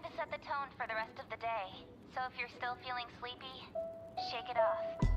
going to set the tone for the rest of the day. So if you're still feeling sleepy, shake it off.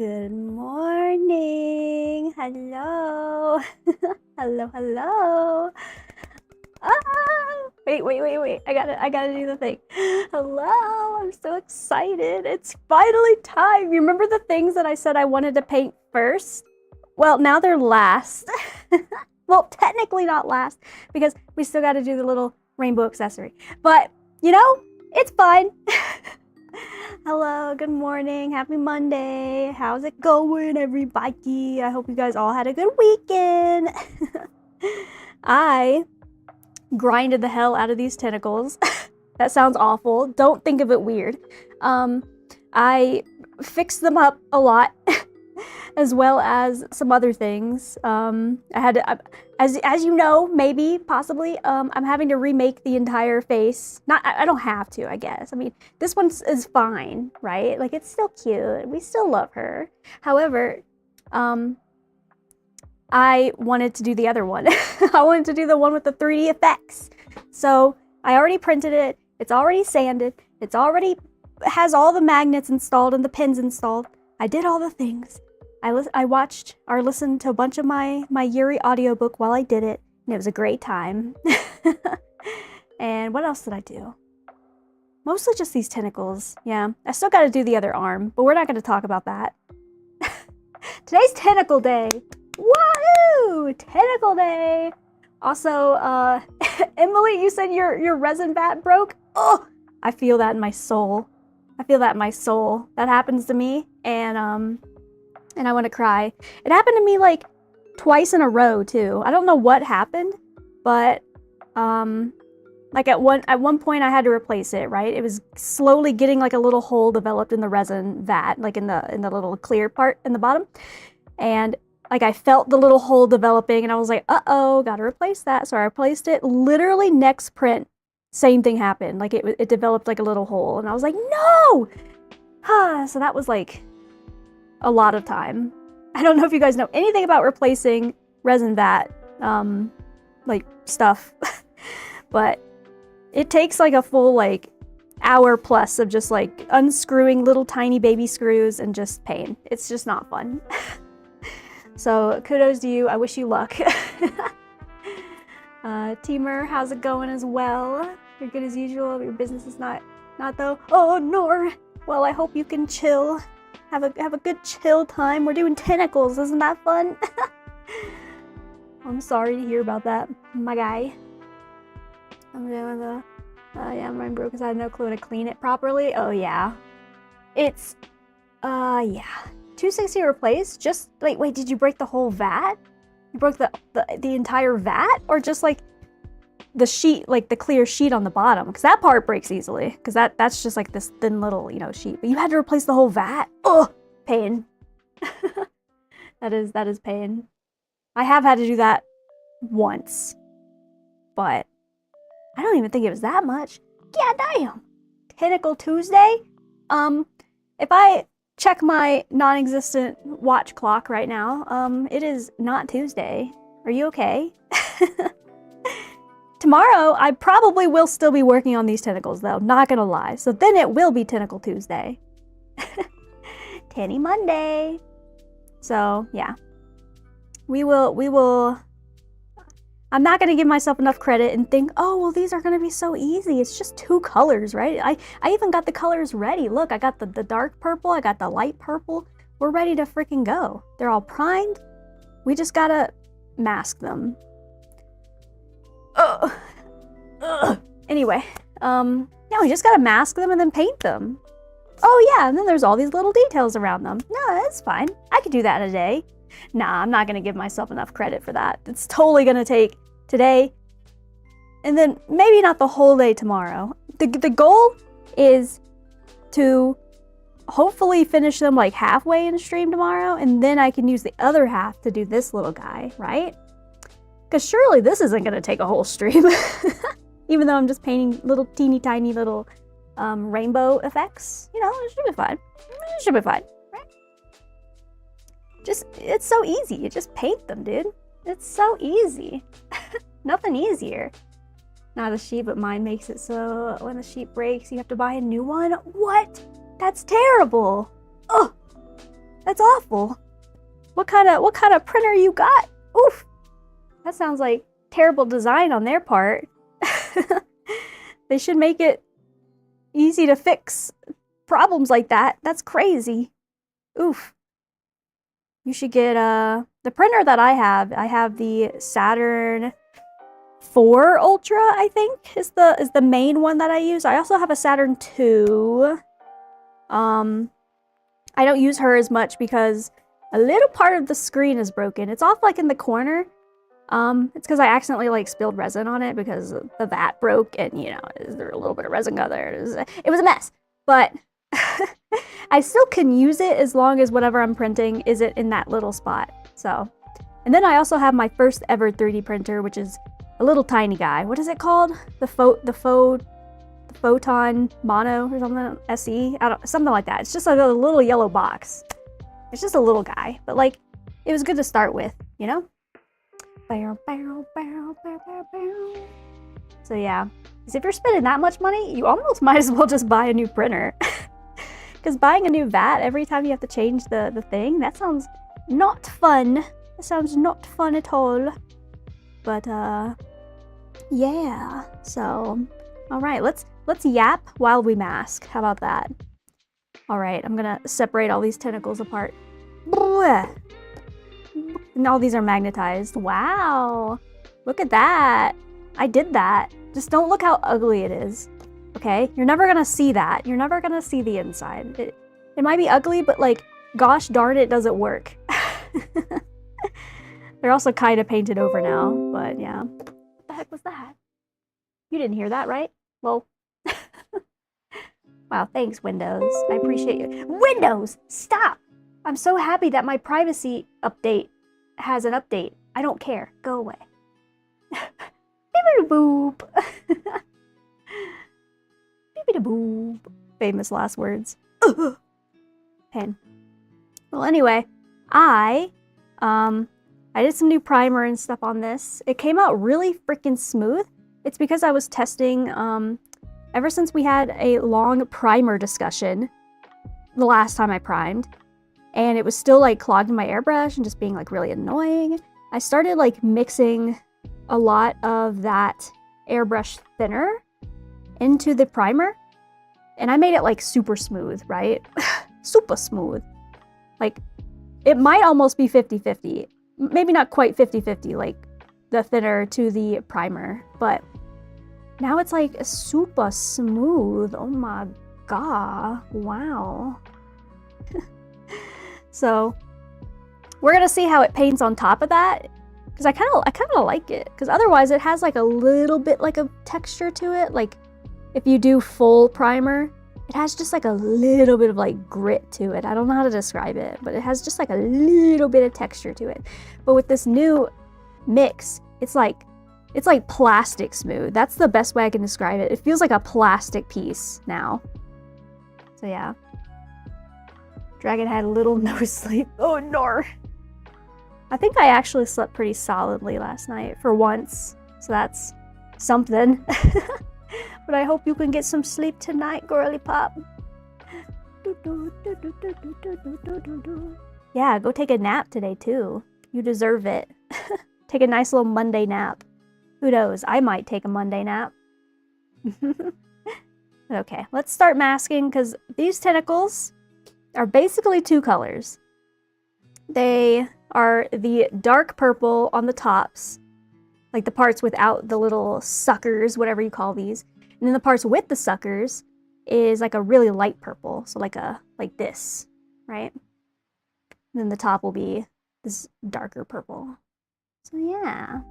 Good morning. Hello. Hello. Ah, wait. I gotta do the thing. Hello. I'm so excited. It's finally time. You remember the things that I said I wanted to paint first? Well, now they're last. Well, technically not last because we still got to do the little rainbow accessory. But, you know, it's fine. Hello, good morning, happy Monday. How's it going, everybody? I hope you guys all had a good weekend. I grinded the hell out of these tentacles. That sounds awful. Don't think of it weird. I fixed them up a lot. As well as some other things. I had to, as you know, maybe, possibly, I'm having to remake the entire face. I don't have to, I guess. I mean, this one is fine, right? Like, it's still cute. We still love her. However, I wanted to do the other one. I wanted to do the one with the 3D effects. So, I already printed it. It's already sanded. It's already has all the magnets installed and the pins installed. I did all the things. I watched or listened to a bunch of my YIDHARI audiobook while I did it, and it was a great time. And what else did I do? Mostly just these tentacles, yeah. I still gotta do the other arm, but we're not gonna talk about that. Today's Tentacle Day! Woohoo! Tentacle Day! Also, Emily, you said your resin vat broke? Oh! I feel that in my soul. That happens to me, and I want to cry. It happened to me like twice in a row too. I don't know what happened, but like at one point I had to replace it, right? It was slowly getting like a little hole developed in the resin vat, like in the little clear part in the bottom. And like I felt the little hole developing and I was like, uh-oh, gotta replace that. So I replaced it. Literally next print, same thing happened. Like it developed like a little hole and I was like, no! So that was like a lot of time. I don't know if you guys know anything about replacing resin vat, like stuff, but it takes like a full like hour plus of just like unscrewing little tiny baby screws and just pain. It's just not fun. So kudos to you. I wish you luck. Teamer, how's it going as well? You're good as usual. Your business is not though. Oh, Nor. Well, I hope you can chill. Have a good chill time. We're doing tentacles. Isn't that fun? I'm sorry to hear about that, my guy. I'm doing the... yeah, mine broke because I had no clue how to clean it properly. Oh, yeah. It's... yeah. 260 replaced? Just... Wait, did you break the whole vat? You broke the entire vat? Or just, like, the sheet, like, the clear sheet on the bottom? Because that part breaks easily. Because that's just, like, this thin little, you know, sheet. But you had to replace the whole vat? Ugh! Pain. That is pain. I have had to do that once. But I don't even think it was that much. Yeah, damn! Tentacle Tuesday? If I check my non-existent watch clock right now, it is not Tuesday. Are you okay? Tomorrow, I probably will still be working on these tentacles, though. Not gonna lie. So then it will be Tentacle Tuesday. Tanny Monday. So, yeah. We will... I'm not gonna give myself enough credit and think, oh, well, these are gonna be so easy. It's just 2 colors, right? I even got the colors ready. Look, I got the dark purple. I got the light purple. We're ready to freaking go. They're all primed. We just gotta mask them. Anyway, yeah, we just gotta mask them and then paint them. Oh yeah, and then there's all these little details around them. No, that's fine. I could do that in a day. Nah, I'm not gonna give myself enough credit for that. It's totally gonna take today, and then maybe not the whole day tomorrow. The goal is to hopefully finish them like halfway in stream tomorrow, and then I can use the other half to do this little guy, right? Because surely this isn't going to take a whole stream. Even though I'm just painting little teeny tiny little rainbow effects. You know, it should be fine. It should be fine, right? Just, it's so easy. You just paint them, dude. It's so easy. Nothing easier. Not a sheet, but mine makes it so when the sheet breaks, you have to buy a new one. What? That's terrible. Oh, That's awful. What kind of printer you got? Oof. That sounds like terrible design on their part. They should make it easy to fix problems like that. That's crazy. Oof. You should get the printer that I have the Saturn 4 Ultra, I think, is the main one that I use. I also have a Saturn 2. I don't use her as much because a little part of the screen is broken. It's off like in the corner. It's because I accidentally like spilled resin on it because the vat broke, and you know, there a little bit of resin got there. It was a mess, but I still can use it as long as whatever I'm printing isn't in that little spot. So, and then I also have my first ever 3D printer, which is a little tiny guy. What is it called? The Photon Mono or something? SE? Something like that. It's just like a little yellow box. It's just a little guy, but like, it was good to start with, you know? So yeah, because if you're spending that much money, you almost might as well just buy a new printer. Because buying a new vat every time you have to change the thing, that sounds not fun. That sounds not fun at all. But yeah. So, all right, let's yap while we mask. How about that? All right, I'm gonna separate all these tentacles apart. And all these are magnetized. Wow, look at that. I did that. Just don't look how ugly it is. Okay, you're never gonna see that. You're never gonna see the inside. It might be ugly, but like, gosh darn it, does it work? They're also kind of painted over now, but yeah. What the heck was that? You didn't hear that, right? Well, wow, thanks, Windows. I appreciate you. Windows, stop! I'm so happy that my privacy update has an update. I don't care. Go away. Boop. Boop. Famous last words. Pen. Well, anyway, I did some new primer and stuff on this. It came out really freaking smooth. It's because I was testing, ever since we had a long primer discussion the last time I primed, and it was still like clogging my airbrush and just being like really annoying. I started like mixing a lot of that airbrush thinner into the primer, and I made it like super smooth, right? Super smooth. Like, it might almost be 50-50. Maybe not quite 50-50, like the thinner to the primer, but now it's like super smooth. Oh my god. Wow. So we're gonna see how it paints on top of that, because I kind of like it, because otherwise it has like a little bit like a texture to it. Like if you do full primer, it has just like a little bit of like grit to it. I don't know how to describe it, but it has just like a little bit of texture to it. But with this new mix, it's like plastic smooth. That's the best way I can describe it. It feels like a plastic piece now. So yeah. Dragon had little no sleep. Oh no. I think I actually slept pretty solidly last night for once. So that's something. But I hope you can get some sleep tonight, girly pop. Yeah, go take a nap today too. You deserve it. Take a nice little Monday nap. Who knows? I might take a Monday nap. Okay, let's start masking, because these tentacles are basically two colors. They are the dark purple on the tops, like the parts without the little suckers, whatever you call these. And then the parts with the suckers is like a really light purple, so like this, right? And then the top will be this darker purple. So yeah.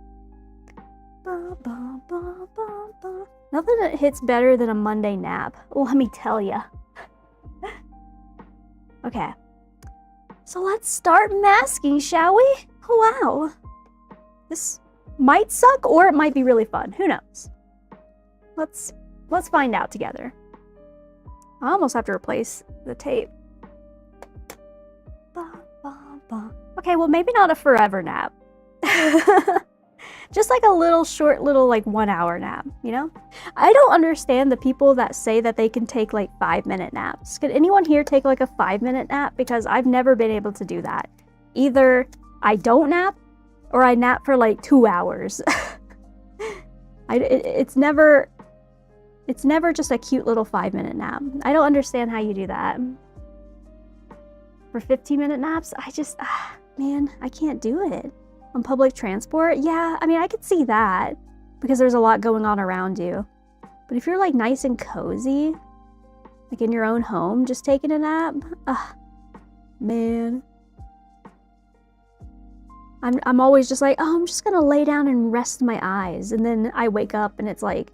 Nothing that hits better than a Monday nap, let me tell ya. Okay, so let's start masking, shall we? Wow. This might suck, or it might be really fun. Who knows? Let's find out together. I almost have to replace the tape. Okay, well, maybe not a forever nap. Just like a little short little like 1 hour nap, you know? I don't understand the people that say that they can take like 5-minute naps. Could anyone here take like a 5-minute nap? Because I've never been able to do that. Either I don't nap or I nap for like 2 hours. It's never just a cute little 5-minute nap. I don't understand how you do that. For 15-minute naps, man, I can't do it. On public transport, yeah, I mean, I could see that because there's a lot going on around you. But if you're like nice and cozy, like in your own home, just taking a nap, man. I'm always just like, oh, I'm just gonna lay down and rest my eyes. And then I wake up and it's like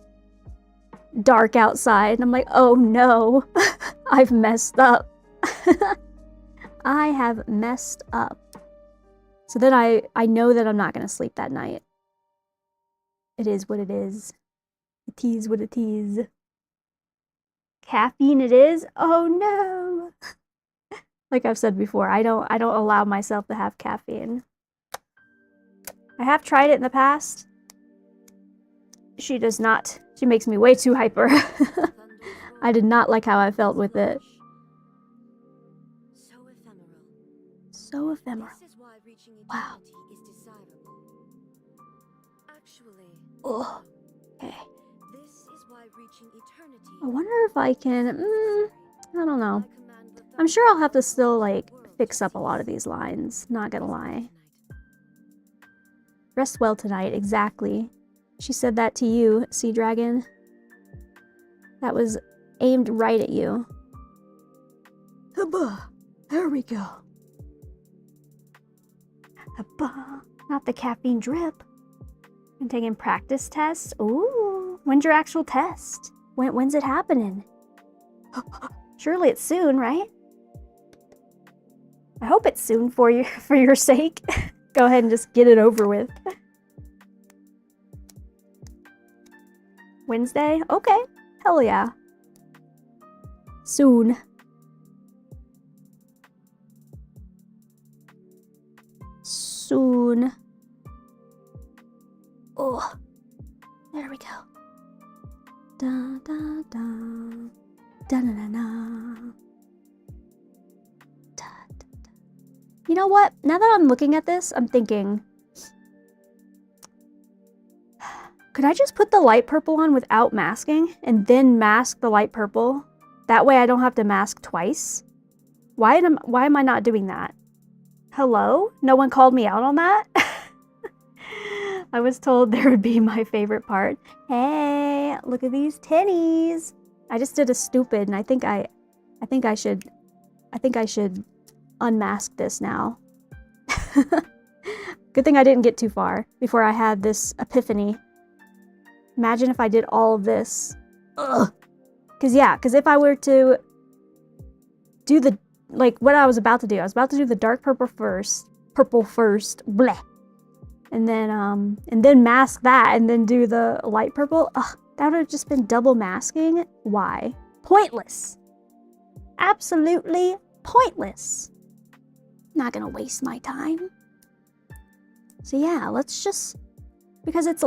dark outside and I'm like, oh no, I've messed up. I have messed up. So then I know that I'm not going to sleep that night. It is what it is. It is what it is. Caffeine it is? Oh no. Like I've said before, I don't allow myself to have caffeine. I have tried it in the past. She does not. She makes me way too hyper. I did not like how I felt with it. So ephemeral. Wow. Oh, okay. I wonder if I can, I don't know. I'm sure I'll have to still, like, fix up a lot of these lines. Not gonna lie. Rest well tonight, exactly. She said that to you, Sea Dragon. That was aimed right at you. Hubba! There we go. Not the caffeine drip. I'm taking practice tests. Ooh, when's your actual test? When's it happening? Surely it's soon, right? I hope it's soon for your sake. Go ahead and just get it over with. Wednesday? Okay. Hell yeah. Soon. Soon. Oh, there we go. Da da da, da na na na. Da, da, da. You know what? Now that I'm looking at this, I'm thinking, could I just put the light purple on without masking and then mask the light purple? That way I don't have to mask twice. Why am I not doing that? Hello? No one called me out on that? I was told there would be my favorite part. Hey, look at these tinnies. I just did a stupid, and I think I should unmask this now. Good thing I didn't get too far before I had this epiphany. Imagine if I did all of this. Ugh. Cause if I were to do the, like what I was about to do, I was about to do the dark purple first, bleh. And then mask that and then do the light purple. Ugh, that would have just been double masking. Why? Pointless. Absolutely pointless. Not gonna waste my time. So yeah, let's just, because it's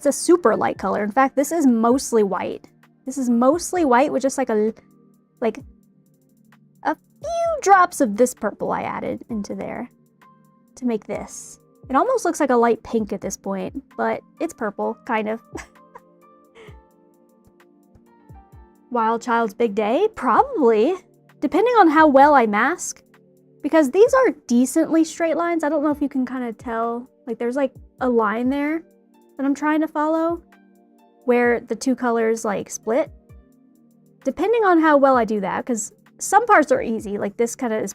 a super light color. In fact, this is mostly white. This is mostly white with just like a few drops of this purple I added into there to make this. It almost looks like a light pink at this point, but it's purple, kind of. Wild Child's Big Day? Probably. Depending on how well I mask. Because these are decently straight lines. I don't know if you can kind of tell. Like, there's like a line there that I'm trying to follow where the two colors like split. Depending on how well I do that, because some parts are easy. Like this kind of is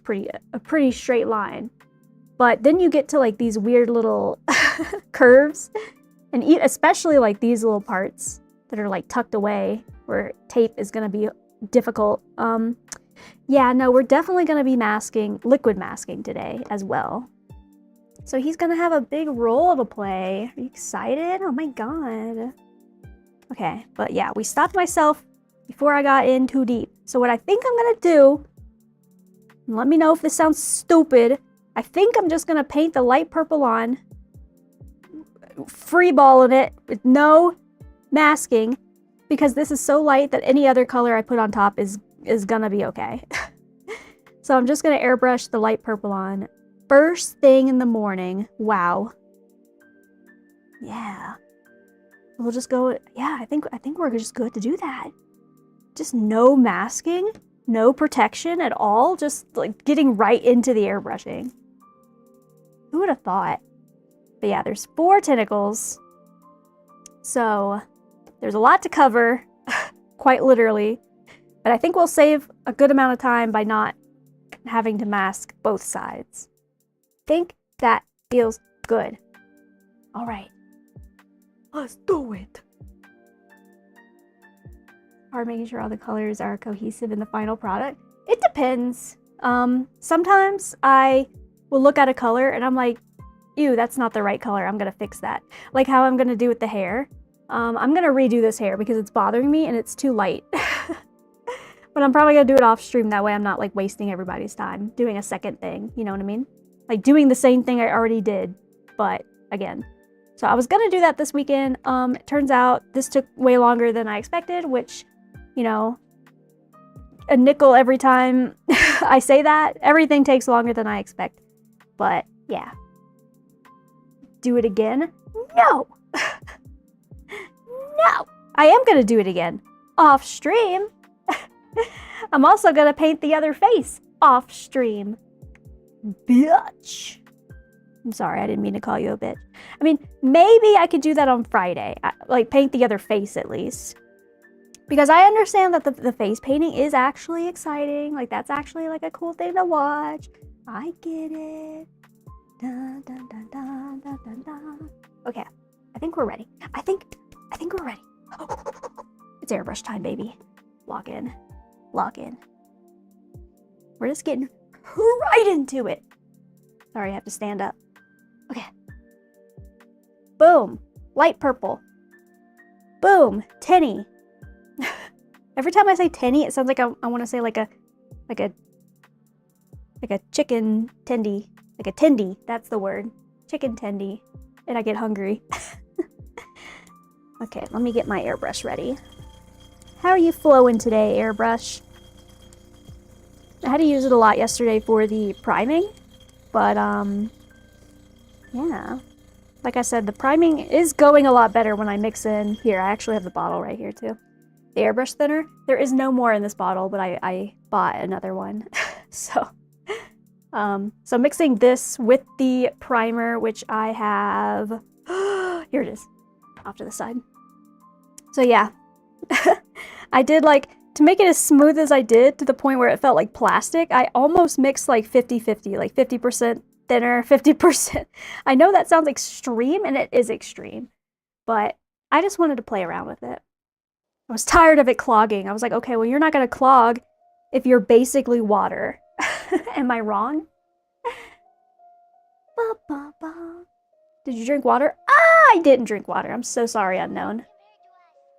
a pretty straight line. But then you get to like these weird little curves, and especially like these little parts that are like tucked away where tape is gonna be difficult. Yeah, no, we're definitely gonna be liquid masking today as well. So he's gonna have a big role to play. Are you excited? Oh my god. Okay, but yeah, we stopped myself before I got in too deep. So what I think I'm gonna do, and let me know if this sounds stupid, I think I'm just gonna paint the light purple on free balling it with no masking, because this is so light that any other color I put on top is gonna be okay. So I'm just gonna airbrush the light purple on first thing in the morning. Wow. Yeah. We'll just go, yeah, I think we're just good to do that. Just no masking, no protection at all, just like getting right into the airbrushing. Who would have thought? But yeah, there's 4 tentacles. So there's a lot to cover, quite literally. But I think we'll save a good amount of time by not having to mask both sides. I think that feels good. All right. Let's do it. Hard making sure all the colors are cohesive in the final product. It depends. Sometimes I will look at a color and I'm like, ew, that's not the right color. I'm gonna fix that. Like how I'm gonna do with the hair. I'm gonna redo this hair because it's bothering me and it's too light. But I'm probably gonna do it off stream. That way I'm not like wasting everybody's time doing a second thing. You know what I mean? Like doing the same thing I already did, but again. So I was gonna do that this weekend. It turns out this took way longer than I expected, which, you know, a nickel every time I say that. Everything takes longer than I expect. But yeah. Do it again? No! No! I am gonna do it again. Off stream. I'm also gonna paint the other face off stream. Bitch. I'm sorry, I didn't mean to call you a bitch. I mean, maybe I could do that on Friday. Like, paint the other face at least. Because I understand that the face painting is actually exciting. Like, that's actually, like, a cool thing to watch. I get it. Dun, dun, dun, dun, dun, dun, dun. Okay, I think we're ready. I think we're ready. It's airbrush time, baby. Lock in. Lock in. We're just getting right into it. Sorry, I have to stand up. Okay. Boom. Light purple. Boom. Tinny. Every time I say tinny, it sounds like I want to say like a chicken tendy. Like a tendy. That's the word. Chicken tendy. And I get hungry. Okay, let me get my airbrush ready. How are you flowing today, airbrush? I had to use it a lot yesterday for the priming. But, yeah. Like I said, the priming is going a lot better when I mix in. Here, I actually have the bottle right here, too. The airbrush thinner. There is no more in this bottle, but I bought another one. So mixing this with the primer, which I have... Here it is. Off to the side. So, yeah. I did, like... To make it as smooth as I did, to the point where it felt like plastic, I almost mixed like 50-50, like 50% thinner, 50%. I know that sounds extreme, and it is extreme, but I just wanted to play around with it. I was tired of it clogging. I was like, okay, well, you're not going to clog if you're basically water. Am I wrong? Ba, ba, ba. Did you drink water? Ah, I didn't drink water. I'm so sorry, unknown.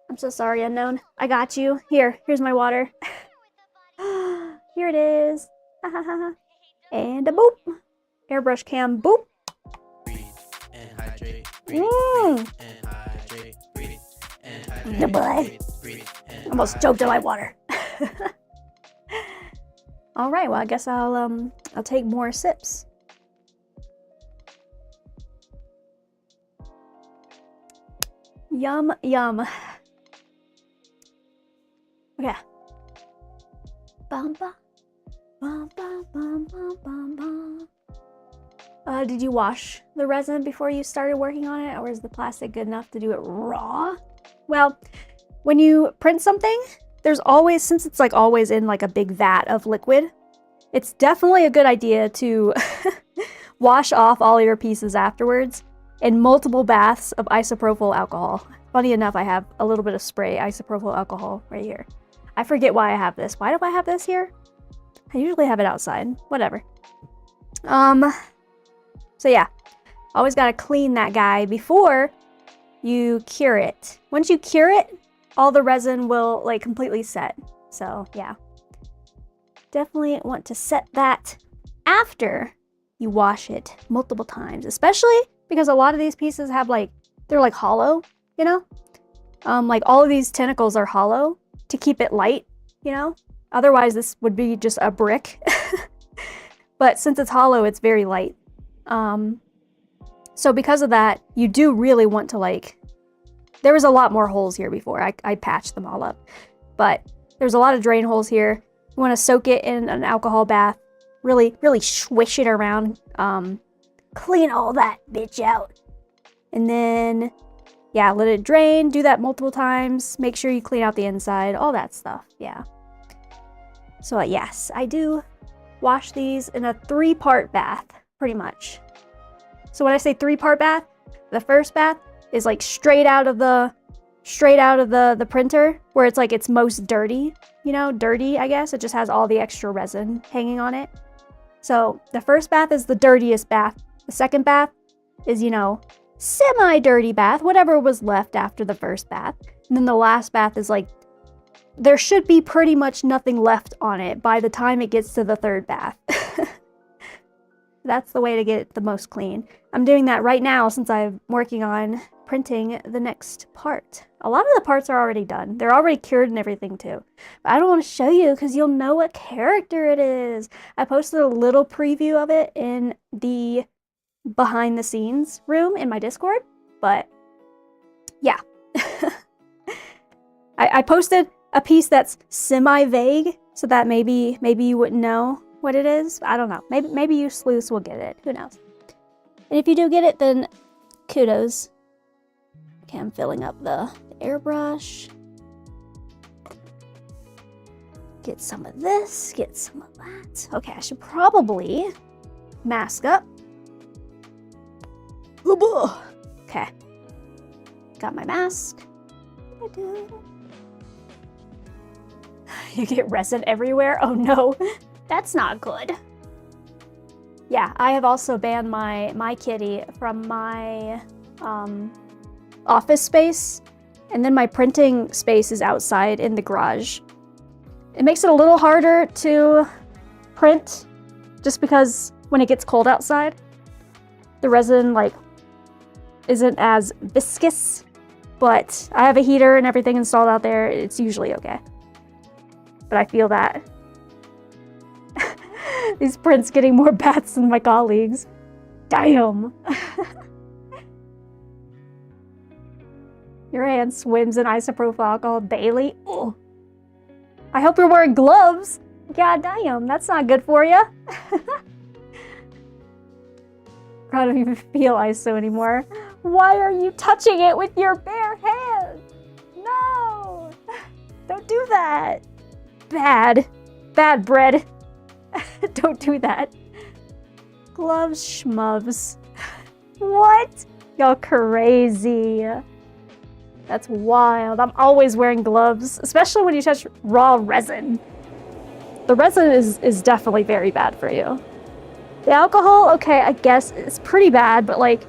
I'm so sorry, unknown. I got you. Here's my water. Here it is. And a boop. Airbrush cam, boop. Good boy. Almost choked on my water. All right, well, I guess I'll take more sips. Yum, yum. Okay. Bum, bum, bum, bum, bum, bum, bum. Did you wash the resin before you started working on it, or is the plastic good enough to do it raw? Well, when you print something, there's always, since it's like always in like a big vat of liquid, it's definitely a good idea to wash off all your pieces afterwards in multiple baths of isopropyl alcohol. Funny enough, I have a little bit of spray isopropyl alcohol right here. I forget why I have this. Why do I have this here? I usually have it outside. Whatever. So yeah, always gotta clean that guy before you cure it. Once you cure it, all the resin will like completely set. So yeah, definitely want to set that after you wash it multiple times, especially because a lot of these pieces have like they're like hollow, you know? Like all of these tentacles are hollow to keep it light, you know? Otherwise this would be just a brick. But since it's hollow, it's very light. So because of that, you do really want to like, there was a lot more holes here before. I patched them all up. But there's a lot of drain holes here. You want to soak it in an alcohol bath. Really, really swish it around. Clean all that bitch out. And then, yeah, let it drain. Do that multiple times. Make sure you clean out the inside. All that stuff, yeah. So yes, I do wash these in a 3-part bath, pretty much. So when I say 3-part bath, the first bath is like straight out of the printer, where it's like it's most dirty, you know, dirty, I guess. It just has all the extra resin hanging on it. So the first bath is the dirtiest bath. The second bath is, you know, semi-dirty bath, whatever was left after the first bath. And then the last bath is like, there should be pretty much nothing left on it by the time it gets to the third bath. That's the way to get it the most clean. I'm doing that right now since I'm working on printing the next part. A lot of the parts are already done. They're already cured and everything too. But I don't want to show you because you'll know what character it is. I posted a little preview of it in the behind the scenes room in my Discord, but yeah. I posted a piece that's semi-vague so that maybe you wouldn't know what it is. I don't know. Maybe you sleuths will get it. Who knows? And if you do get it, then kudos. Okay, I'm filling up the airbrush. Get some of this, get some of that. Okay, I should probably mask up. Okay. Got my mask. You get resin everywhere? Oh no, that's not good. Yeah, I have also banned my kitty from my office space, and then my printing space is outside in the garage. It makes it a little harder to print just because when it gets cold outside, the resin like isn't as viscous, but I have a heater and everything installed out there. It's usually okay. But I feel that these prints getting more bats than my colleagues. Damn. Your hand swims in isopropyl alcohol daily. Ugh. I hope you're wearing gloves. God damn, that's not good for you. I don't even feel ISO anymore. Why are you touching it with your bare hand? No! Don't do that. Bad. Bad bread. Don't do that. Gloves schmuvs. What? Y'all crazy. That's wild. I'm always wearing gloves, especially when you touch raw resin. The resin is definitely very bad for you. The alcohol, okay, I guess it's pretty bad, but like,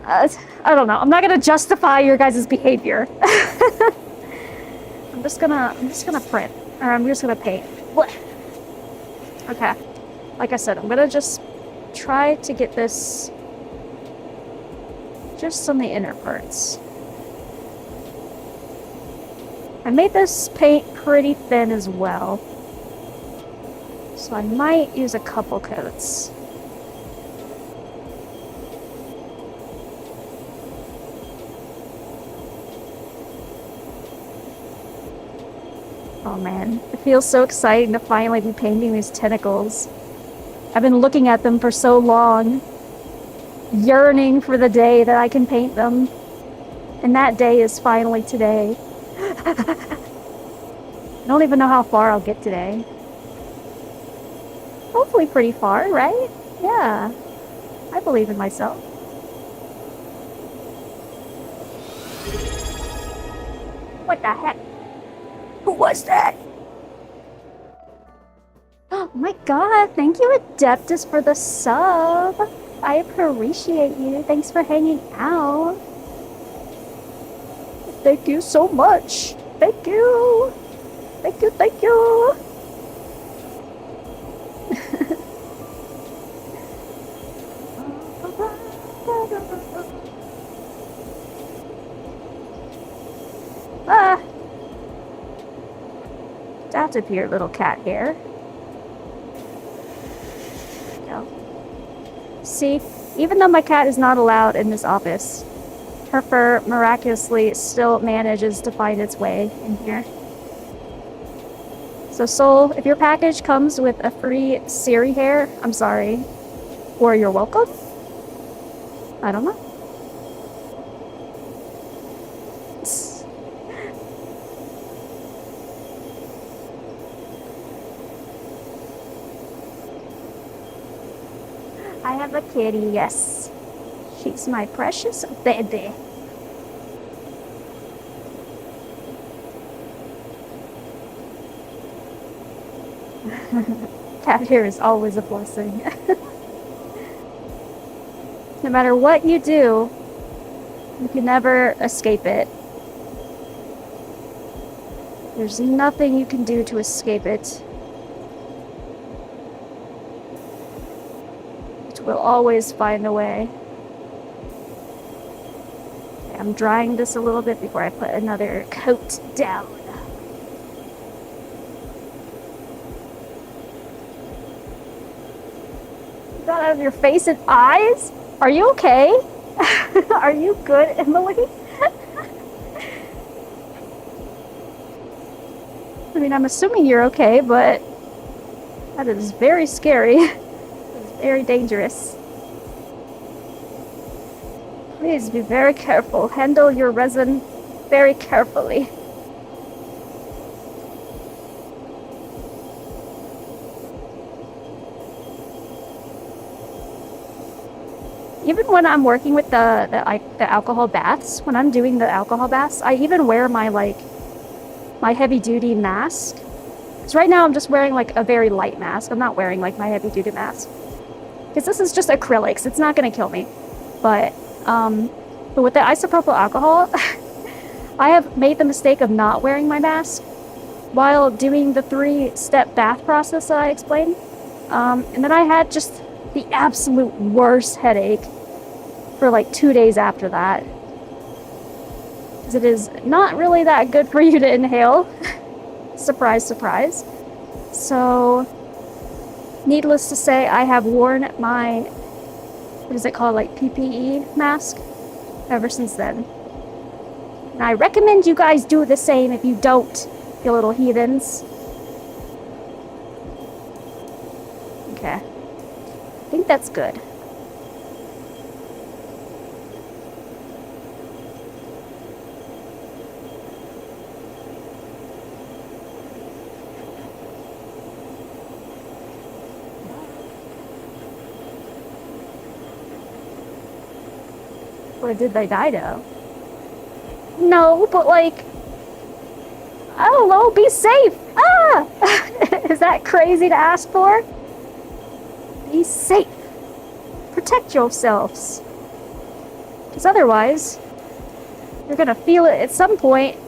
I don't know. I'm not gonna justify your guys' behavior. I'm just gonna print, or I'm just gonna paint. What? Okay. Like I said, I'm gonna just try to get this just on the inner parts. I made this paint pretty thin as well, so I might use a couple coats. Oh man, it feels so exciting to finally be painting these tentacles. I've been looking at them for so long, yearning for the day that I can paint them. And that day is finally today. I don't even know how far I'll get today. Hopefully pretty far, right? Yeah, I believe in myself. What the heck? Who was that? Oh my god, thank you Adeptus for the sub. I appreciate you. Thanks for hanging out. Thank you so much. Thank you. Thank you, thank you. Ah! Get out of here, little cat hair. Go. See, even though my cat is not allowed in this office, her fur miraculously still manages to find its way in here. So Soul, if your package comes with a free Siri hair, I'm sorry. Or you're welcome? I don't know. I have a kitty, yes. She's my precious baby. Cat hair is always a blessing. No matter what you do, you can never escape it. There's nothing you can do to escape it. It will always find a way. Okay, I'm drying this a little bit before I put another coat down. Got out of your face and eyes? Are you okay? Are you good, Emily? I mean, I'm assuming you're okay, but that is very scary. It's very dangerous. Please be very careful. Handle your resin very carefully. Even when I'm working with the alcohol baths, when I'm doing the alcohol baths, I even wear my my heavy duty mask. Because right now I'm just wearing like a very light mask. I'm not wearing like my heavy duty mask. Because this is just acrylics. It's not gonna kill me. But with the isopropyl alcohol, I have made the mistake of not wearing my mask while doing the 3-step bath process that I explained. And then I had just the absolute worst headache for like 2 days after that. Because it is not really that good for you to inhale. Surprise, surprise. So, needless to say, I have worn my, what is it called, like PPE mask ever since then. And I recommend you guys do the same if you don't, you little heathens. Okay. I think that's good. Or did they die though? No, but like, I don't know, be safe! Ah! Is that crazy to ask for? Be safe. Protect yourselves. Because otherwise, you're gonna feel it at some point.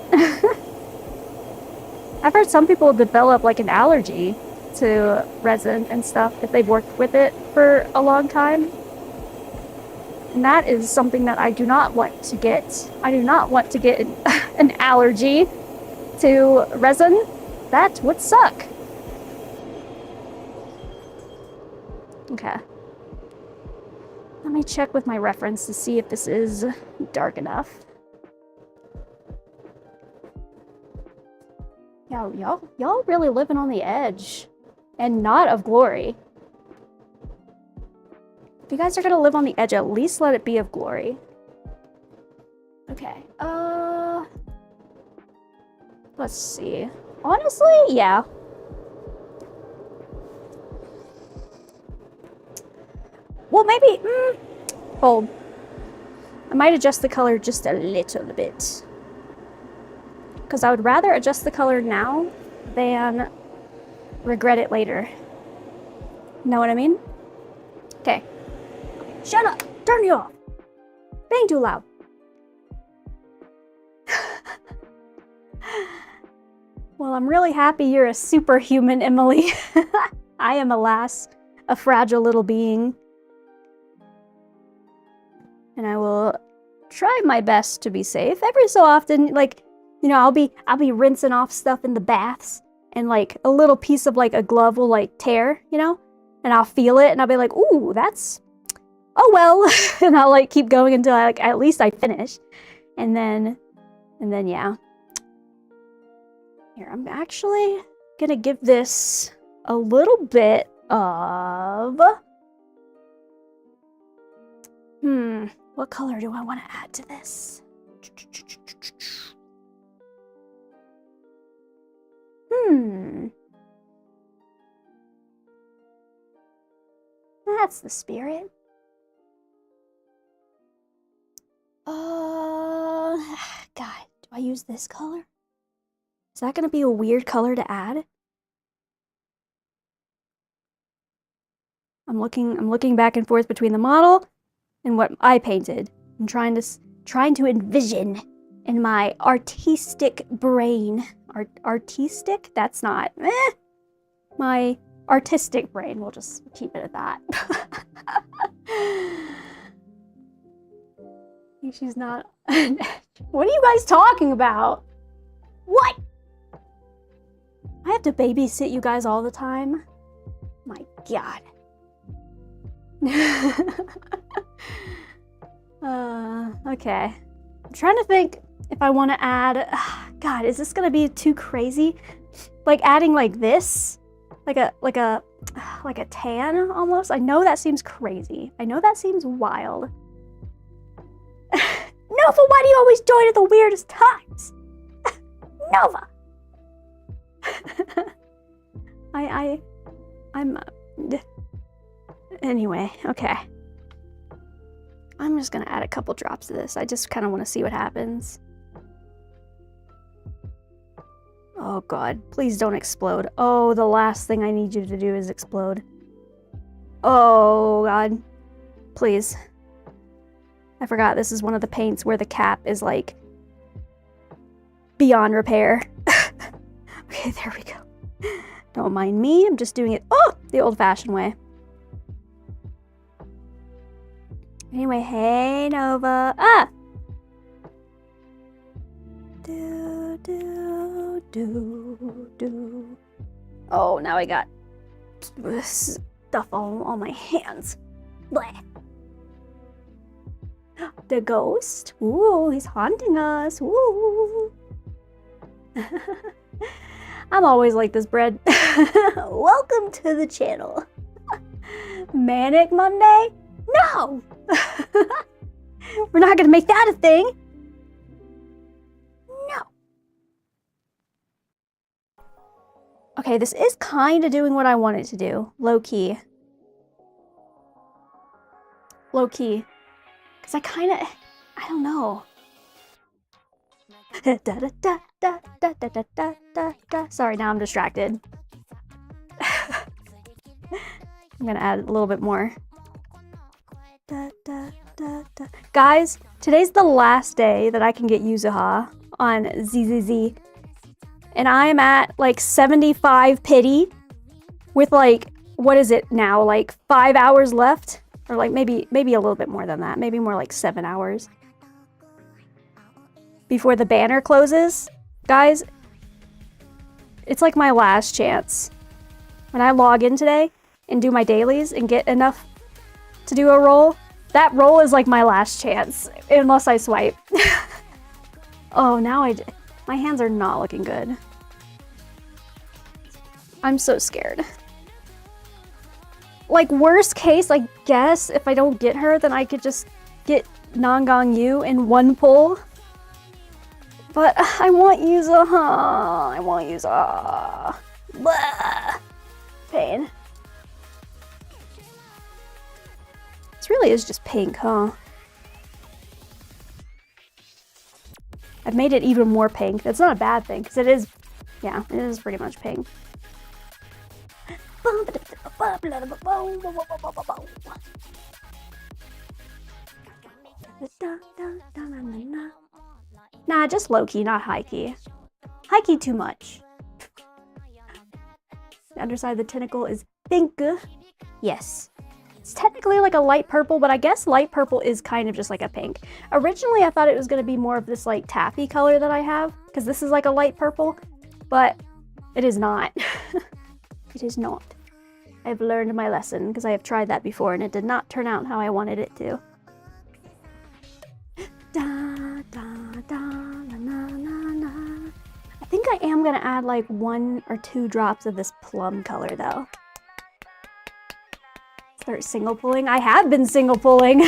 I've heard some people develop like an allergy to resin and stuff if they've worked with it for a long time. And that is something that I do not want to get. I do not want to get an allergy to resin. That would suck. Okay. Let me check with my reference to see if this is dark enough. Y'all really living on the edge. And not of glory. If you guys are gonna live on the edge, at least let it be of glory. Okay, let's see. Honestly, yeah. Well, maybe, hold. I might adjust the color just a little bit. Because I would rather adjust the color now than regret it later. Know what I mean? Okay. Shut up! Turn you off! Being too loud. Well, I'm really happy you're a superhuman, Emily. I am, alas, a fragile little being. And I will try my best to be safe. Every so often, like, You know, I'll be rinsing off stuff in the baths, and like a little piece of like a glove will like tear, you know, and I'll feel it, and I'll be like, ooh, that's, oh well, and I'll like keep going until I, like, at least I finish, and then yeah. Here, I'm actually gonna give this a little bit of, what color do I want to add to this? That's the spirit. God, do I use this color? Is that gonna be a weird color to add? I'm looking back and forth between the model and what I painted. I'm trying to envision in my artistic brain. Artistic? That's not. My artistic brain. We'll just keep it at that. She's not. What are you guys talking about? What? I have to babysit you guys all the time. My God. Okay. I'm trying to think if I want to add. God, is this gonna be too crazy? Like adding like this, like a tan almost. I know that seems crazy. I know that seems wild. Nova, why do you always join at the weirdest times? Nova. I'm anyway, okay. I'm just gonna add a couple drops of this. I just kind of want to see what happens. Oh God, please don't explode. Oh, the last thing I need you to do is explode. Oh God, please. I forgot this is one of the paints where the cap is like beyond repair. Okay, there we go. Don't mind me, I'm just doing it, the old-fashioned way. Anyway, hey Nova. Oh, now I got stuff all my hands. Bleh. The ghost. Ooh, he's haunting us. Ooh. I'm always like this, Bread. Welcome to the channel. Manic Monday? No! We're not gonna make that a thing. No. Okay, this is kind of doing what I wanted to do. Low key. Low key. Because I don't know. Sorry, now I'm distracted. I'm gonna add a little bit more. Guys, today's the last day that I can get Yuzuha on ZZZ. And I am at like 75 pity with like, what is it now? Like 5 hours left? Or like maybe a little bit more than that. Maybe more like 7 hours. Before the banner closes. Guys, it's like my last chance. When I log in today and do my dailies and get enough to do a roll, that roll is like my last chance. Unless I swipe. Oh, now my hands are not looking good. I'm so scared. Like, worst case, I guess, if I don't get her, then I could just get Nangong Yu in one pull. But I want Yuzuha. I want Yuzuha. Blah. Pain. This really is just pink, huh? I've made it even more pink. That's not a bad thing, because it is, yeah, it is pretty much pink. Nah, just low-key, not high-key. High-key too much. The underside of the tentacle is pink. Yes. It's technically like a light purple, but I guess light purple is kind of just like a pink. Originally, I thought it was going to be more of this like taffy color that I have, because this is like a light purple, but it is not. It is not. I've learned my lesson, because I have tried that before, and it did not turn out how I wanted it to. Da, da, da, na, na, na, na. I think I am going to add like 1 or 2 drops of this plum color, though. Start single pulling. I have been single pulling.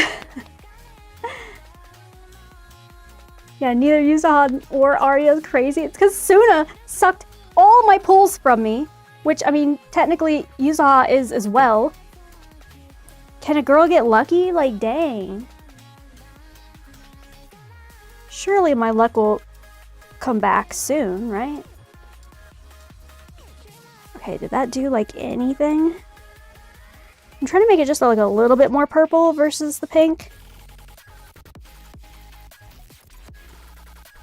Yeah, neither Yuzaha or Arya is crazy. It's because Suna sucked all my pulls from me, which, I mean, technically Yuzaha is as well. Can a girl get lucky? Like, dang. Surely my luck will come back soon, right? Okay, did that do like anything? I'm trying to make it just like a little bit more purple versus the pink.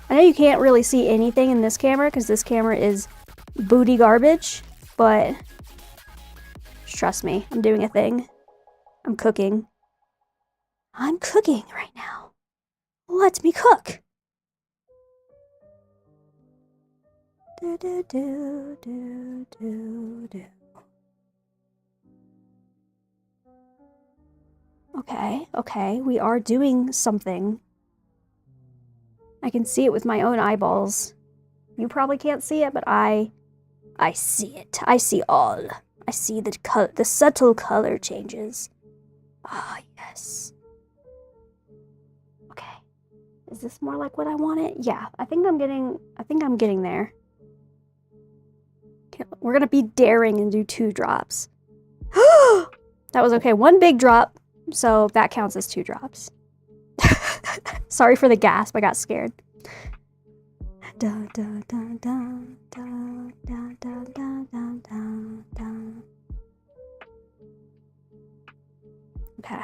I know you can't really see anything in this camera because this camera is booty garbage, but just trust me, I'm doing a thing. I'm cooking. I'm cooking right now. Let me cook. Do, do, do, do, do, do. Okay, okay, we are doing something. I can see it with my own eyeballs. You probably can't see it, but I see it. I see all. I see the subtle color changes. Ah, yes. Okay. Is this more like what I wanted? Yeah, I think I'm getting there. Okay, we're gonna be daring and do 2 drops. That was okay. 1 big drop. So that counts as 2 drops. Sorry for the gasp, I got scared. Da, da, da, da, da, da, da, da, da, da. Okay.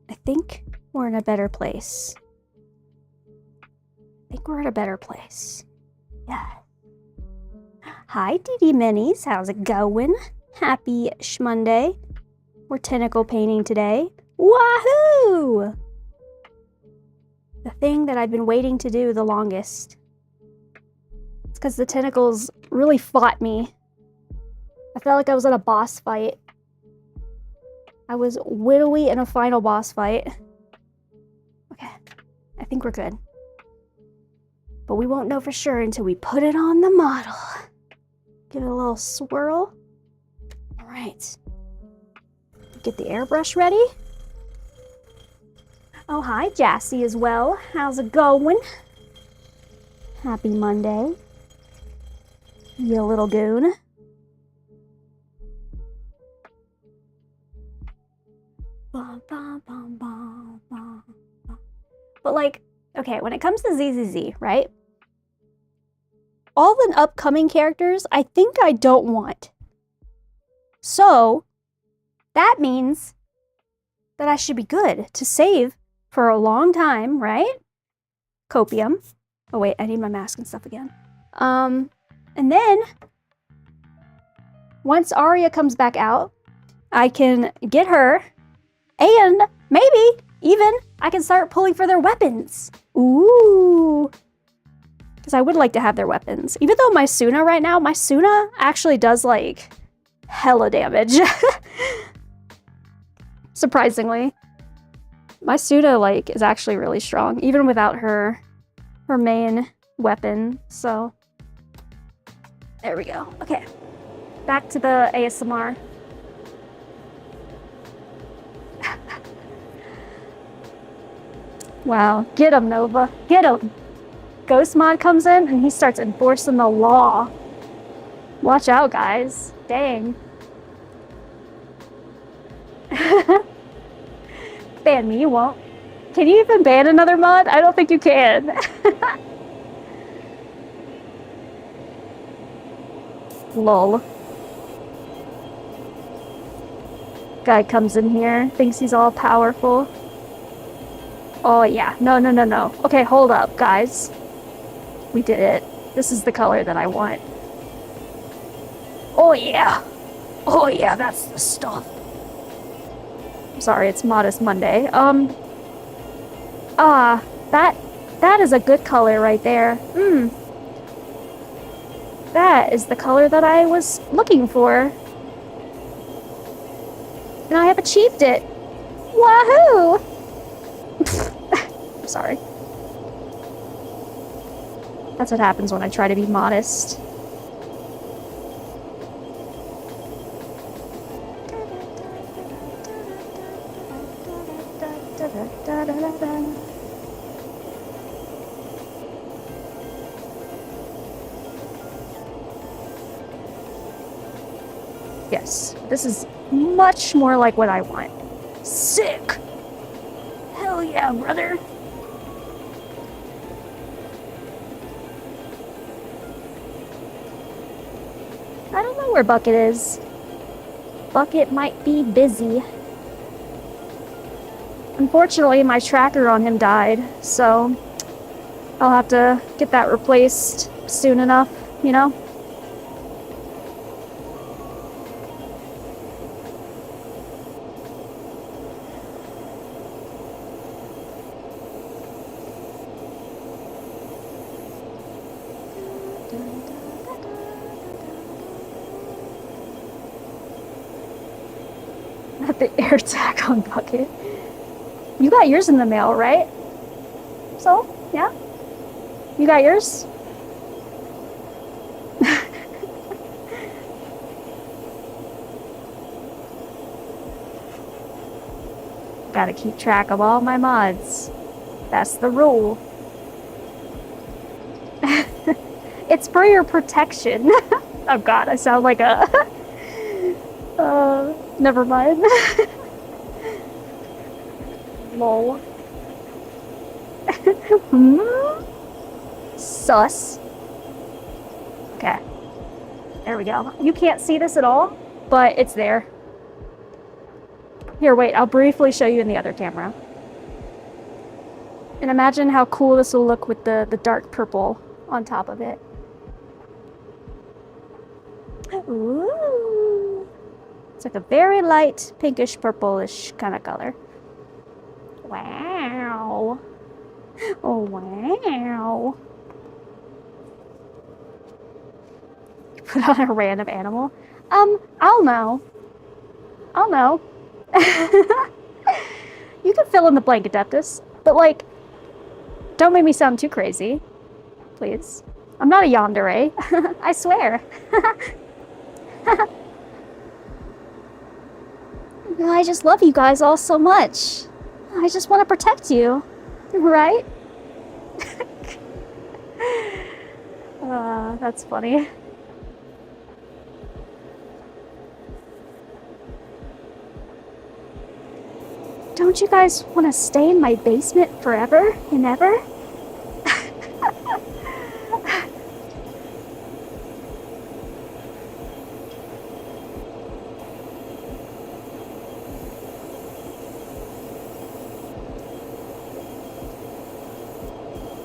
I think we're in a better place. Yeah. Hi, DD Minis. How's it going? Happy Shmonday. We're tentacle painting today. Wahoo! The thing that I've been waiting to do the longest. It's because the tentacles really fought me. I felt like I was in a boss fight. I was widowy in a final boss fight. Okay, I think we're good. But we won't know for sure until we put it on the model. Give it a little swirl. All right. Get the airbrush ready. Oh, hi, Jassy as well. How's it going? Happy Monday. You little goon. Bum, bum, bum, bum, bum, bum. But like, okay, when it comes to ZZZ, right? All the upcoming characters, I think I don't want. So, that means that I should be good to save for a long time, right? Copium. Oh wait, I need my mask and stuff again. And then, once Arya comes back out, I can get her, and maybe even I can start pulling for their weapons. Ooh. Because I would like to have their weapons. Even though my Suna right now, my Suna actually does like hella damage. Surprisingly. My Suna like is actually really strong, even without her main weapon. So there we go. Okay. Back to the ASMR. Wow. Get him, Nova. Get him. Ghost Mod comes in and he starts enforcing the law. Watch out, guys. Dang. Ban me, you won't. Can you even ban another mod? I don't think you can. Lol. Guy comes in here, thinks he's all powerful. Oh yeah, no. Okay, hold up, guys. We did it. This is the color that I want. Oh yeah. Oh yeah, that's the stuff. I'm sorry, it's Modest Monday. That is a good color right there. That is the color that I was looking for. And I have achieved it. Wahoo! I'm sorry. That's what happens when I try to be modest. Yes, this is much more like what I want. Sick! Hell yeah, brother! I don't know where Bucket is. Bucket might be busy. Unfortunately, my tracker on him died, so I'll have to get that replaced soon enough, you know? Not the air tag on Bucket. You got yours in the mail, right? So, yeah? You got yours? Gotta keep track of all my mods. That's the rule. It's for your protection. Oh god, I sound like a... never mind. Lol. Sus. Okay. There we go. You can't see this at all, but it's there. Here, wait, I'll briefly show you in the other camera. And imagine how cool this will look with the dark purple on top of it. Ooh. It's like a very light pinkish purplish kind of color. Wow. Oh, wow. You put on a random animal? I'll know. I'll know. You can fill in the blank, Adeptus. But, like, don't make me sound too crazy. Please. I'm not a yandere. I swear. I just love you guys all so much. I just want to protect you. Right? That's funny. Don't you guys want to stay in my basement forever and ever?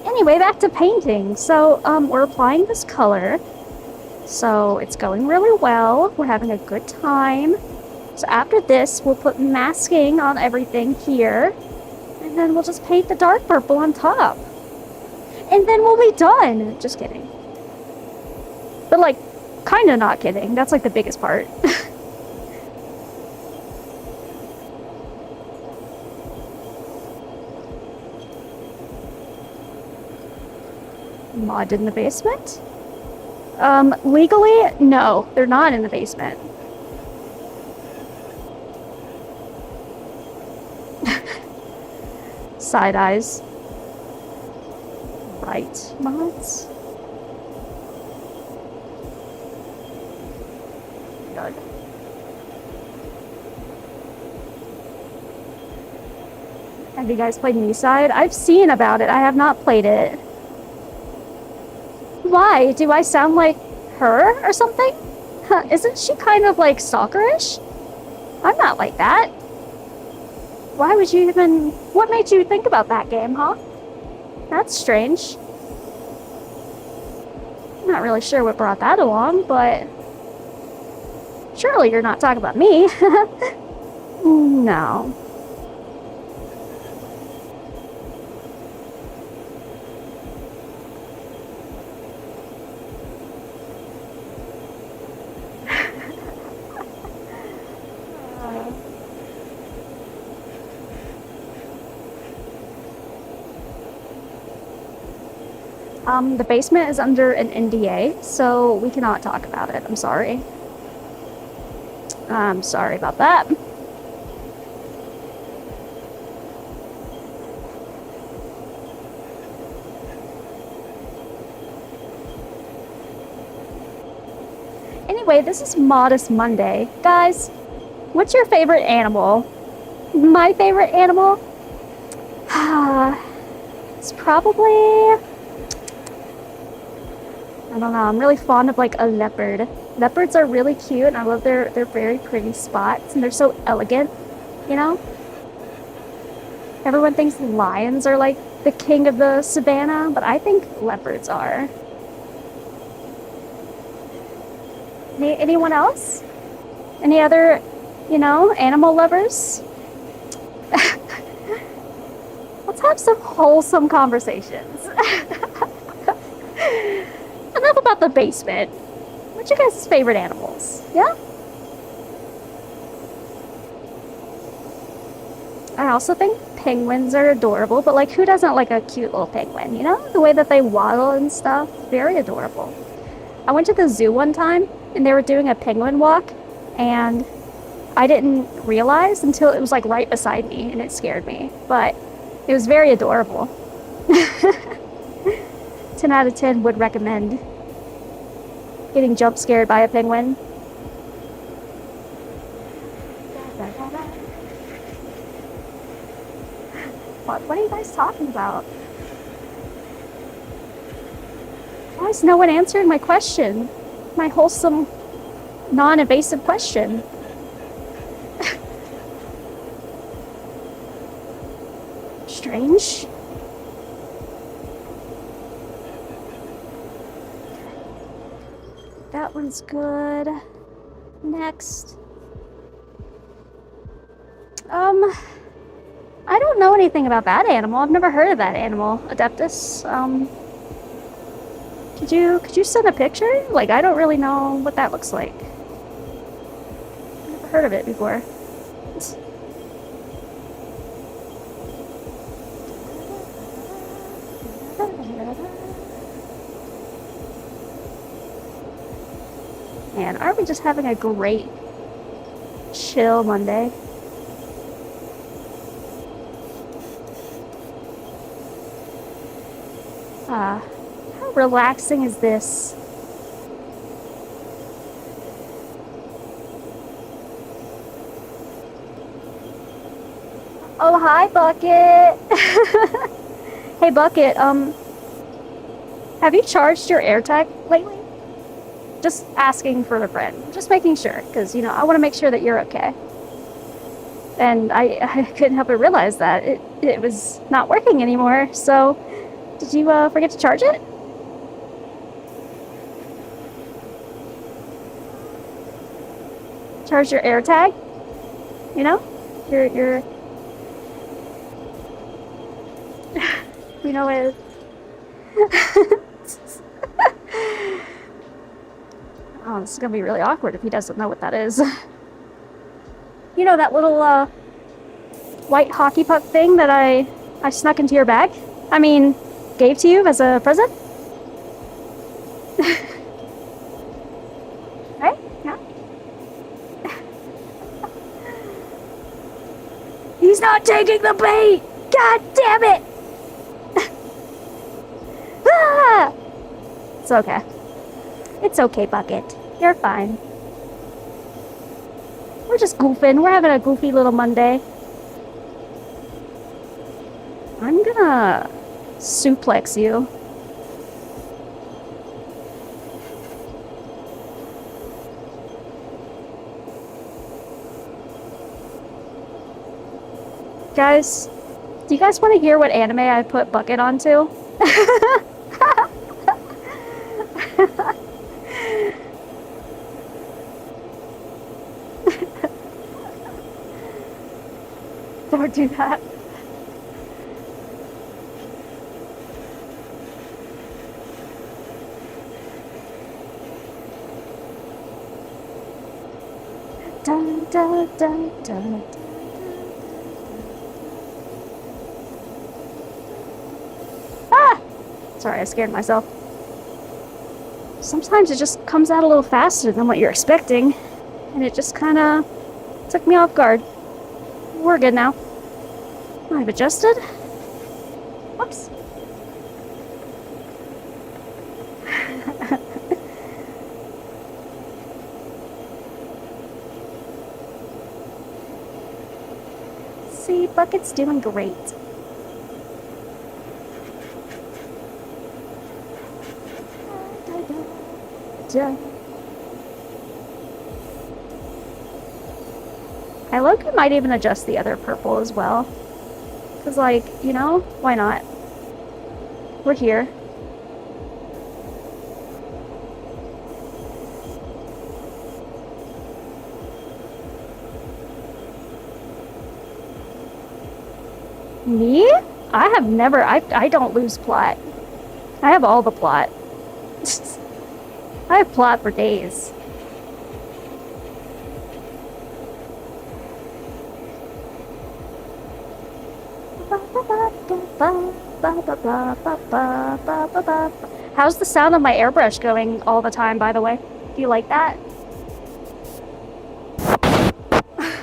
Anyway, back to painting. So, we're applying this color. So, it's going really well. We're having a good time. So after this, we'll put masking on everything here. And then we'll just paint the dark purple on top. And then we'll be done. Just kidding. But, like, kind of not kidding. That's, like, the biggest part. Mod in the basement? Legally, no. They're not in the basement. Side eyes. Right, mods? God. Have you guys played Side? I've seen about it. I have not played it. Why? Do I sound like her or something? Isn't she kind of like stalkerish? I'm not like that. Why would you even... What made you think about that game, huh? That's strange. I'm not really sure what brought that along, but... Surely you're not talking about me. No. The basement is under an NDA, so we cannot talk about it. I'm sorry. I'm sorry about that. Anyway, this is Modest Monday. Guys, what's your favorite animal? My favorite animal? It's probably... I don't know, I'm really fond of like a leopard. Leopards are really cute and I love their very pretty spots and they're so elegant, you know? Everyone thinks lions are like the king of the savannah, but I think leopards are. Anyone else? Any other, you know, animal lovers? Let's have some wholesome conversations. Enough about the basement. What's your guys' favorite animals? Yeah? I also think penguins are adorable, but like who doesn't like a cute little penguin, you know? The way that they waddle and stuff, very adorable. I went to the zoo one time and they were doing a penguin walk and I didn't realize until it was like right beside me and it scared me, but it was very adorable. 10 out of 10 would recommend getting jump scared by a penguin. What are you guys talking about? Why is no one answering my question? My wholesome, non-invasive question. Strange. That one's good. Next. I don't know anything about that animal. I've never heard of that animal, Adeptus. Could you send a picture? Like, I don't really know what that looks like. I've never heard of it before. Man, aren't we just having a great chill Monday? How relaxing is this? Oh, hi, Bucket. Hey, Bucket, have you charged your AirTag lately? Just asking for a friend. Just making sure, because, you know, I want to make sure that you're okay. And I couldn't help but realize that it was not working anymore, so did you forget to charge it? Charge your AirTag? You know? Your you know it. Oh, this is gonna be really awkward if he doesn't know what that is. You know that little white hockey puck thing that I snuck into your bag? I mean, gave to you as a present? Right? Yeah. He's not taking the bait! God damn it! Ah! It's okay. It's okay, Bucket. You're fine. We're just goofing. We're having a goofy little Monday. I'm gonna suplex you. Guys, do you guys want to hear what anime I put Bucket onto? Don't do that. Dun, dun, dun, dun. Ah! Sorry, I scared myself. Sometimes it just comes out a little faster than what you're expecting, and it just kind of took me off guard. We're good now. I've adjusted. Whoops. See, Bucket's doing great. I look, might even adjust the other purple as well. Because, like, you know, why not? We're here. Me? I have never, I don't lose plot. I have all the plot. I have plot for days. How's the sound of my airbrush going all the time, by the way? Do you like that?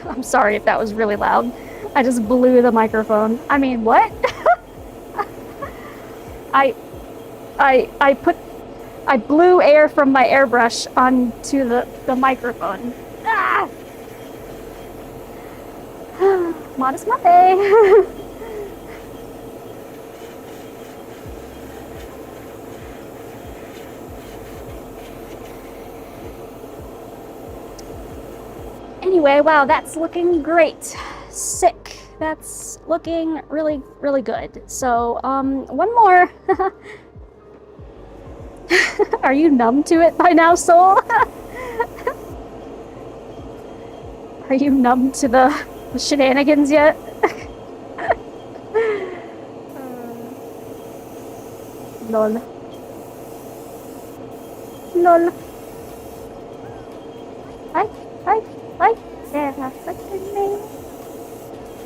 I'm sorry if that was really loud. I just blew the microphone. I mean, what? I blew air from my airbrush onto the microphone. Ah! Modest Monday. Anyway, wow, that's looking great. Sick. That's looking really, really good. So, one more. Are you numb to it by now, Soul? Are you numb to the shenanigans yet? Lol. Lol. Hi. There's a freaking name.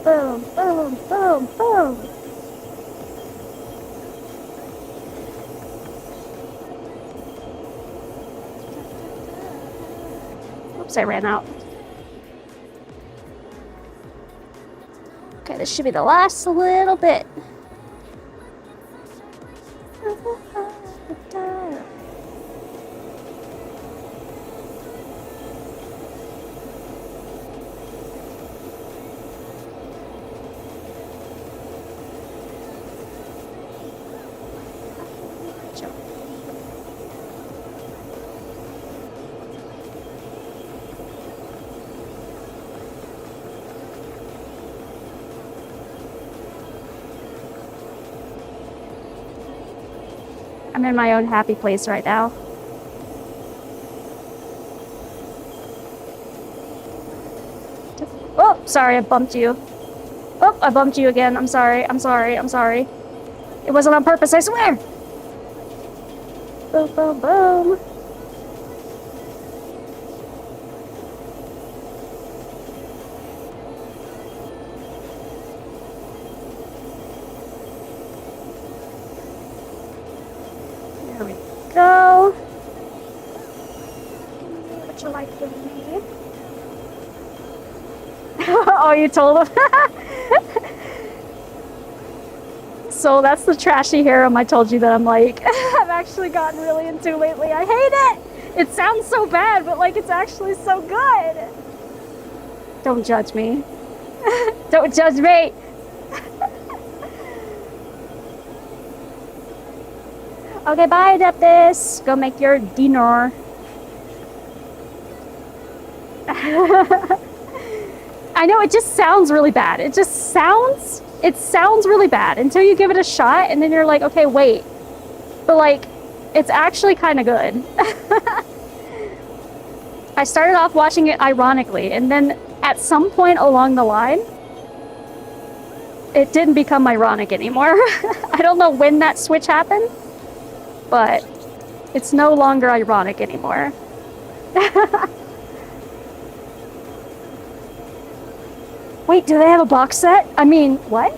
Boom, boom, boom, boom. Oops, I ran out. Okay, this should be the last little bit. I'm in my own happy place right now. Oh, sorry, I bumped you. Oh, I bumped you again. I'm sorry. It wasn't on purpose, I swear! Boom, boom, boom. There we go. What you like with me? Oh, you told him? So that's the trashy harem I told you that I'm like, I've actually gotten really into lately. I hate it! It sounds so bad, but like it's actually so good. Don't judge me. Don't judge me! Okay, bye, Adeptus. Go make your dinner. I know, it just sounds really bad. It sounds really bad until you give it a shot, and then you're like, okay, wait. But like, it's actually kind of good. I started off watching it ironically, and then at some point along the line, it didn't become ironic anymore. I don't know when that switch happened, but it's no longer ironic anymore. Wait, do they have a box set? I mean, what?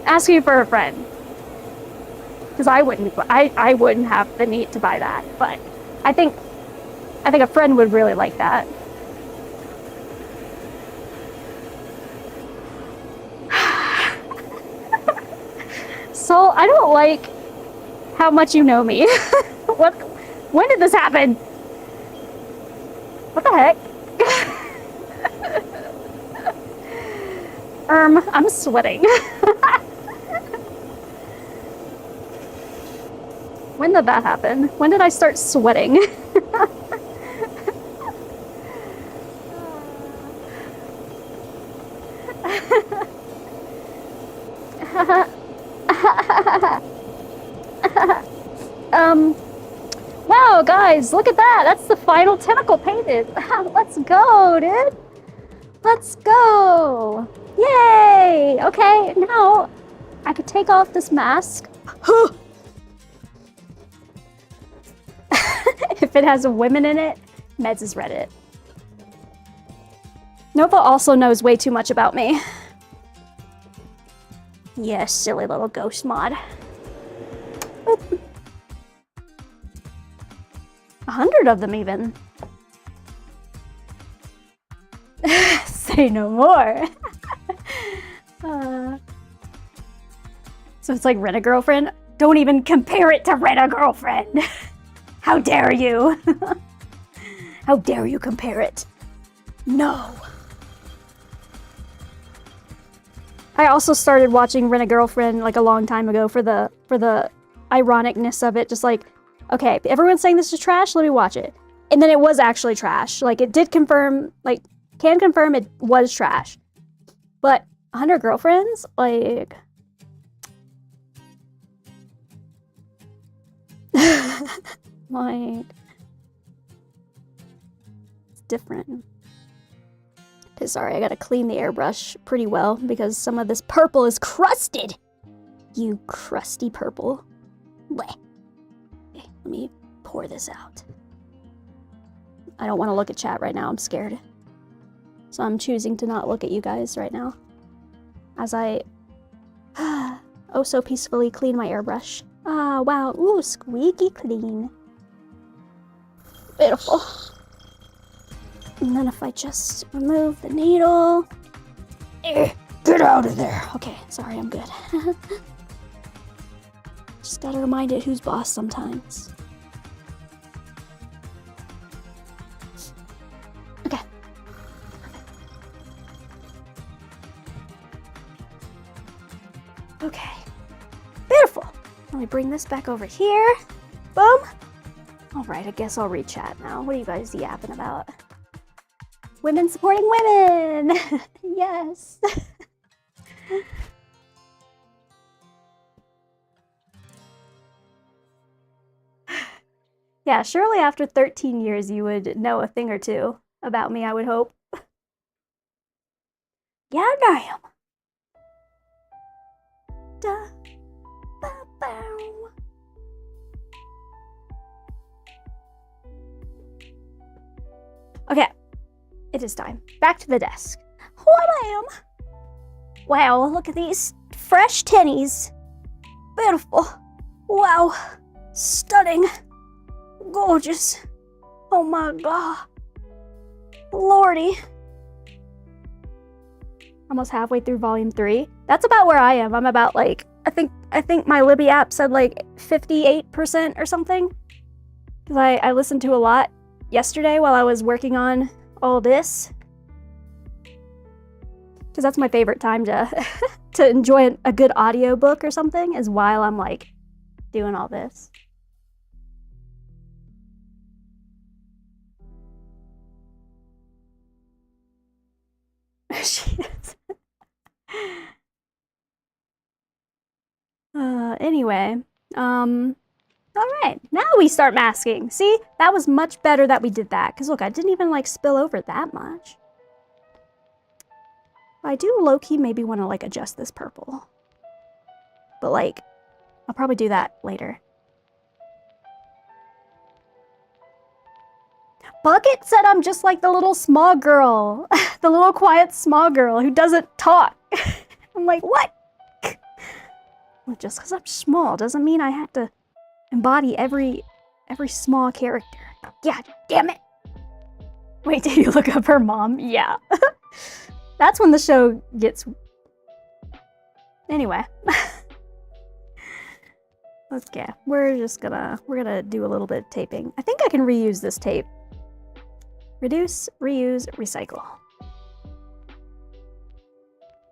Asking for a friend. Because I wouldn't have the need to buy that, but I think a friend would really like that. So I don't like how much you know me. When did this happen? What the heck? I'm sweating. When did that happen? When did I start sweating? Wow, guys, look at that. That's the final tentacle painted. Let's go, dude. Let's go. Yay. Okay, now I could take off this mask. If it has women in it, Meds has read it. Nova also knows way too much about me. Yes, silly little ghost mod. 100 of them even. Say no more. So it's like Rent-A-Girlfriend? Don't even compare it to Rent-A-Girlfriend! How dare you? How dare you compare it? No. I also started watching Rent-A-Girlfriend like a long time ago for the ironicness of it. Just like, okay, everyone's saying this is trash, let me watch it. And then it was actually trash. Like, it did confirm, like, can confirm it was trash. But 100 Girlfriends, like... like... It's different. Okay, sorry, I gotta clean the airbrush pretty well because some of this purple is crusted! You crusty purple. Blech. Okay, let me pour this out. I don't want to look at chat right now, I'm scared. So I'm choosing to not look at you guys right now. As I oh so peacefully clean my airbrush. Ah, wow, ooh, squeaky clean. Beautiful. And then if I just remove the needle. Get out of there. Okay, sorry, I'm good. Just gotta remind it who's boss sometimes. Okay. Okay. Beautiful. Let me bring this back over here. Boom. Alright, I guess I'll read chat now. What are you guys yapping about? Women supporting women! Yes! Yeah, surely after 13 years you would know a thing or two about me, I would hope. Yeah, damn! Da, ba, bow. Okay, it is time. Back to the desk. Wha-bam! Wow, look at these fresh tennies. Beautiful. Wow, stunning. Gorgeous. Oh my god. Lordy. Almost halfway through volume 3. That's about where I am. I'm about like, I think my Libby app said like 58% or something. Because I listened to a lot yesterday while I was working on all this. Because that's my favorite time to to enjoy a good audiobook or something, is while I'm like doing all this. She is. Anyway, alright, now we start masking. See, that was much better that we did that, because look, I didn't even like spill over that much. I do low-key maybe want to, like, adjust this purple. But, like, I'll probably do that later. Bucket said I'm just like the little small girl. The little quiet small girl who doesn't talk. I'm like, what? Well, just because I'm small doesn't mean I have to embody every small character. God damn it. Wait, did you look up her mom? Yeah. That's when the show gets... Anyway. Okay, we're gonna do a little bit of taping. I think I can reuse this tape. Reduce, reuse, recycle.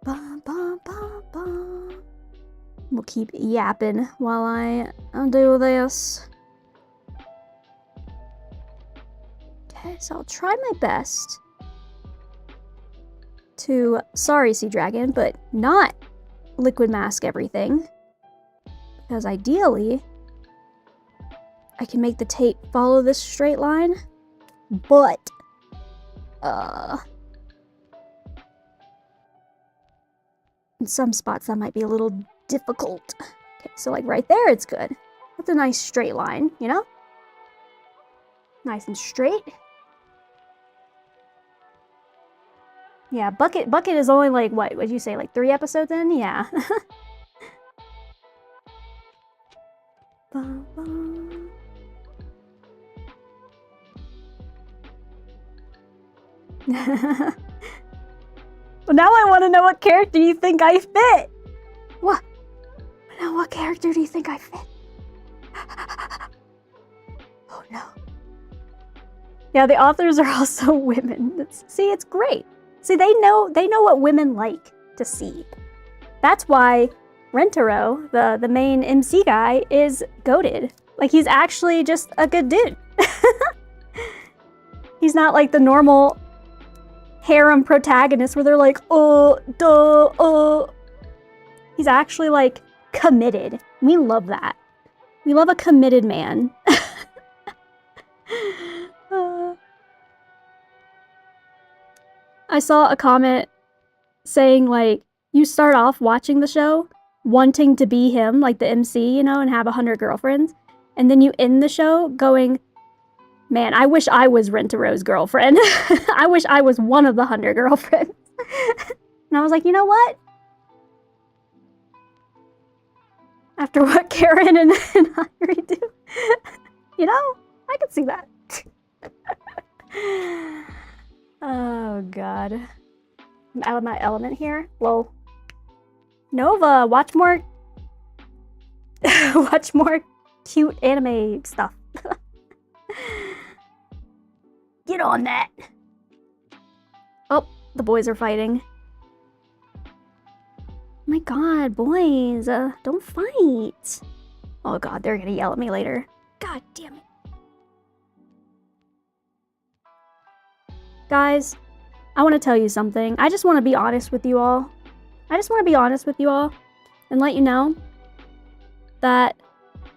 Ba, ba, ba, ba. We'll keep yapping while I undo this. Okay, so I'll try my best to, sorry Sea Dragon, but not liquid mask everything. Because ideally, I can make the tape follow this straight line, but in some spots that might be a little difficult. Okay, so like right there, it's good. That's a nice straight line, you know? Nice and straight. Yeah, Bucket is only like, what'd you say, like 3 episodes in? Yeah. Ba, ba. Well, now I want to know what character you think I fit. What? Now what character do you think I fit? Oh no. Yeah, the authors are also women. See, it's great. See, they know what women like to see. That's why Rentaro, the main MC guy, is goated. Like, he's actually just a good dude. He's not like the normal harem protagonist where they're like, He's actually, like, committed. We love that. We love a committed man. I saw a comment saying, like, you start off watching the show wanting to be him, like the MC, you know, and have 100 girlfriends. And then you end the show going, man, I wish I was Rentaro's girlfriend. I wish I was one of the 100 girlfriends. And I was like, you know what? After what Karen and Hyuri do, you know, I could see that. Oh, God. I'm out of my element here. Lol. Nova, watch more... watch more cute anime stuff. Get on that. Oh, the boys are fighting. My God, boys, don't fight. Oh God, they're gonna yell at me later. God damn it. Guys, I want to tell you something. I just want to be honest with you all. And let you know that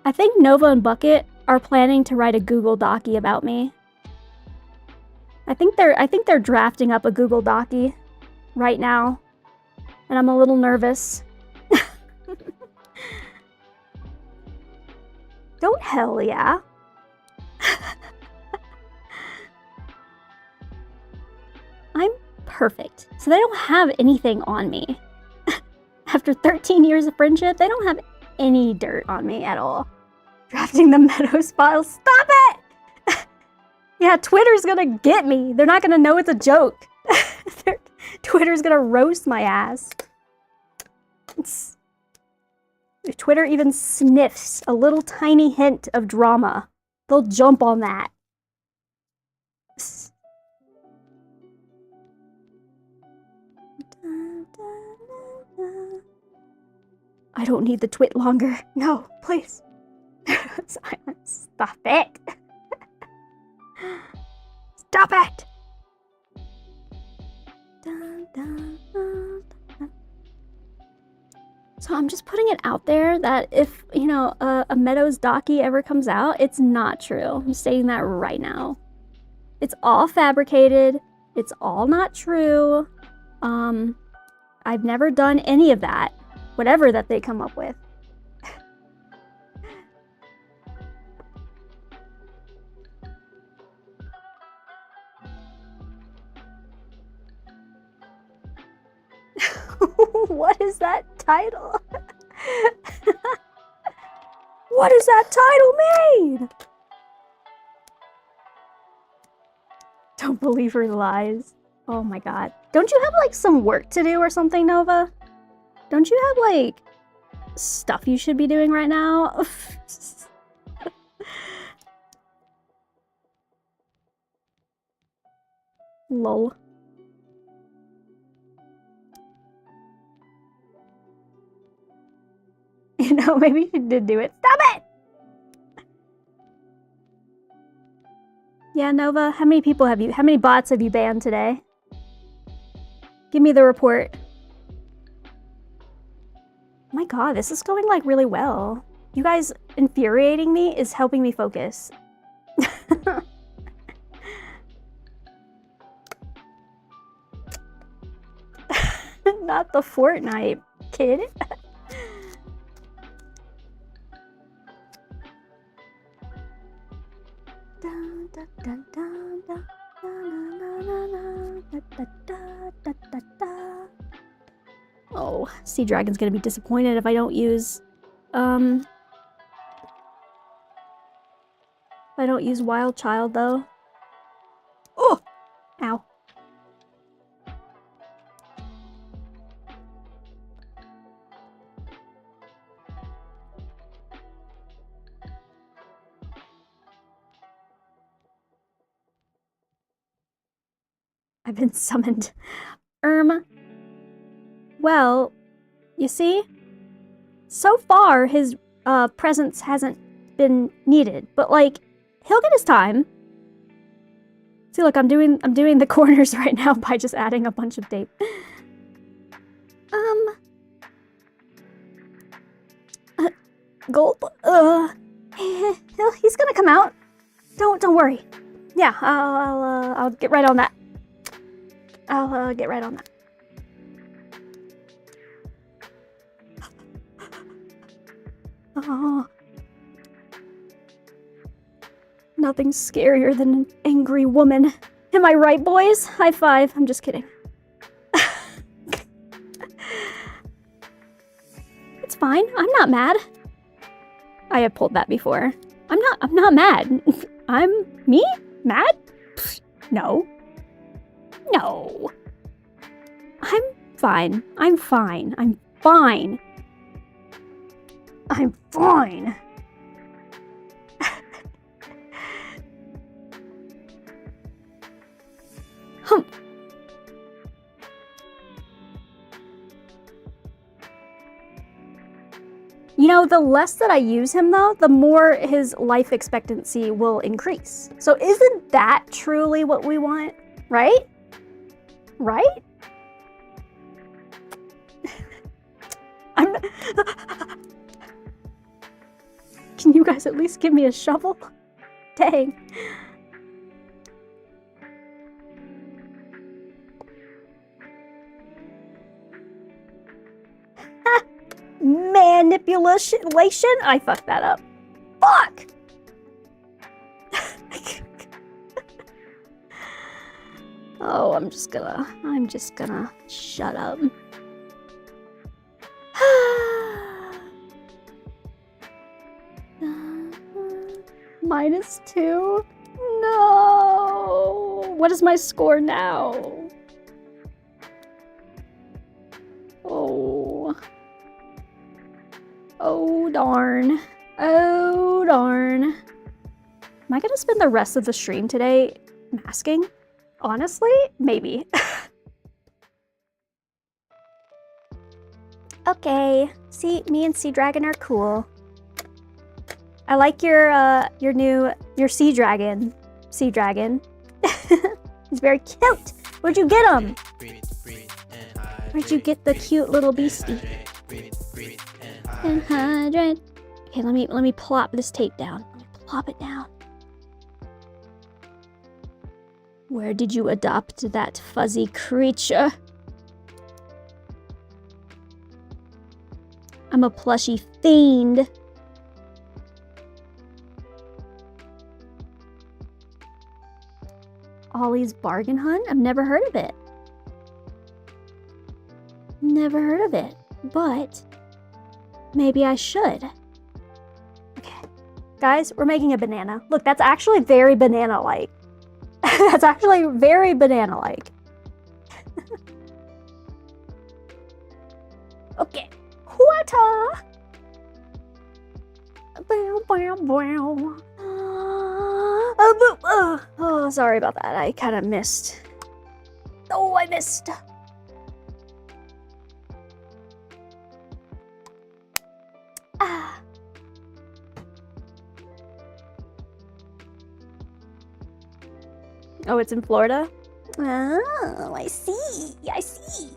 I think Nova and Bucket are planning to write a Google Docie about me. I think they're drafting up a Google Docie right now. And I'm a little nervous. Don't hell yeah. I'm perfect. So they don't have anything on me. After 13 years of friendship, they don't have any dirt on me at all. Drafting the Meadows files. Stop it! Yeah, Twitter's gonna get me. They're not gonna know it's a joke. Twitter's gonna roast my ass. If Twitter even sniffs a little tiny hint of drama, they'll jump on that. I don't need the twit longer. No, please. Silence. Stop it. Stop it. So I'm just putting it out there that if, you know, a Meadows Docie ever comes out, it's not true. I'm saying that right now. It's all fabricated. It's all not true. I've never done any of that. Whatever that they come up with. What is that title? What is that title made? Don't believe her lies. Oh my god. Don't you have like some work to do or something, Nova? Don't you have like stuff you should be doing right now? Lol. You know, maybe she did do it. Stop it! Yeah, Nova, how many bots have you banned today? Give me the report. My god, this is going like really well. You guys infuriating me is helping me focus. Not the Fortnite, kid. Oh, Sea Dragon's gonna be disappointed if I don't use, if I don't use Wild Child, though. Oh! Ow. I've been summoned. Well, you see? So far, his, presence hasn't been needed, but, like, he'll get his time. See, look, I'm doing the corners right now by just adding a bunch of tape. Gulp. He's gonna come out. Don't worry. Yeah, I'll get right on that. I'll get right on that. Oh. Nothing's scarier than an angry woman. Am I right, boys? High five. I'm just kidding. It's fine. I'm not mad. I have pulled that before. I'm not mad. I'm me? Mad? Pfft, no. No. I'm fine. I'm fine. I'm fine. I'm fine. Hum. You know, the less that I use him, though, the more his life expectancy will increase. So isn't that truly what we want? Right? Right? I'm... Can you guys at least give me a shovel? Dang. Manipulation? I fucked that up. Fuck! Oh, I'm just gonna shut up. -2? No! What is my score now? Oh. Oh, darn. Oh, darn. Am I gonna spend the rest of the stream today masking? Honestly, maybe. Okay. See, me and Sea Dragon are cool. I like your sea dragon. Sea Dragon. He's very cute. Where'd you get him? Where'd you get the cute little beastie? And hydrate. Okay, let me plop this tape down. Let me plop it down. Where did you adopt that fuzzy creature? I'm a plushy fiend. Ollie's Bargain Hunt? I've never heard of it. Never heard of it, but maybe I should. Okay. Guys, we're making a banana. Look, that's actually very banana-like. That's actually very banana-like. Okay. Water! Oh, sorry about that. I kind of missed. Oh, I missed. Ah. Oh, it's in Florida? Oh, I see. I see.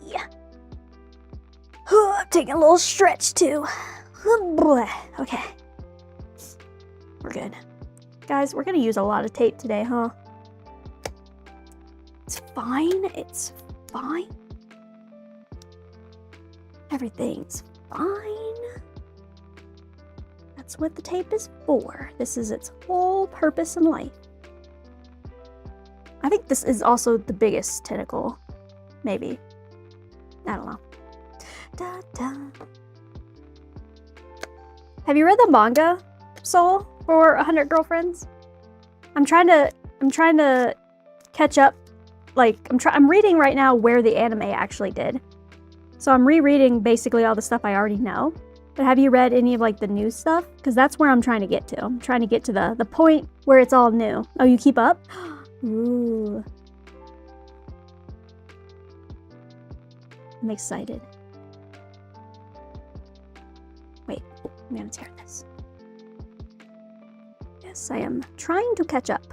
I'm taking a little stretch too. Okay. We're good. Guys, we're gonna use a lot of tape today, huh? It's fine. It's fine. Everything's fine. That's what the tape is for. This is its whole purpose in life. I think this is also the biggest tentacle. Maybe. I don't know. Da, da. Have you read the manga, Soul, for 100 Girlfriends? I'm trying to catch up. Like, I'm reading right now where the anime actually did. So I'm rereading basically all the stuff I already know. But have you read any of like the new stuff? Because that's where I'm trying to get to. I'm trying to get to the point where it's all new. Oh, you keep up? Ooh. I'm excited. Wait, I'm gonna tear this. Yes, I am trying to catch up.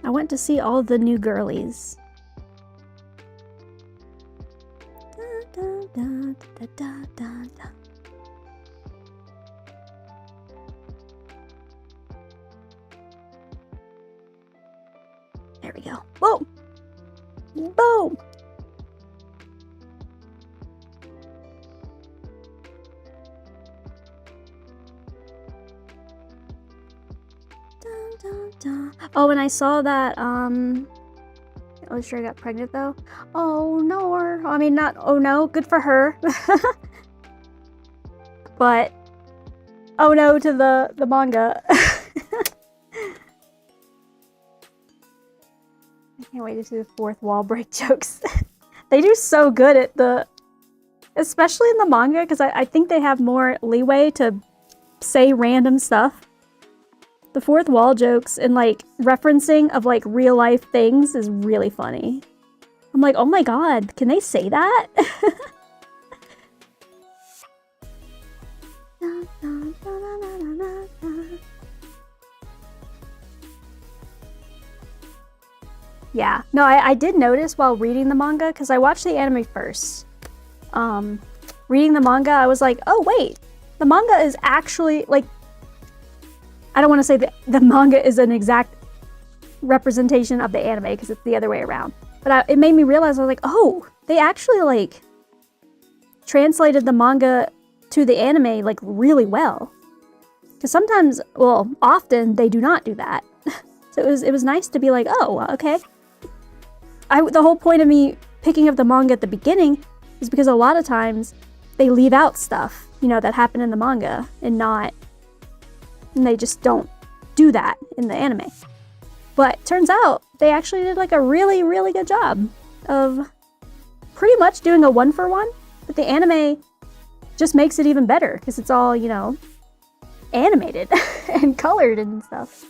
I went to see all the new girlies. Da, da, da, da, da, da. There we go. Boom! Boom! Oh, and I saw that, oh, sure, I got pregnant, though. Oh, no, I mean, not, oh, no, good for her. But, oh, no, to the manga. I can't wait to see the fourth wall break jokes. They do so good at especially in the manga, because I think they have more leeway to say random stuff. The fourth wall jokes and like referencing of like real life things is really funny. I'm like, oh my god, can they say that? Yeah, no, I did notice while reading the manga, because I watched the anime first. Reading the manga, I was like, oh wait, the manga is actually like, I don't want to say that the manga is an exact representation of the anime because it's the other way around. But it made me realize, I was like, oh, they actually like translated the manga to the anime like really well. Because sometimes, well, often they do not do that. So it was nice to be like, oh, okay. The whole point of me picking up the manga at the beginning is because a lot of times they leave out stuff, you know, that happened in the manga and they just don't do that in the anime. But turns out they actually did like a really, really good job of pretty much doing a one-for-one, but the anime just makes it even better because it's all, you know, animated and colored and stuff.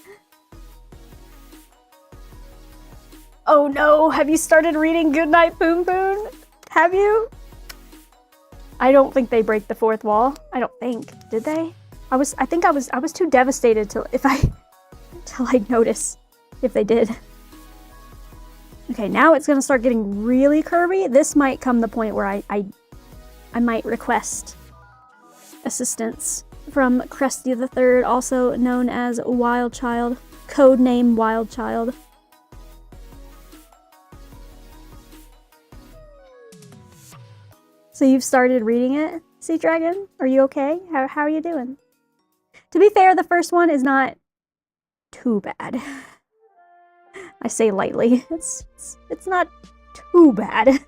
Oh no, have you started reading Goodnight Poon Poon? Have you? I don't think they break the fourth wall. I don't think. Did they? I think I was too devastated to like notice if they did. Okay, now it's gonna start getting really curvy. This might come the point where I might request assistance from Cresty the Third, also known as Wild Child, codename Wild Child. So you've started reading it, Sea Dragon? Are you okay? How are you doing? To be fair, the first one is not too bad. I say lightly. It's not too bad.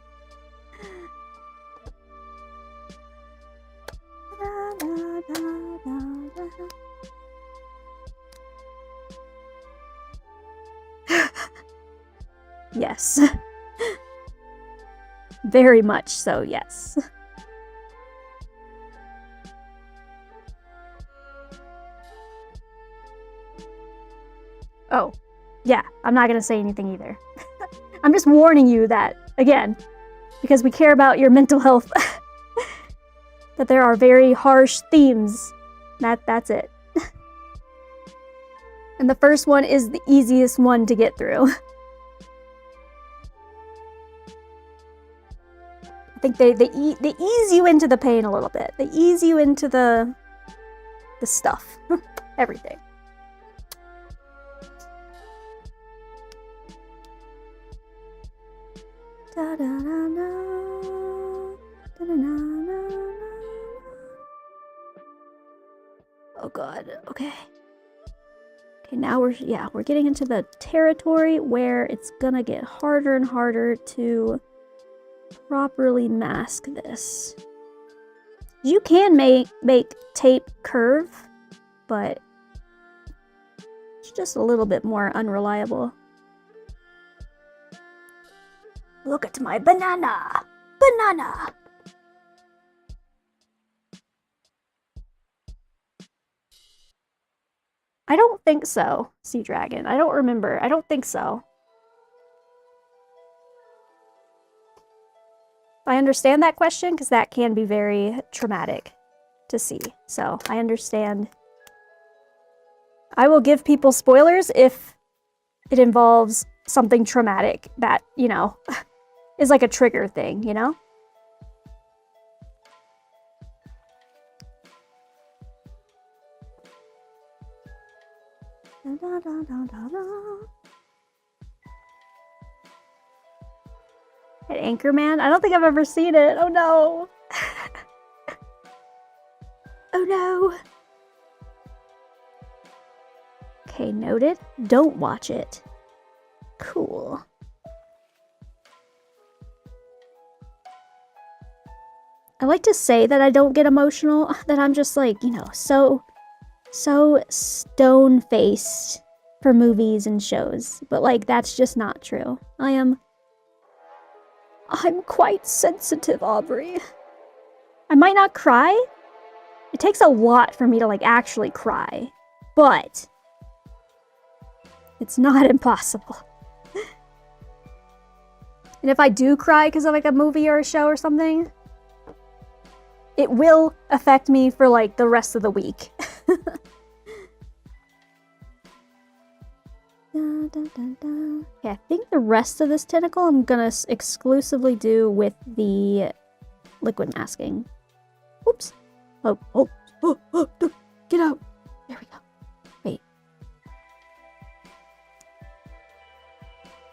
Yes. Very much so, yes. Oh, yeah, I'm not gonna say anything either. I'm just warning you that, again, because we care about your mental health, that there are very harsh themes. That's it. And the first one is the easiest one to get through. I think they ease you into the pain a little bit. They ease you into the stuff. Everything. Oh god, okay. Okay, now we're getting into the territory where it's gonna get harder and harder to properly mask this. You can make tape curve, but it's just a little bit more unreliable. Look at my banana! Banana! I don't think so, Sea Dragon. I don't remember. I don't think so. I understand that question because that can be very traumatic to see. So I understand. I will give people spoilers if it involves something traumatic that, you know, is like a trigger thing, you know? At Anchorman? I don't think I've ever seen it. Oh no. Oh no. Okay, noted. Don't watch it. Cool. I like to say that I don't get emotional, that I'm just like, you know, so stone-faced for movies and shows. But like, that's just not true. I'm quite sensitive, Aubrey. I might not cry. It takes a lot for me to like actually cry, but it's not impossible. And if I do cry because of like a movie or a show or something, it will affect me for like the rest of the week. Yeah, I think the rest of this tentacle I'm gonna exclusively do with the liquid masking. Oops. Oh, get out. There we go. Wait.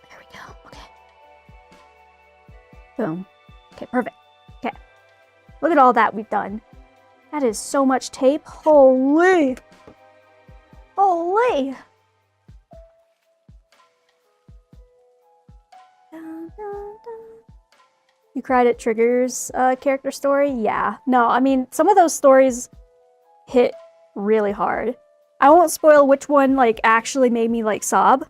There we go. Okay. Boom. Okay, perfect. Okay. Look at all that we've done. That is so much tape. Holy. Holy. You cried at Trigger's character story? Yeah. No, I mean, some of those stories hit really hard. I won't spoil which one, like, actually made me, like, sob.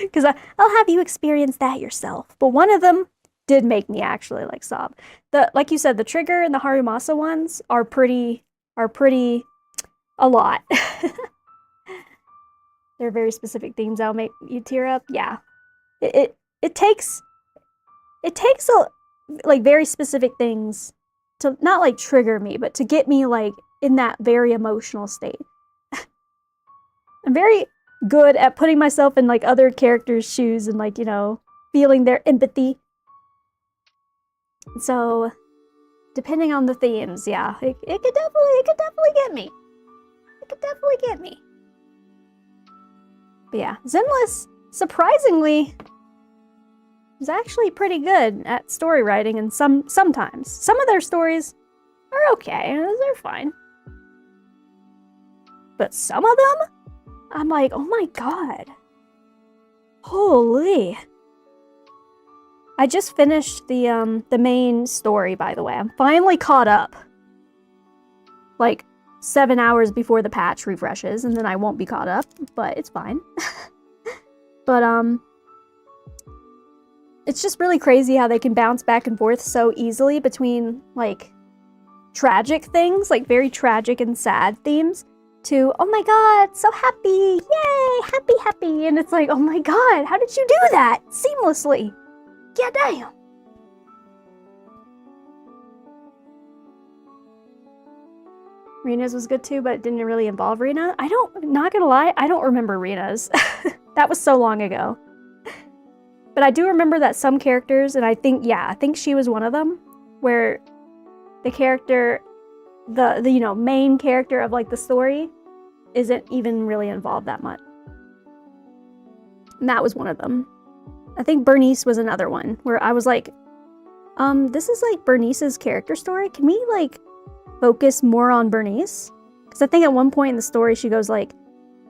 Because I'll have you experience that yourself. But one of them did make me actually, like, sob. Like you said, the Trigger and the Harumasa ones are pretty a lot. They're very specific themes that'll make you tear up. Yeah. It takes like very specific things to not like trigger me, but to get me like in that very emotional state. I'm very good at putting myself in like other characters' shoes and like, you know, feeling their empathy. So depending on the themes, yeah, it could definitely get me. It could definitely get me. But yeah, Zenless, surprisingly, is actually pretty good at story writing, and sometimes. Some of their stories are okay, they're fine. But some of them, I'm like, oh my god. Holy. I just finished the main story, by the way. I'm finally caught up. Like 7 hours before the patch refreshes, and then I won't be caught up, but it's fine. But it's just really crazy how they can bounce back and forth so easily between like tragic things, like very tragic and sad themes, to oh my god, so happy, yay, happy, and it's like, oh my god, how did you do that seamlessly? Yeah, damn. Rena's was good too, but it didn't really involve Rena. Not gonna lie, I don't remember Rena's. That was so long ago. But I do remember that some characters, and I think she was one of them, where the character, the you know, main character of like the story isn't even really involved that much. And that was one of them. I think Bernice was another one, where I was like, this is like Bernice's character story. Can we like focus more on Bernice? Because I think at one point in the story she goes like,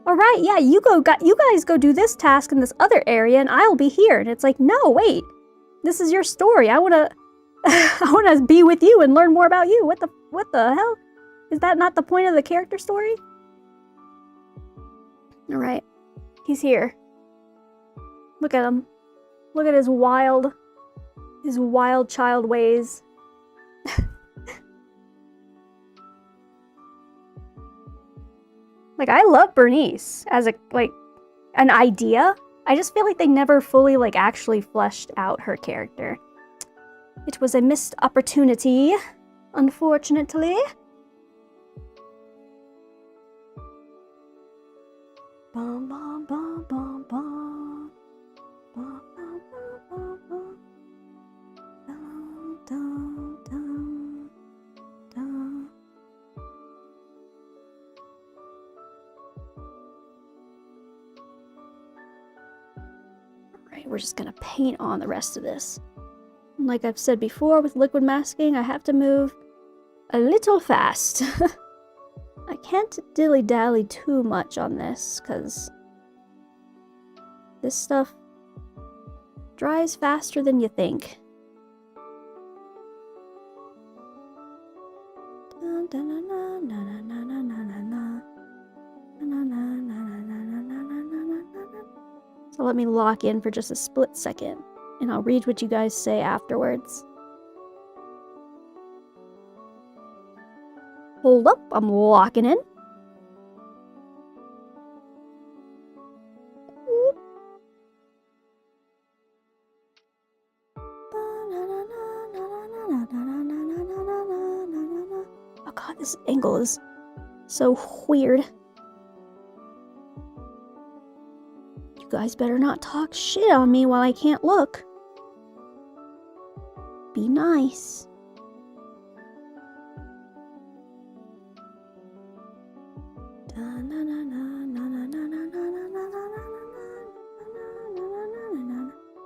all right, yeah, you guys go do this task in this other area and I'll be here. And it's like, no, wait, this is your story. I want to be with you and learn more about you. What the hell? Is that not the point of the character story? All right, he's here. Look at him. Look at his wild child ways. Like, I love Bernice as an idea. I just feel like they never fully actually fleshed out her character. It was a missed opportunity, unfortunately. Bum, bum, bum, bum, bum. Bum, bum, bum, bum, bum. Dun, dun, dun, dun. Alright, we're just gonna paint on the rest of this. Like I've said before, with liquid masking, I have to move a little fast. I can't dilly-dally too much on this, because this stuff dries faster than you think. So let me lock in for just a split second, and I'll read what you guys say afterwards. Hold up, I'm locking in. Oh god, this angle is so weird. You guys better not talk shit on me while I can't look. Be nice.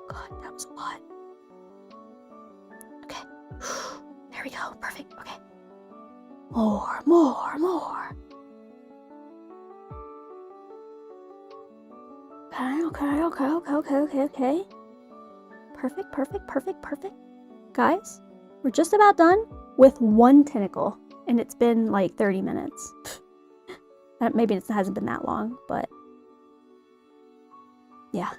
God, that was a lot. Okay. There we go. Perfect. Okay. More. Okay. Perfect. Guys, we're just about done with one tentacle, and it's been like 30 minutes. Maybe it hasn't been that long, but yeah.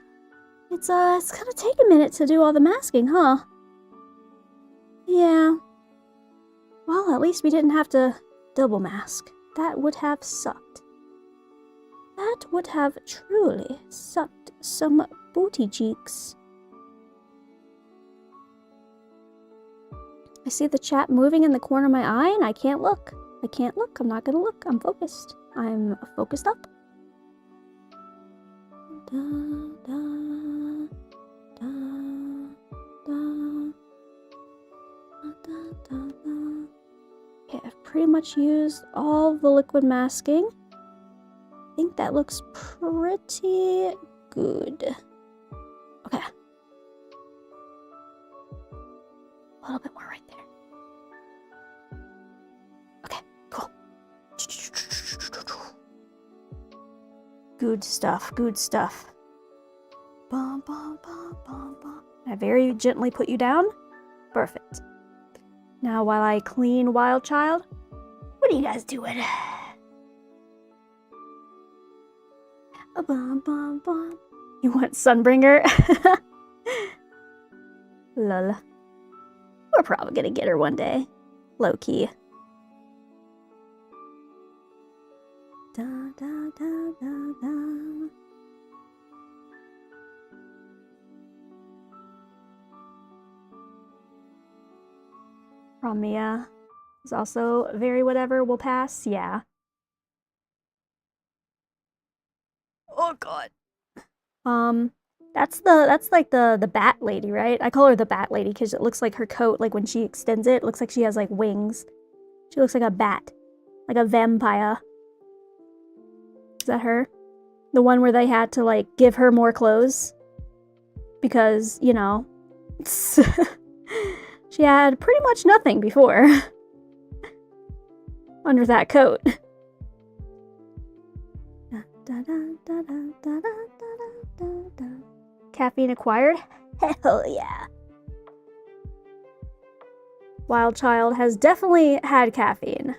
It's gonna take a minute to do all the masking, huh? Yeah. Well, at least we didn't have to double mask. That would have sucked. That would have truly sucked some booty cheeks. I see the chat moving in the corner of my eye and I can't look. I'm not gonna look. I'm focused. I'm focused up. Da, da, da, da, da, da, da. Okay, I've pretty much used all the liquid masking. I think that looks pretty good. Okay. little bit more right there. Okay, cool. Good stuff, good stuff. Bum, bum, bum, bum, bum. I very gently put you down. Perfect. Now while I clean Wild Child, what are you guys doing? Bum, bum, bum. You want Sunbringer? Lol. We're probably gonna get her one day. Low key. Da, da, da, da, da. Ramia is also very whatever. Will pass. Yeah. Oh god. That's like the bat lady, right? I call her the bat lady because it looks like her coat, like when she extends it, looks like she has like wings. She looks like a bat. Like a vampire. Is that her? The one where they had to like give her more clothes? Because, you know, she had pretty much nothing before. Under that coat. Caffeine acquired? Hell yeah. Wild Child has definitely had caffeine.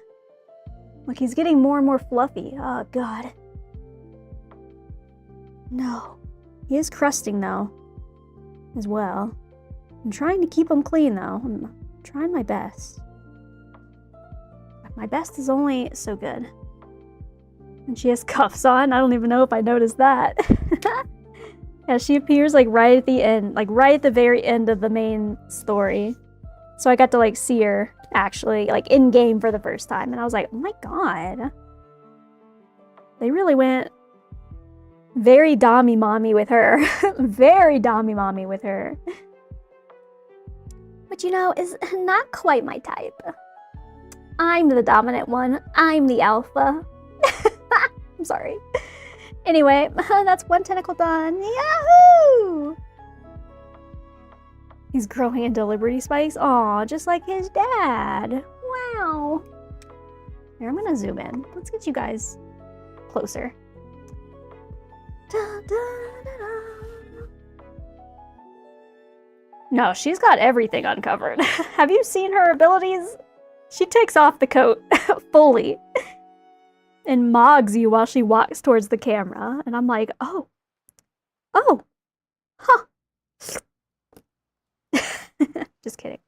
Look, he's getting more and more fluffy. Oh, God. No. He is crusting, though. As well. I'm trying to keep him clean, though. I'm trying my best. My best is only so good. And she has cuffs on. I don't even know if I noticed that. Yeah, she appears like right at the end, like right at the very end of the main story. So I got to like see her actually like in game for the first time. And I was like, oh my god. They really went very dommy mommy with her. Very dommy mommy with her. But you know, is not quite my type. I'm the dominant one. I'm the alpha. I'm sorry. Anyway, that's one tentacle done. Yahoo! He's growing into Liberty Spikes. Aw, just like his dad. Wow. Here, I'm gonna zoom in. Let's get you guys closer. Da, da, da, da. No, she's got everything uncovered. Have you seen her abilities? She takes off the coat fully. And mogs you while she walks towards the camera. And I'm like, oh. Oh. Huh. Just kidding.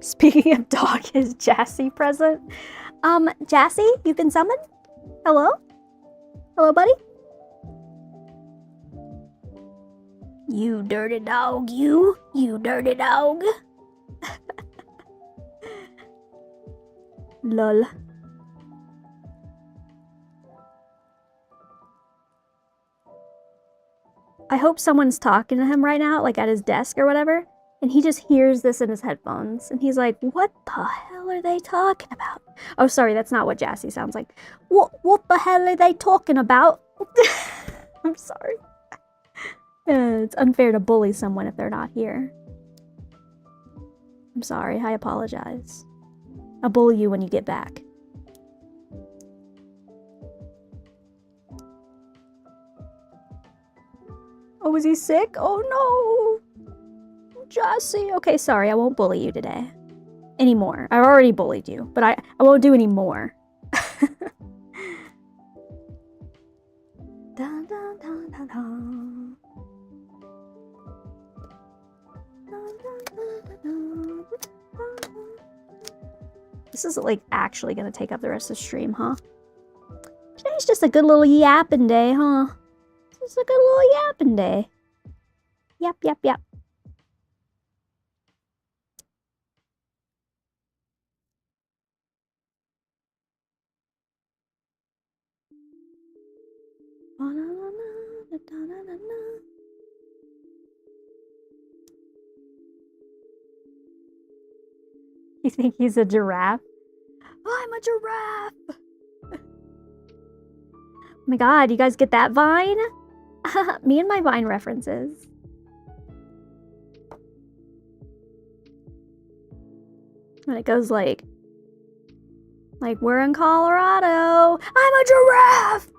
Speaking of dog, is Jassy present? Jassy, you've been summoned? Hello? Hello, buddy? You dirty dog, you dirty dog. Lol. I hope someone's talking to him right now, like at his desk or whatever, and he just hears this in his headphones, and he's like, what the hell are they talking about? Oh, sorry, that's not what Jassy sounds like. What the hell are they talking about? I'm sorry. It's unfair to bully someone if they're not here. I'm sorry, I apologize. I'll bully you when you get back. Oh, is he sick? Oh no! Jassy. Okay, sorry, I won't bully you today. Anymore. I've already bullied you, but I won't do any more. Dun, dun, dun, dun, dun. This is like actually gonna take up the rest of the stream, huh? Today's just a good little yapping day, huh? Just a good little yapping day. Yap, yap, yap. You think he's a giraffe? I'm a giraffe! my god, you guys get that Vine? Me and my Vine references. When it goes like we're in Colorado. I'm a giraffe!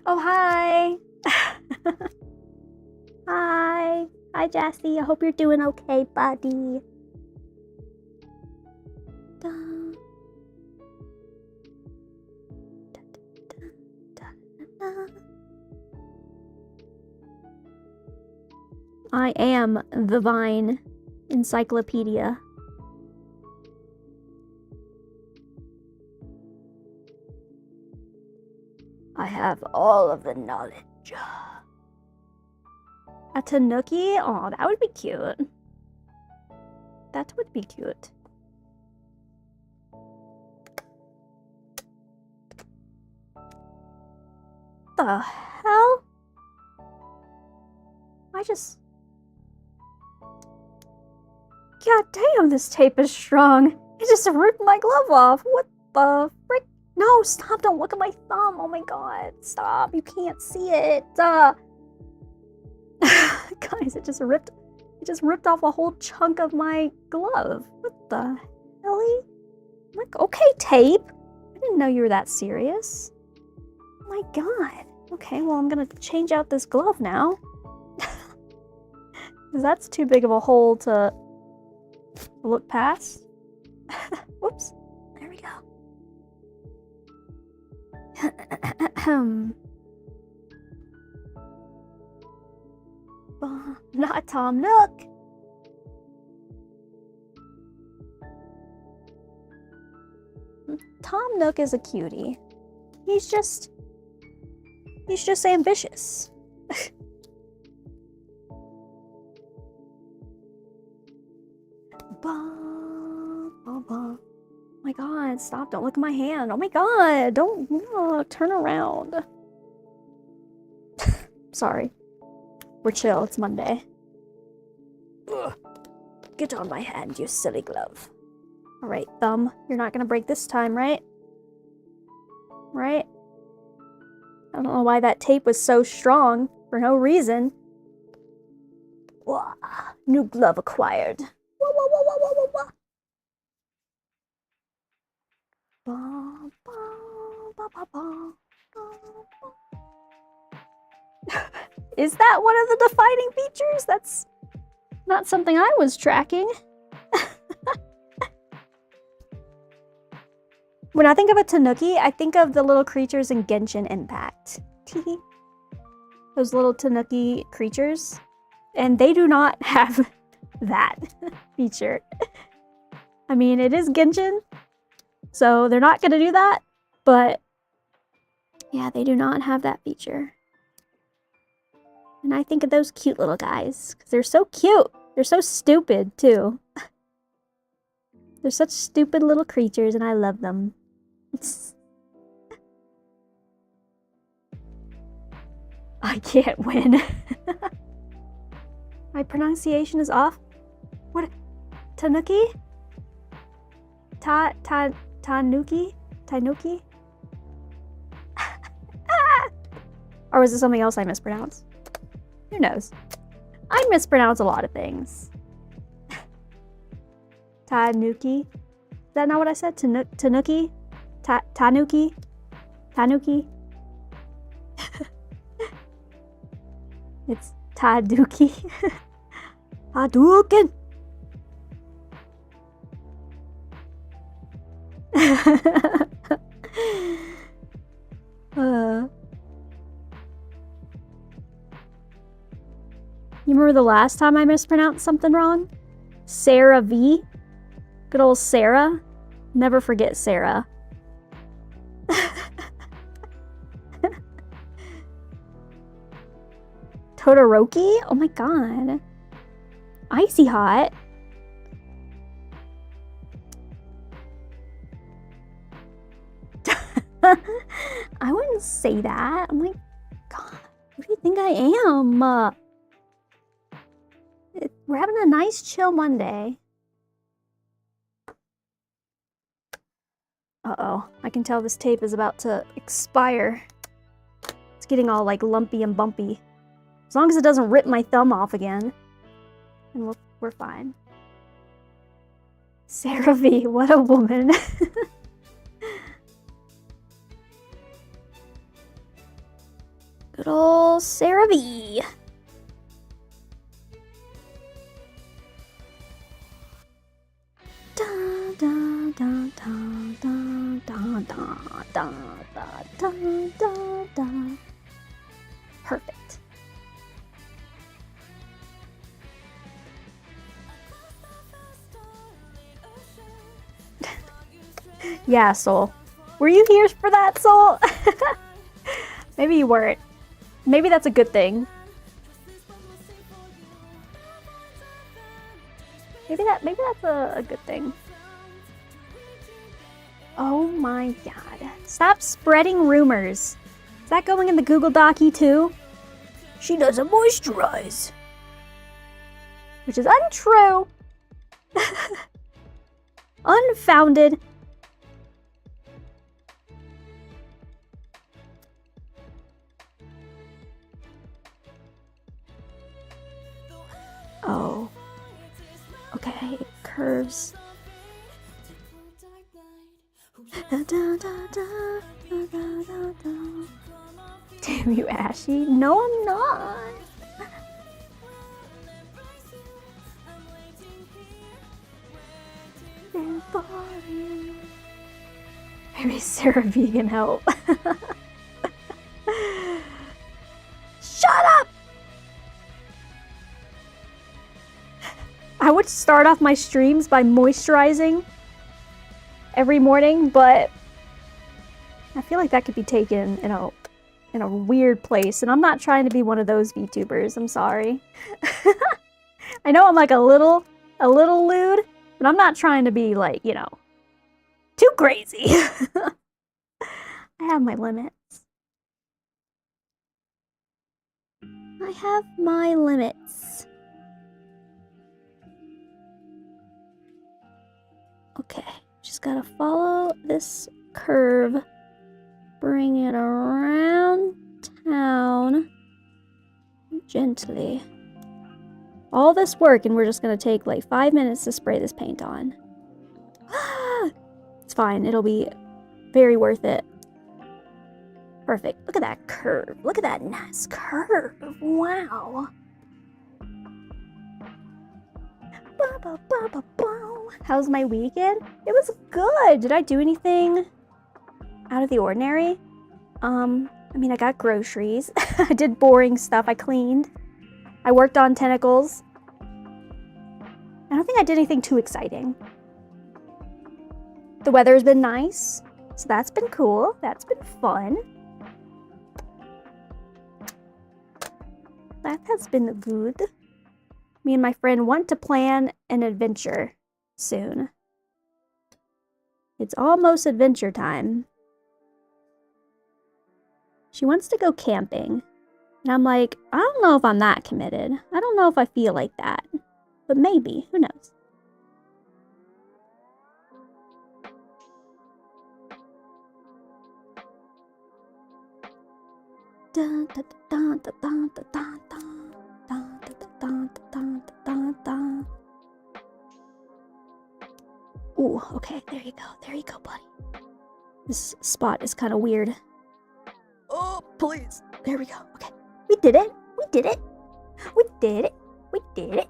Oh, hi. Hi. Hi, Jassy. I hope you're doing okay, buddy. Dun. I am the Vine Encyclopedia. I have all of the knowledge. A tanuki? Oh, that would be cute. That would be cute. The hell? God damn, this tape is strong. It just ripped my glove off. What the frick? No, stop, don't look at my thumb. Oh my god, stop, you can't see it. Guys, it just ripped off a whole chunk of my glove. What the hell? Like, okay, tape. I didn't know you were that serious. Oh my god. Okay, well, I'm gonna change out this glove now. Because that's too big of a hole to look past. Whoops. There we go. Not Tom Nook. Tom Nook is a cutie. He's just ambitious. Oh my god, stop, don't look at my hand. Oh my god, don't turn around. Sorry. We're chill, it's Monday. Ugh. Get on my hand, you silly glove. Alright, thumb, you're not gonna break this time, right? Right? I don't know why that tape was so strong, for no reason. Wah, new glove acquired. Wah, wah, wah, wah, wah, wah, wah. Ba, ba, ba, ba, ba, ba. Is that one of the defining features? That's not something I was tracking. When I think of a tanuki, I think of the little creatures in Genshin Impact. Those little tanuki creatures. And they do not have that feature. I mean, it is Genshin, so they're not going to do that. But yeah, they do not have that feature. And I think of those cute little guys, because they're so cute. They're so stupid, too. They're such stupid little creatures, and I love them. I can't win. My pronunciation is off. What? Tanuki? Tanuki? Tanuki? Or was it something else I mispronounced? Who knows? I mispronounce a lot of things. Tanuki? Is that not what I said? Tanuki? Tanuki? Tanuki? It's Taduki. Hadouken! You remember the last time I mispronounced something wrong? Sarah V. Good old Sarah. Never forget Sarah. Todoroki? Oh my god. Icy hot. I wouldn't say that. Oh my god. Who do you think I am? We're having a nice chill Monday. Uh-oh. I can tell this tape is about to expire. It's getting all like lumpy and bumpy. As long as it doesn't rip my thumb off again, and we're fine. Sarah V, what a woman. Good old Sarah V. Da, da, da, da, da, da, da, da, da, da, da. Perfect. Yeah, Soul. Were you here for that, Soul? Maybe you weren't. Maybe that's a good thing. Maybe that's a good thing. Oh my god. Stop spreading rumors. Is that going in the Google Docy too? She doesn't moisturize. Which is untrue. Unfounded. Oh. Okay, curves. Damn you, Ashy. No, I'm not. Maybe Sarah V can help. Shut up! I would start off my streams by moisturizing every morning, but I feel like that could be taken in a weird place, and I'm not trying to be one of those VTubers. I'm sorry. I know I'm like a little lewd, but I'm not trying to be like, you know, too crazy. I have my limits. I have my limits. Okay, just gotta follow this curve, bring it around town gently. All this work, and we're just gonna take like 5 minutes to spray this paint on. It's fine, it'll be very worth it. Perfect. Look at that curve. Look at that nice curve. Wow. How's my weekend? It was good. Did I do anything out of the ordinary? I mean, I got groceries. I did boring stuff. I cleaned. I worked on tentacles. I don't think I did anything too exciting. The weather has been nice, so that's been cool. That's been fun. That has been good. Me and my friend want to plan an adventure soon. It's almost adventure time. She wants to go camping. And I'm like, I don't know if I'm that committed. I don't know if I feel like that. But maybe. Who knows? Dun, dun, dun, dun, dun, dun, dun, dun. Dun, dun, dun, dun, dun. Ooh, okay, there you go. There you go, buddy. This spot is kind of weird. Oh, please. There we go. Okay. We did it. We did it. We did it. We did it.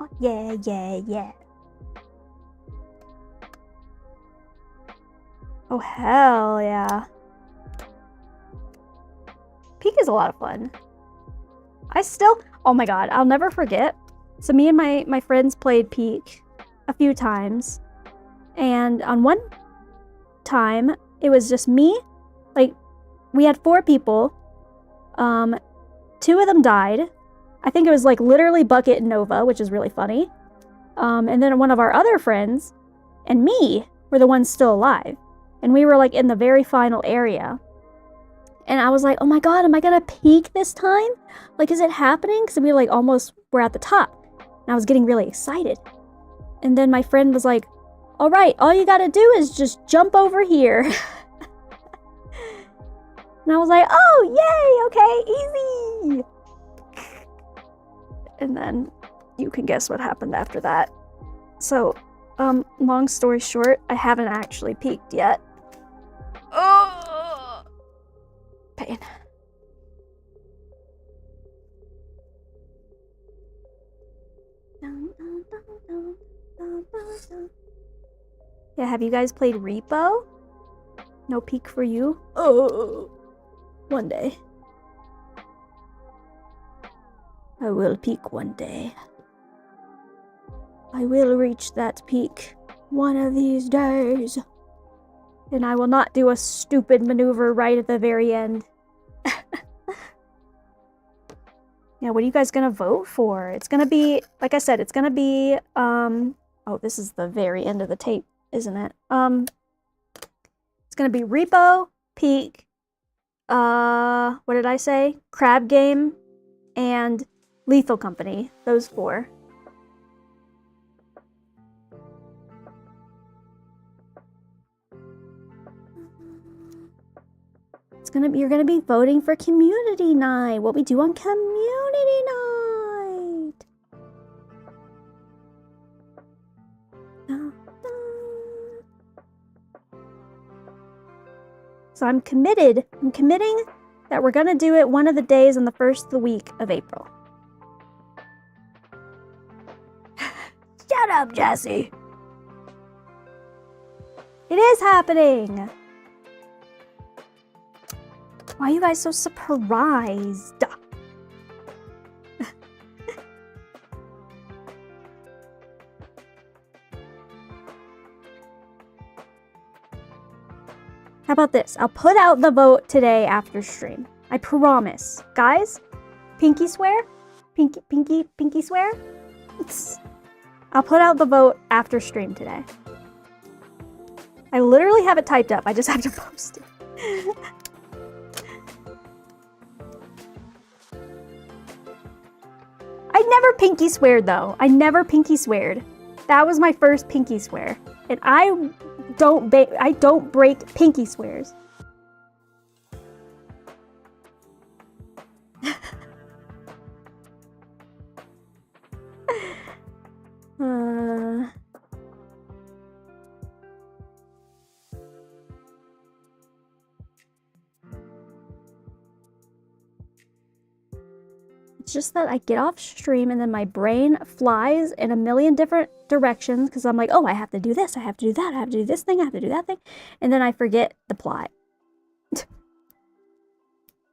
Oh, yeah, yeah, yeah. Oh, hell yeah. Peak is a lot of fun. Oh my god, I'll never forget. So me and my friends played Peak a few times. And on one time, it was just me. Like, we had 4 people. 2 of them died. I think it was like literally Bucket and Nova, which is really funny. And then one of our other friends and me were the ones still alive. And we were like in the very final area. And I was like, oh my god, am I gonna peak this time? Like, is it happening? Because we like almost were at the top. And I was getting really excited. And then my friend was like, Alright, all you gotta do is just jump over here. And I was like, oh, yay, okay, easy. And then you can guess what happened after that. So, long story short, I haven't actually peeked yet. Oh, pain. Yeah, have you guys played Repo? No peek for you? Oh, one day. I will peak one day. I will reach that peak one of these days. And I will not do a stupid maneuver right at the very end. Yeah, what are you guys gonna vote for? It's gonna be, like I said, it's gonna be, oh, this is the very end of the tape, isn't it? It's gonna be Repo, Peak, what did I say? Crab Game, and Lethal Company. Those 4. You're gonna be voting for community night. What we do on community night. So I'm committed. I'm committing that we're gonna do it one of the days on the first of the week of April. Shut up, Jesse. It is happening. Why are you guys so surprised? How about this? I'll put out the vote today after stream. I promise. Guys, pinky swear? Pinky swear? I'll put out the vote after stream today. I literally have it typed up. I just have to post it. I never pinky sweared though. I never pinky sweared. That was my first pinky swear. And I don't break pinky swears. It's just that I get off stream and then my brain flies in a million different directions because I'm like, oh, I have to do this, I have to do that, I have to do this thing, I have to do that thing. And then I forget the plot.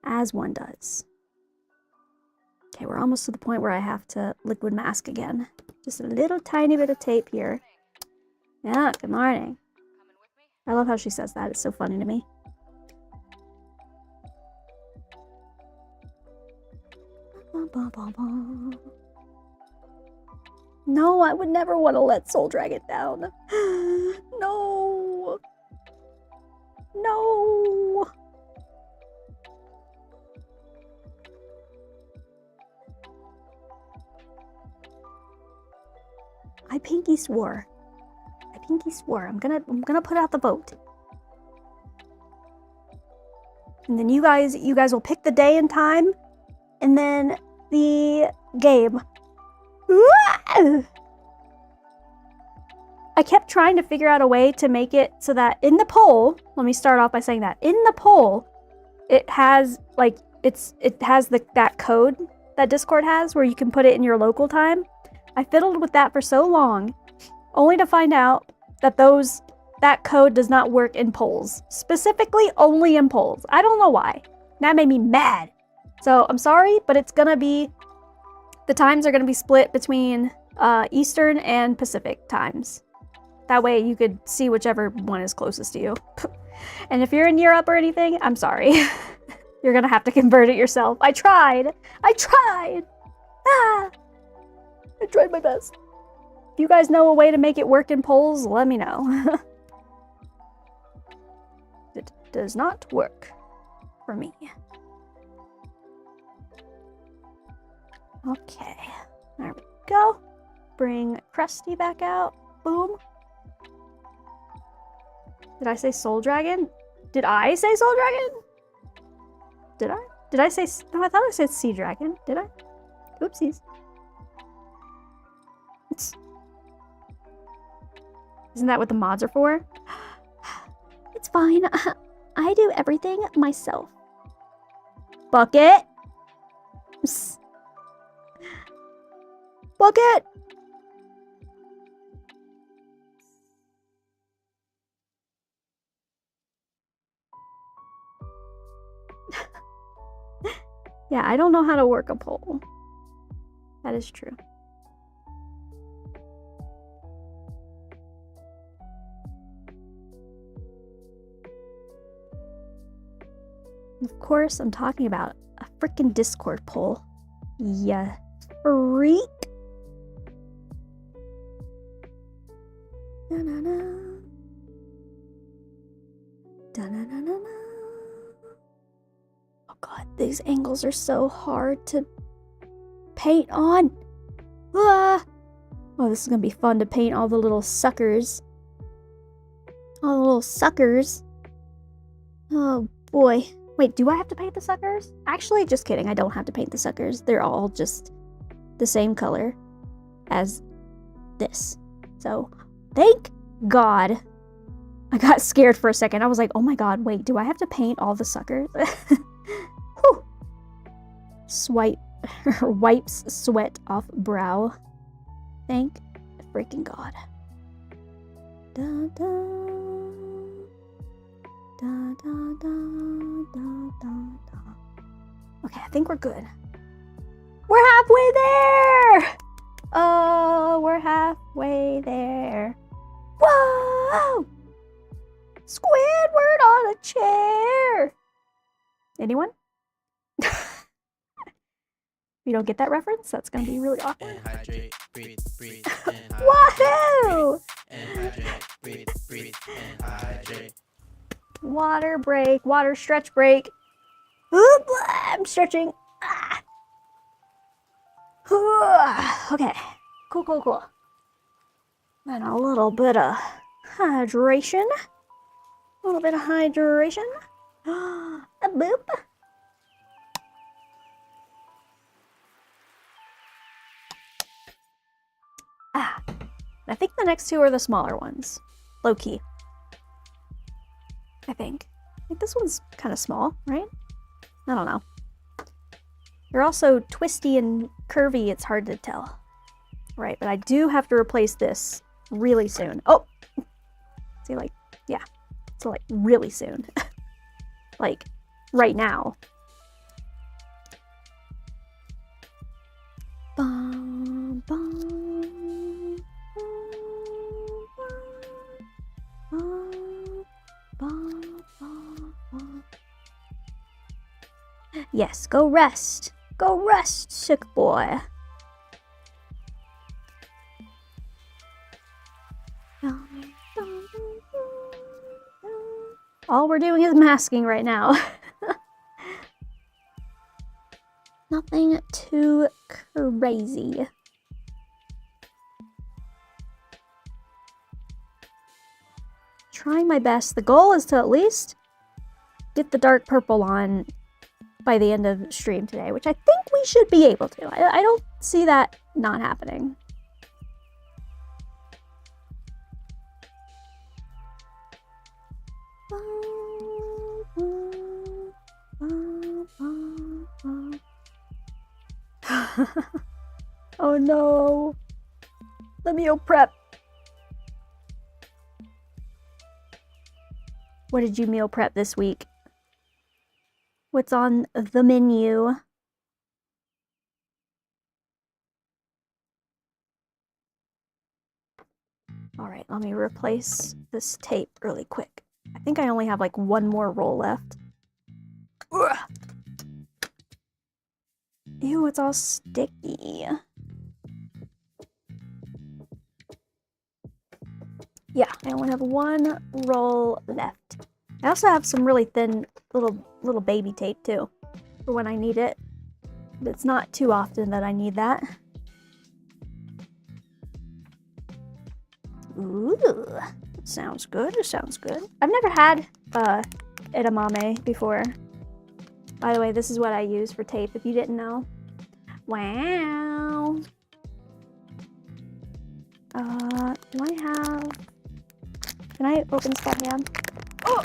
As one does. Okay, we're almost to the point where I have to liquid mask again. Just a little tiny bit of tape here. Yeah, good morning. I love how she says that. It's so funny to me. No, I would never want to let Soul drag it down. No. No. I pinky swore. I pinky swore. I'm gonna put out the vote. And then you guys will pick the day and time, and then the game. I kept trying to figure out a way to make it so that in the poll, let me start off by saying that in the poll, it has like that code that Discord has where you can put it in your local time. I fiddled with that for so long, only to find out that that code does not work in polls. Specifically only in polls. I don't know why. That made me mad. So I'm sorry, but it's gonna be, the times are gonna be split between Eastern and Pacific times. That way you could see whichever one is closest to you. And if you're in Europe or anything, I'm sorry. You're gonna have to convert it yourself. I tried. I tried my best. If you guys know a way to make it work in polls, let me know. It does not work for me. Okay, there we go. Bring Krusty back out. Boom. Did I say soul dragon? Did I say soul dragon? Did I? Did I say... No, I thought I said sea dragon. Did I? Oopsies. Isn't that what the mods are for? It's fine. I do everything myself. Bucket! Bucket! Yeah, I don't know how to work a pole. That is true. Of course, I'm talking about a freaking Discord poll. Yeah, freak. Da-na-na. Da-na-na-na-na. Oh god, these angles are so hard to paint on. Ah! Oh, this is gonna be fun to paint all the little suckers. All the little suckers. Oh boy. Wait, do I have to paint the suckers? Actually, just kidding. I don't have to paint the suckers. They're all just the same color as this. So, thank God. I got scared for a second. I was like, oh my god, wait, do I have to paint all the suckers? Whew. Wipes sweat off brow. Thank freaking God. Da, da. Da, da, da, da, da, da. Okay, I think we're good. We're halfway there! Oh, we're halfway there. Whoa! Squidward on a chair! Anyone? If you don't get that reference, that's gonna be really awkward. Hydrate, breathe, breathe, Wahoo! breathe, breathe, hydrate. Water break, water stretch break. Oop, I'm stretching. Ah. Okay, cool. And a little bit of hydration. A little bit of hydration. A boop. Ah, I think the next two are the smaller ones. Low key. I think this one's kind of small, right? I don't know. They're also twisty and curvy, it's hard to tell. Right, but I do have to replace this really soon. Oh! See, like, yeah. So, like, really soon. Like, right now. Bum, bum, bum, bum, bum, bum. Yes, go rest. Go rest, sick boy. All we're doing is masking right now. Nothing too crazy. Trying my best. The goal is to at least get the dark purple on by the end of stream today, which I think we should be able to. I don't see that not happening. Oh no. The meal prep. What did you meal prep this week? What's on the menu? Alright, let me replace this tape really quick. I think I only have like one more roll left. Ugh. Ew, it's all sticky. Yeah, I only have one roll left. I also have some really thin little baby tape too, for when I need it. But it's not too often that I need that. Ooh, Sounds good. Sounds good. I've never had edamame before. By the way, this is what I use for tape, if you didn't know. Wow. Do I have... Can I open this by hand? Oh!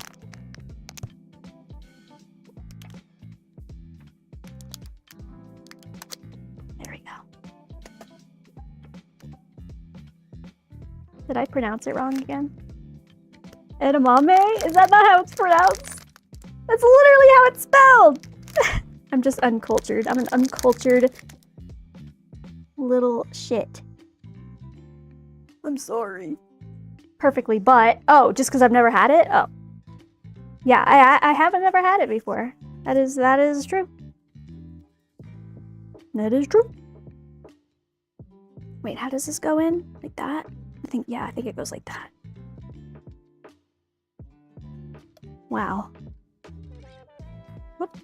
There we go. Did I pronounce it wrong again? Edamame? Is that not how it's pronounced? That's literally how it's spelled! I'm just uncultured. I'm an uncultured little shit. I'm sorry. Perfectly, but... Oh, just because I've never had it? Oh. Yeah, I haven't never had it before. That is true. That is true. Wait, how does this go in? Like that? I think it goes like that. Wow. Whoop.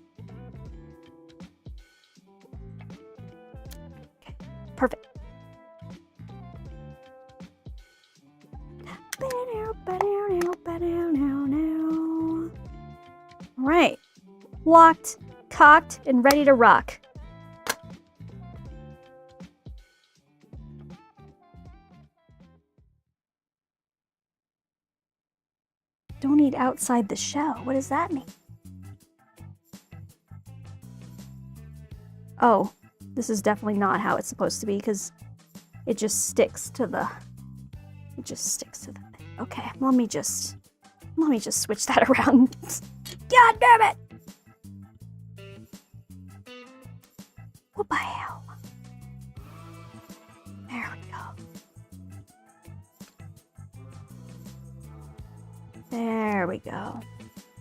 Okay, perfect. Right. Locked, cocked, and ready to rock. Don't eat outside the shell. What does that mean? Oh, this is definitely not how it's supposed to be because it just sticks to the... It just sticks to the thing. Okay, let me just switch that around. God damn it! What the hell? There we go. There we go.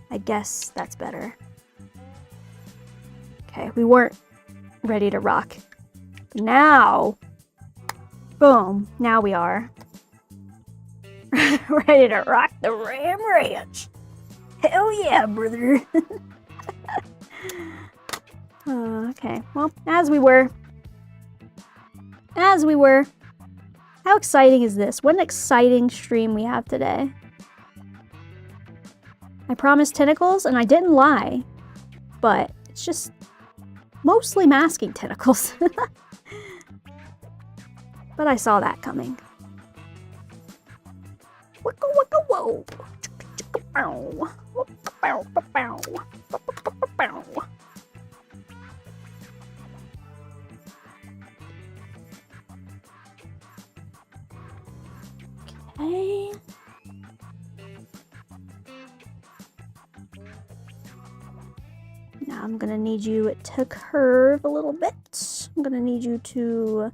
I guess that's better. Okay, we weren't ready to rock. Now, boom, now we are. Ready to rock the Ram Ranch. Hell yeah, brother. Okay, well, as we were. How exciting is this? What an exciting stream we have today. I promised tentacles, and I didn't lie. But it's just mostly masking tentacles. But I saw that coming. Wicka wicka whoa. Okay. Now I'm gonna need you to curve a little bit. I'm gonna need you to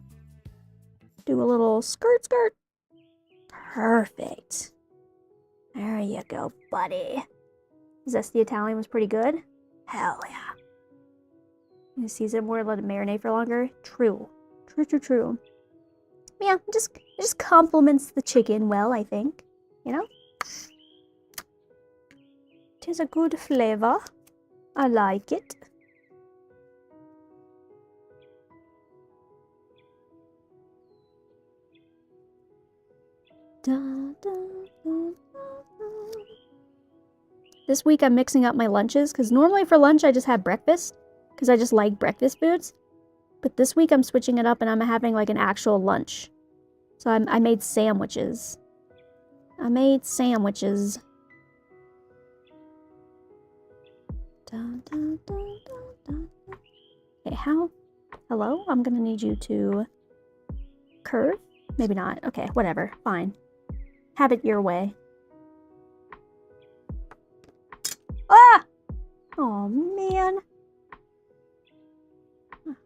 do a little skirt. Perfect. There you go, buddy. Zesty Italian was pretty good. Hell yeah. You season more, let it marinate for longer. True. Yeah, it just complements the chicken well, I think. You know? It is a good flavor. I like it. This week I'm mixing up my lunches because normally for lunch I just have breakfast because I just like breakfast foods. But this week I'm switching it up and I'm having like an actual lunch. So I made sandwiches. Okay, how? Hello? I'm gonna need you to curve? Maybe not. Okay, whatever. Fine. Have it your way. Ah! Oh, man.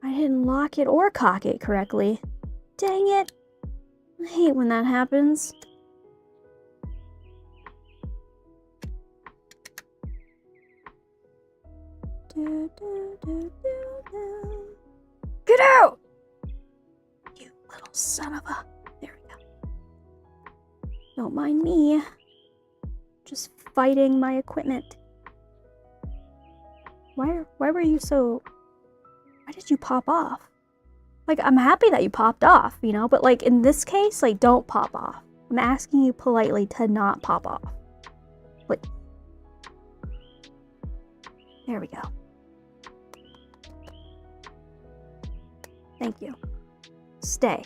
I didn't lock it or cock it correctly. Dang it. I hate when that happens. Get out! You little son of a... There we go. Don't mind me. Just fighting my equipment. Why were you so... Why did you pop off? Like, I'm happy that you popped off, you know? But, like, in this case, like, don't pop off. I'm asking you politely to not pop off. Please. There we go. Thank you. Stay.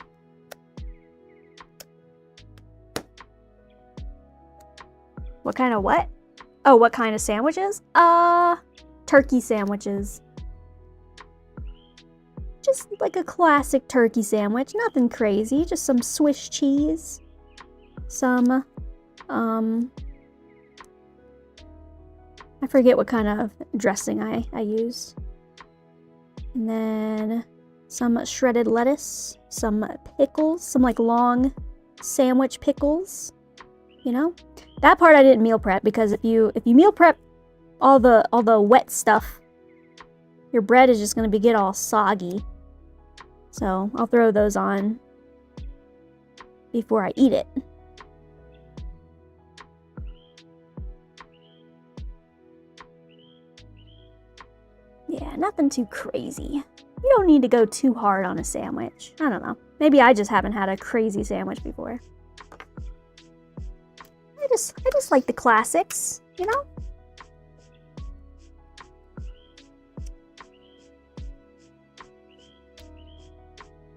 What kind of what? Oh, what kind of sandwiches? Turkey sandwiches. Just like a classic turkey sandwich. Nothing crazy. Just some Swiss cheese. Some, I forget what kind of dressing I used. And then some shredded lettuce. Some pickles. Some like long sandwich pickles. You know? That part I didn't meal prep because if you meal prep all the wet stuff, your bread is just gonna get all soggy. So I'll throw those on before I eat it. Yeah, nothing too crazy. You don't need to go too hard on a sandwich. I don't know. Maybe I just haven't had a crazy sandwich before. I just like the classics, you know?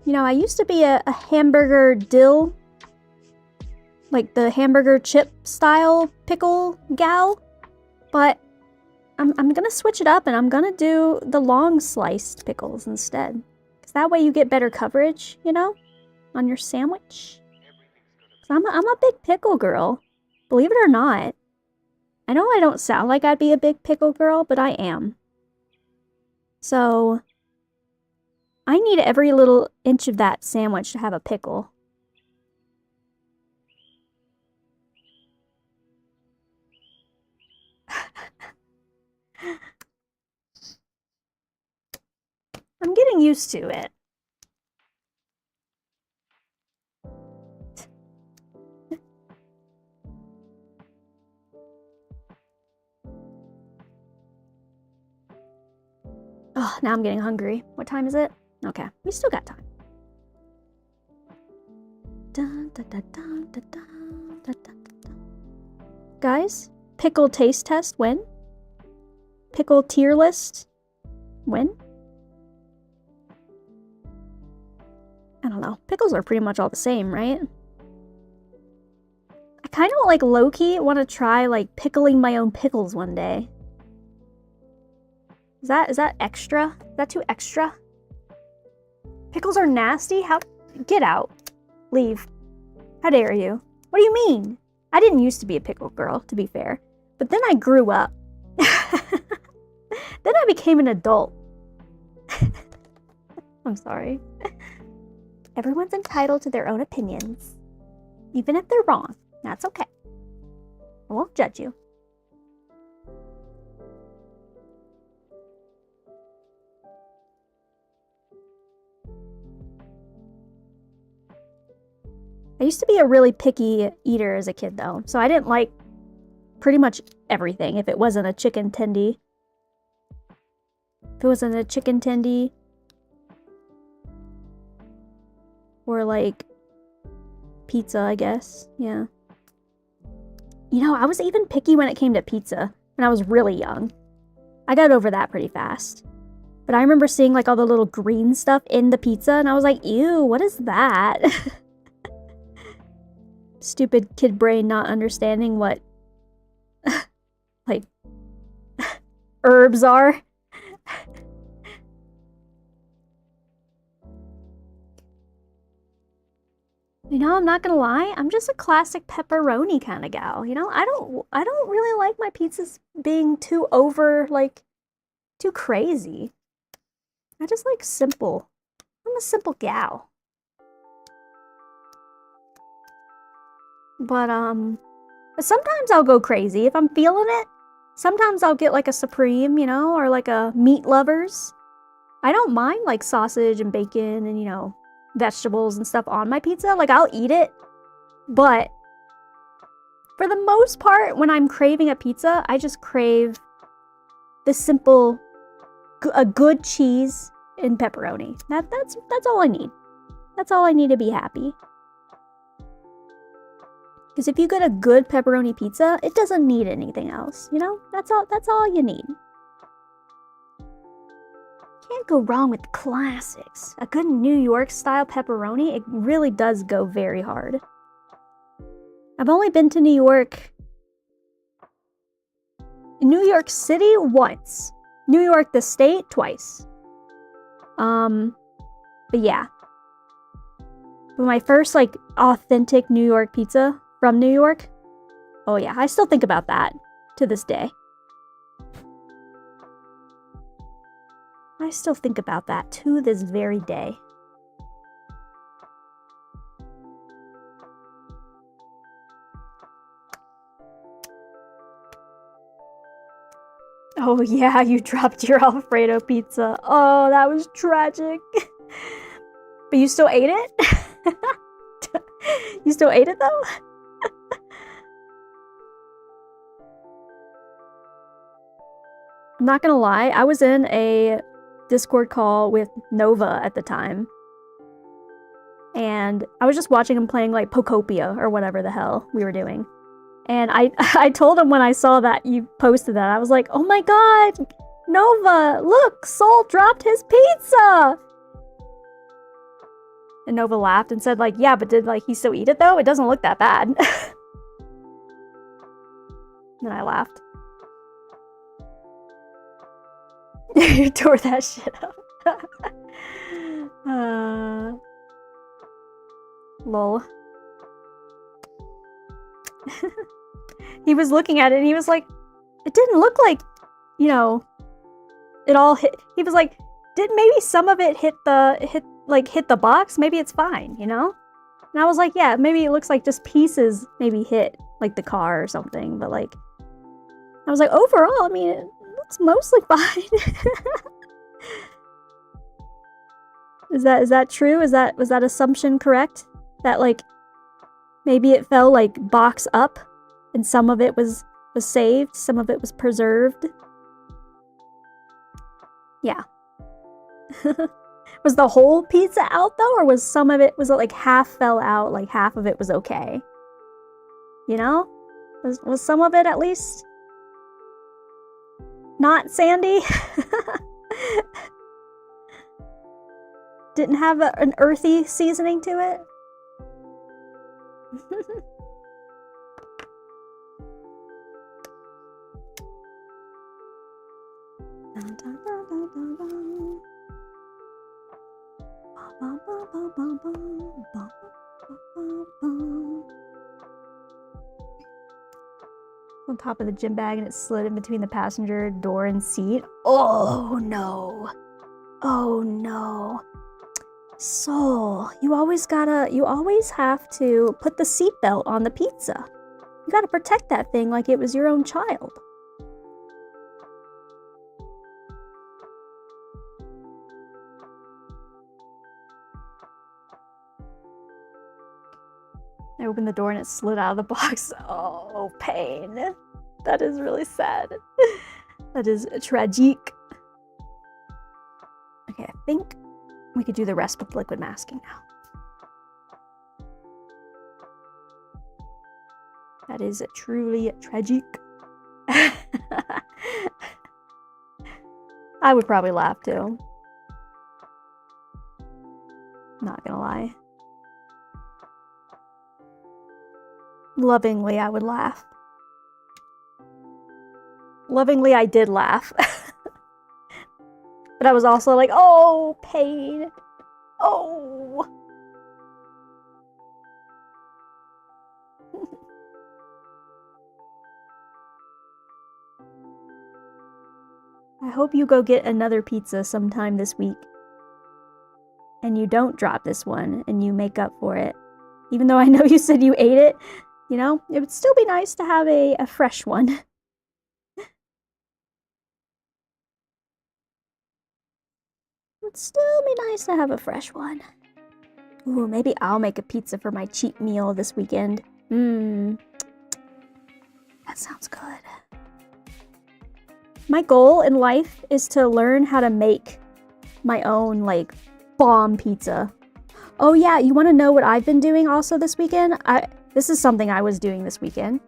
You know, I used to be a hamburger dill, like the hamburger chip style pickle gal, but I'm gonna switch it up and I'm gonna do the long sliced pickles instead. Because that way you get better coverage, you know, on your sandwich. 'Cause I'm a big pickle girl. Believe it or not. I know I don't sound like I'd be a big pickle girl, but I am. So, I need every little inch of that sandwich to have a pickle. I'm getting used to it. Oh, now I'm getting hungry. What time is it? Okay, we still got time. Dun, dun, dun, dun, dun, dun, dun, dun, dun. Guys, pickle taste test when? Pickle tier list when? I don't know. Pickles are pretty much all the same, right? I kind of like low-key want to try like pickling my own pickles one day. Is that extra? Is that too extra? Pickles are nasty? How? Get out. Leave. How dare you? What do you mean? I didn't used to be a pickle girl, to be fair. But then I grew up. Then I became an adult. I'm sorry. Everyone's entitled to their own opinions. Even if they're wrong. That's okay. I won't judge you. I used to be a really picky eater as a kid, though, so I didn't like pretty much everything if it wasn't a chicken tendy. If it wasn't a chicken tendy, or like pizza, I guess, yeah. You know, I was even picky when it came to pizza when I was really young. I got over that pretty fast. But I remember seeing like all the little green stuff in the pizza, and I was like, ew, what is that? Stupid kid brain not understanding what like herbs are. You know, I'm not gonna lie, I'm just a classic pepperoni kind of gal. You know, I don't really like my pizzas being too over, like too crazy. I just like simple. I'm a simple gal. But sometimes I'll go crazy if I'm feeling it. Sometimes I'll get like a Supreme, you know, or like a Meat Lovers. I don't mind like sausage and bacon and, you know, vegetables and stuff on my pizza. Like, I'll eat it. But for the most part, when I'm craving a pizza, I just crave the simple, a good cheese and pepperoni. That's all I need. That's all I need to be happy. Because if you get a good pepperoni pizza, it doesn't need anything else, you know? That's all you need. Can't go wrong with classics. A good New York style pepperoni, it really does go very hard. I've only been to New York City once. New York the state twice. But yeah. But my first like authentic New York pizza from New York. Oh yeah, I still think about that to this day. I still think about that to this very day. Oh yeah, you dropped your Alfredo pizza. Oh, that was tragic. But you still ate it? You still ate it though? I'm not gonna lie, I was in a Discord call with Nova at the time. And I was just watching him playing like Pokopia or whatever the hell we were doing. And I told him when I saw that you posted that, I was like, oh my god, Nova, look, Soul dropped his pizza! And Nova laughed and said like, yeah, but did like he still eat it though? It doesn't look that bad. And I laughed. You tore that shit up. Lol. He was looking at it and he was like, it didn't look like, you know, it all hit. He was like, did maybe some of it hit the box? Maybe it's fine, you know? And I was like, yeah, maybe it looks like just pieces maybe hit like the car or something, but like, I was like, overall, I mean, it looks mostly fine. Is that true? Was that assumption correct? That like maybe it fell like box up and some of it was saved, some of it was preserved. Yeah. Was the whole pizza out though, or was some of it, was it like half fell out, like half of it was okay? You know? Was some of it at least not sandy? Didn't have an earthy seasoning to it? On top of the gym bag and it slid in between the passenger door and seat. Oh no. Oh no. Soul, you always have to put the seatbelt on the pizza. You gotta protect that thing like it was your own child. I opened the door and it slid out of the box. Oh, pain. That is really sad. That is tragic. Okay, I think we could do the rest with liquid masking now. That is truly tragic. I would probably laugh too. Not gonna lie. Lovingly, I would laugh. Lovingly, I did laugh. But I was also like, oh, pain. Oh. I hope you go get another pizza sometime this week. And you don't drop this one and you make up for it. Even though I know you said you ate it, you know, it would still be nice to have a fresh one. It'd still be nice to have a fresh one. Ooh, maybe I'll make a pizza for my cheat meal this weekend. That sounds good. My goal in life is to learn how to make my own, like, bomb pizza. Oh yeah, you want to know what I've been doing also this weekend? this is something I was doing this weekend.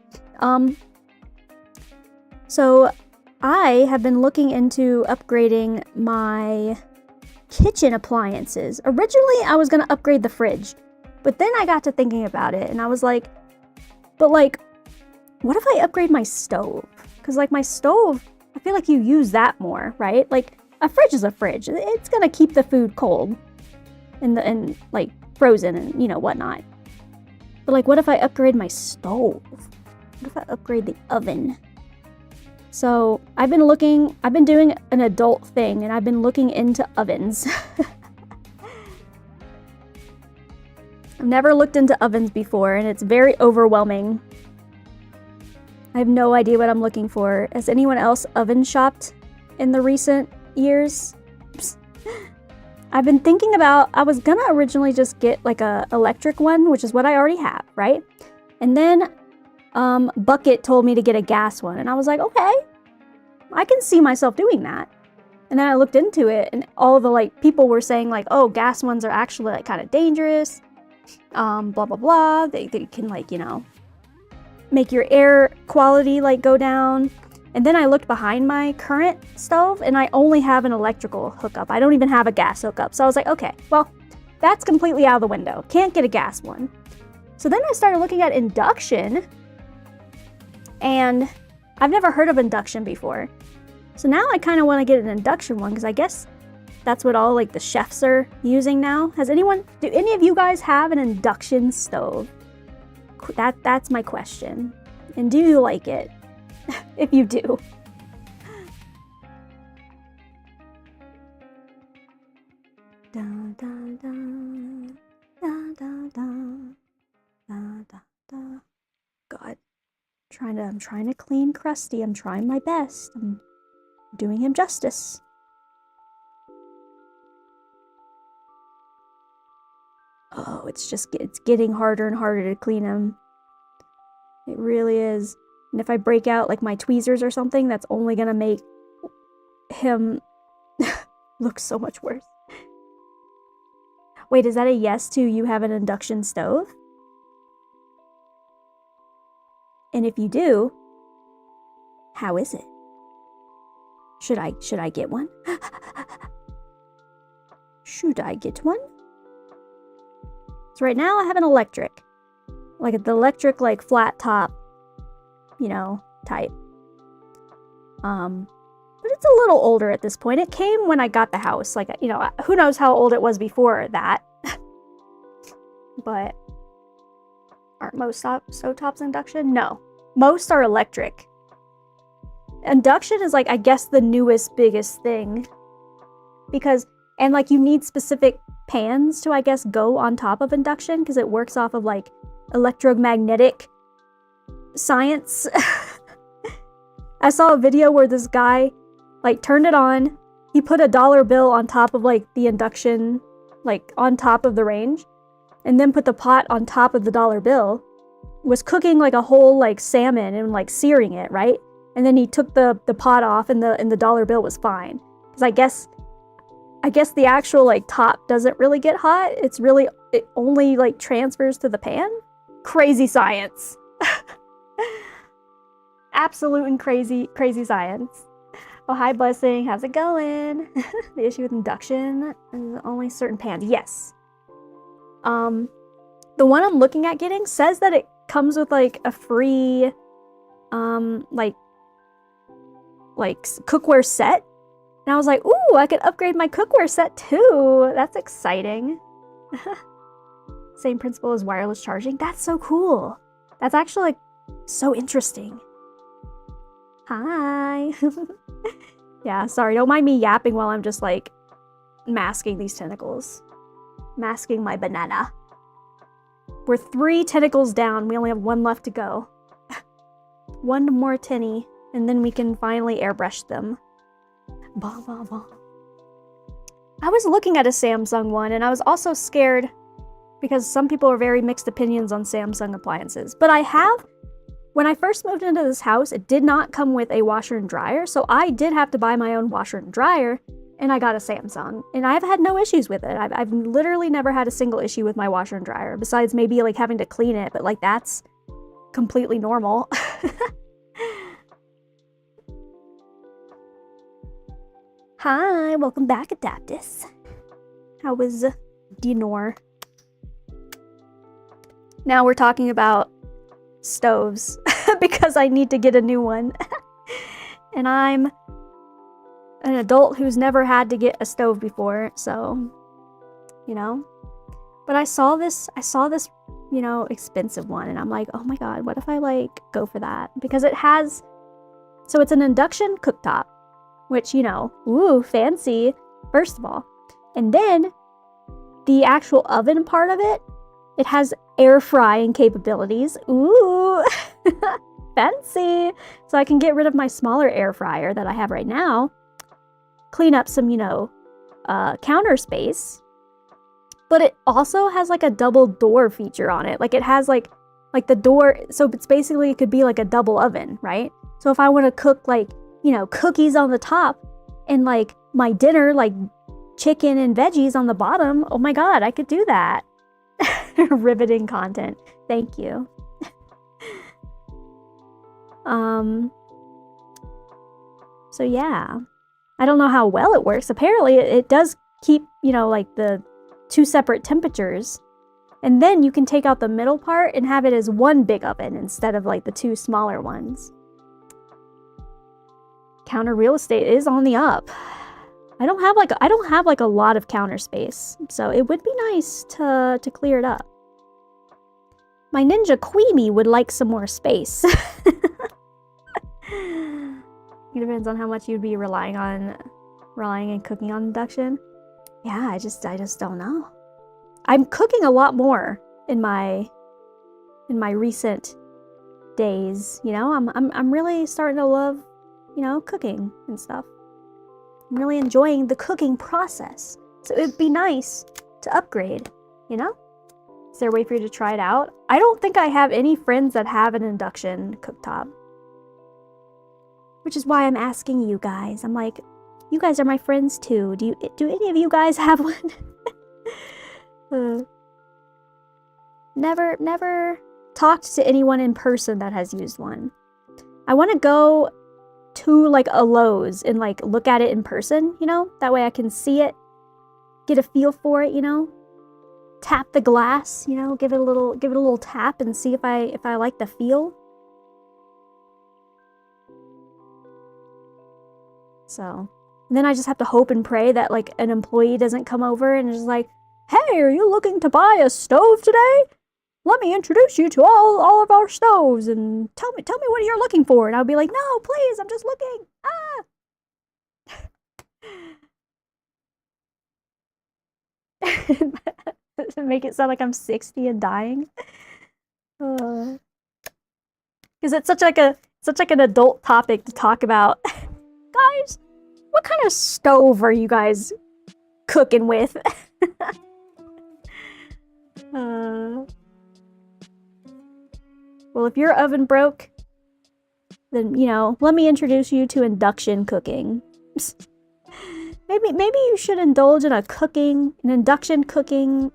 So I have been looking into upgrading my kitchen appliances. Originally, I was gonna upgrade the fridge, but then I got to thinking about it, and I was like, but like, what if I upgrade my stove? Because like my stove, I feel like you use that more, right? Like a fridge is a fridge. It's gonna keep the food cold and like frozen and you know whatnot. But like, what if I upgrade my stove? What if I upgrade the oven? So I've been doing an adult thing, and I've been looking into ovens. I've never looked into ovens before, and it's very overwhelming. I have no idea what I'm looking for. Has anyone else oven shopped in the recent years? I've been thinking about, I was gonna originally just get like a electric one, which is what I already have, right? And then Bucket told me to get a gas one, and I was like, okay, I can see myself doing that. And then I looked into it, and all the like people were saying like, oh, gas ones are actually like kind of dangerous, blah blah blah. They can like, you know, make your air quality like go down. And then I looked behind my current stove, and I only have an electrical hookup. I don't even have a gas hookup. So I was like, okay, well, that's completely out of the window. Can't get a gas one. So then I started looking at induction, and I've never heard of induction before. So now I kind of want to get an induction one, because I guess that's what all like the chefs are using now. Do any of you guys have an induction stove? That's my question. And do you like it? If you do. Da, da, da, da, da, da, da, da, da. God. I'm trying to clean Krusty. I'm trying my best. I'm doing him justice. Oh, it's getting harder and harder to clean him. It really is. And if I break out like my tweezers or something, that's only gonna make him look so much worse. Wait, is that a yes to you have an induction stove? And if you do, how is it? Should I get one? Should I get one? So right now I have an electric. Like the electric like flat top, you know, type. But it's a little older at this point. It came when I got the house. Like, you know, who knows how old it was before that. But aren't most stovetops induction? No. Most are electric. Induction is like, I guess, the newest, biggest thing. Because, and like you need specific pans to, I guess, go on top of induction, because it works off of like electromagnetic science. I saw a video where this guy like turned it on, he put a dollar bill on top of like the induction, like on top of the range, and then put the pot on top of the dollar bill, was cooking like a whole like salmon and like searing it, right? And then he took the pot off, and the dollar bill was fine. Because I guess the actual like top doesn't really get hot. It only like transfers to the pan. Crazy science. Absolute and crazy science. Oh, hi Blessing, how's it going? The issue with induction is only certain pans. Yes. The one I'm looking at getting says that it comes with like a free like cookware set. And I was like, ooh, I could upgrade my cookware set too. That's exciting. Same principle as wireless charging. That's so cool. That's actually like so interesting. Hi. Yeah, sorry, don't mind me yapping while I'm just like masking these tentacles. Masking my banana. We're 3 tentacles down. We only have 1 left to go. 1 more tinny, and then we can finally airbrush them. Bah, bah, bah. I was looking at a Samsung one, and I was also scared because some people are very mixed opinions on Samsung appliances. But when I first moved into this house, it did not come with a washer and dryer, so I did have to buy my own washer and dryer, and I got a Samsung, and I've had no issues with it. I've literally never had a single issue with my washer and dryer, besides maybe like having to clean it, but like that's completely normal. Hi, welcome back, Adaptus. How was dinner? Now we're talking about stoves because I need to get a new one. And I'm an adult who's never had to get a stove before, so, you know. But I saw this, you know, expensive one, and I'm like, oh my god, what if I like go for that? Because it has, so it's an induction cooktop, which, you know, ooh, fancy, first of all. And then the actual oven part of it, it has air frying capabilities. Ooh, fancy. So I can get rid of my smaller air fryer that I have right now, clean up some, you know, counter space. But it also has like a double door feature on it. Like it has like the door, so it's basically, it could be like a double oven, right? So if I want to cook like, you know, cookies on the top and like my dinner, like chicken and veggies on the bottom, oh my god, I could do that. Riveting content. Thank you. So yeah. I don't know how well it works. Apparently it does keep, you know, like the 2 separate temperatures. And then you can take out the middle part and have it as one big oven instead of like the 2 smaller ones. Counter real estate is on the up. I don't have like a lot of counter space, so it would be nice to clear it up. My Ninja Queenie would like some more space. It depends on how much you'd be relying and cooking on induction. Yeah, I just don't know. I'm cooking a lot more in my recent days, you know? I'm really starting to love, you know, cooking and stuff. I'm really enjoying the cooking process. So it'd be nice to upgrade, you know? Is there a way for you to try it out? I don't think I have any friends that have an induction cooktop. Which is why I'm asking you guys. I'm like, you guys are my friends too. Do any of you guys have one? Never talked to anyone in person that has used one. I want to go to like a Lowe's and like look at it in person, you know? That way I can see it, get a feel for it, you know? Tap the glass, you know, give it a little tap and see if I like the feel. So, and then I just have to hope and pray that like an employee doesn't come over and is like, "Hey, are you looking to buy a stove today? Let me introduce you to all of our stoves and tell me what you're looking for." And I'll be like, "No, please, I'm just looking." Make it sound like I'm 60 and dying. Because it's such like an adult topic to talk about. Guys, what kind of stove are you guys cooking with? Well, if your oven broke, then, you know, let me introduce you to induction cooking. Maybe you should indulge in an induction cooking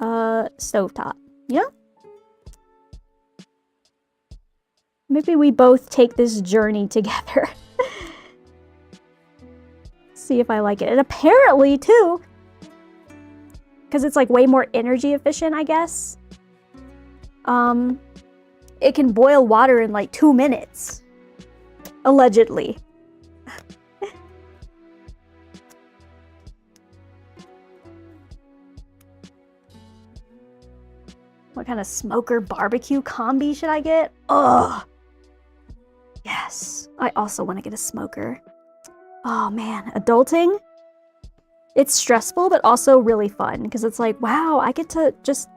stovetop, you know? Maybe we both take this journey together. See if I like it. And apparently, too, because it's like way more energy efficient, I guess, it can boil water in like 2 minutes. Allegedly. What kind of smoker barbecue combi should I get? Ugh. Yes. I also want to get a smoker. Oh man, adulting? It's stressful, but also really fun, because it's like, wow, I get to just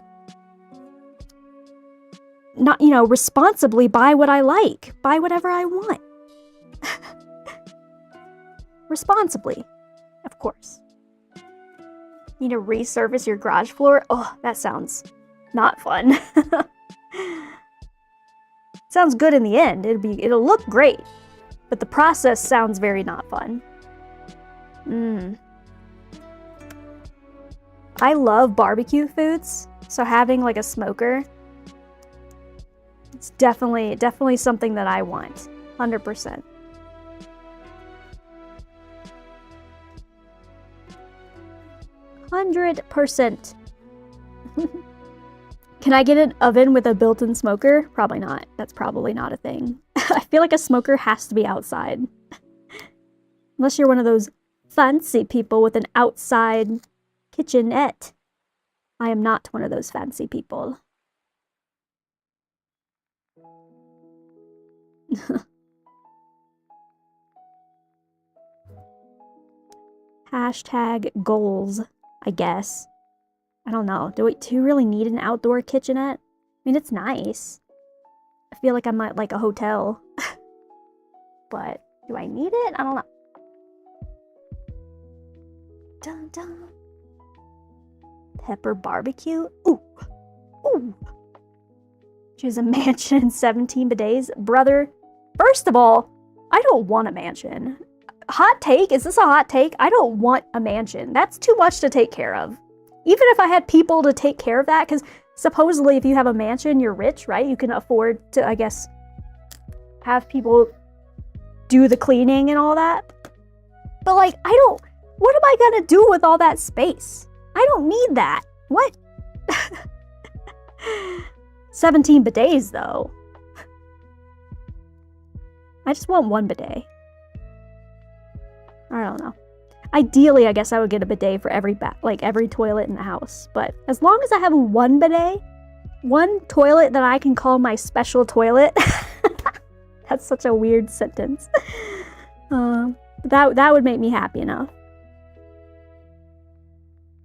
not, you know, responsibly buy what I like. Buy whatever I want. Responsibly, of course. Need to resurface your garage floor? Oh, that sounds not fun. Sounds good in the end. It'll look great, but the process sounds very not fun. Mmm. I love barbecue foods, so having like a smoker, it's definitely something that I want. 100%. Can I get an oven with a built-in smoker? Probably not. That's probably not a thing. I feel like a smoker has to be outside. Unless you're one of those fancy people with an outside kitchenette. I am not one of those fancy people. Hashtag goals, I guess. I don't know. Do you really need an outdoor kitchenette? I mean, it's nice. I feel like I'm at like a hotel. But do I need it? I don't know. Dun dun. Pepper barbecue? Ooh. Ooh. Choose a mansion in 17 bidets. Brother, first of all, I don't want a mansion. Hot take? Is this a hot take? I don't want a mansion. That's too much to take care of. Even if I had people to take care of that, because supposedly if you have a mansion, you're rich, right? You can afford to, I guess, have people do the cleaning and all that. But like, what am I gonna do with all that space? I don't need that. What? 17 bidets, though. I just want one bidet. I don't know. Ideally, I guess I would get a bidet for every toilet in the house. But as long as I have one bidet, one toilet that I can call my special toilet. That's such a weird sentence. That would make me happy enough.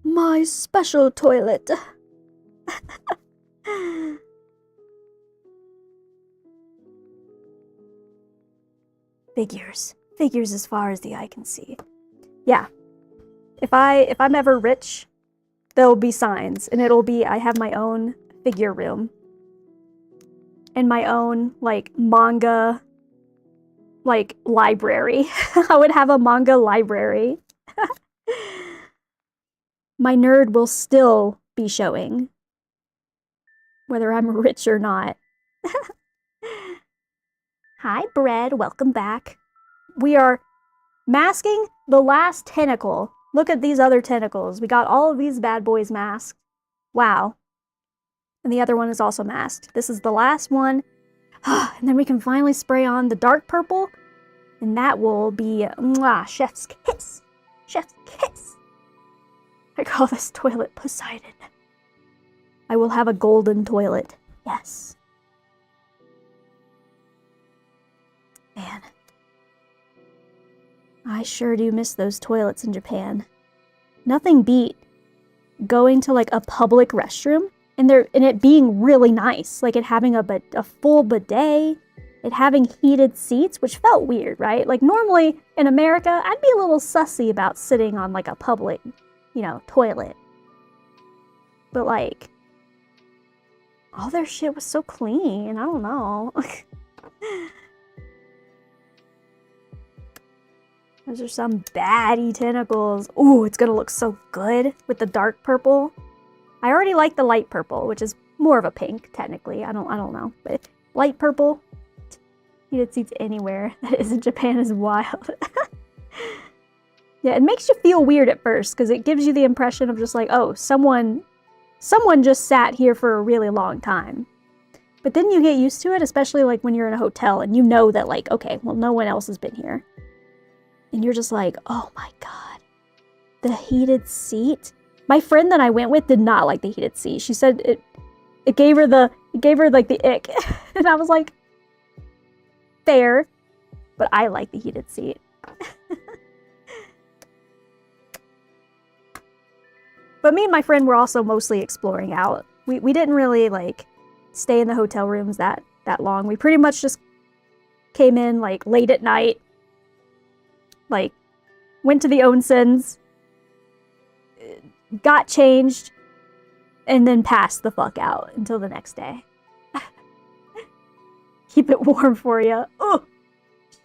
My special toilet. Figures as far as the eye can see. Yeah. If I'm ever rich, there'll be signs, and it'll be I have my own figure room. And my own like manga like library. I would have a manga library. My nerd will still be showing. Whether I'm rich or not. Hi, Bread. Welcome back. We are masking the last tentacle. Look at these other tentacles. We got all of these bad boys masked. Wow. And the other one is also masked. This is the last one. And then we can finally spray on the dark purple. And that will be mwah, chef's kiss. Chef's kiss. I call this toilet Poseidon. I will have a golden toilet. Yes. Man. I sure do miss those toilets in Japan. Nothing beat going to like a public restroom and it being really nice. Like it having a full bidet, it having heated seats, which felt weird, right? Like normally in America, I'd be a little sussy about sitting on like a public, toilet. But like, all their shit was so clean. I don't know. Those are some baddie tentacles. Ooh, it's gonna look so good with the dark purple. I already like the light purple, which is more of a pink, technically. I don't know. But light purple, heated seats anywhere that is in Japan is wild. Yeah, it makes you feel weird at first, because it gives you the impression of just like, oh, someone just sat here for a really long time. But then you get used to it, especially like when you're in a hotel and you know that like, okay, well, no one else has been here. And you're just like, oh my god, the heated seat. My friend that I went with did not like the heated seat. She said it gave her like the ick. And I was like, fair, but I like the heated seat. But me and my friend were also mostly exploring out. We didn't really like stay in the hotel rooms that long. We pretty much just came in like late at night. Like, went to the onsens, got changed, and then passed the fuck out until the next day. Keep it warm for you. Ugh.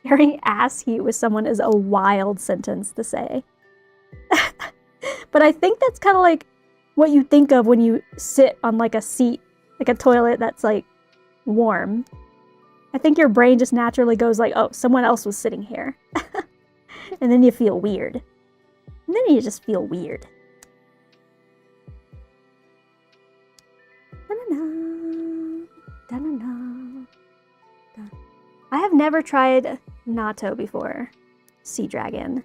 Sharing ass heat with someone is a wild sentence to say. But I think that's kind of like what you think of when you sit on like a seat, like a toilet that's like warm. I think your brain just naturally goes like, oh, someone else was sitting here. And then you feel weird. And then you just feel weird. Da-na-na, da-na-na, da. I have never tried natto before. Sea dragon.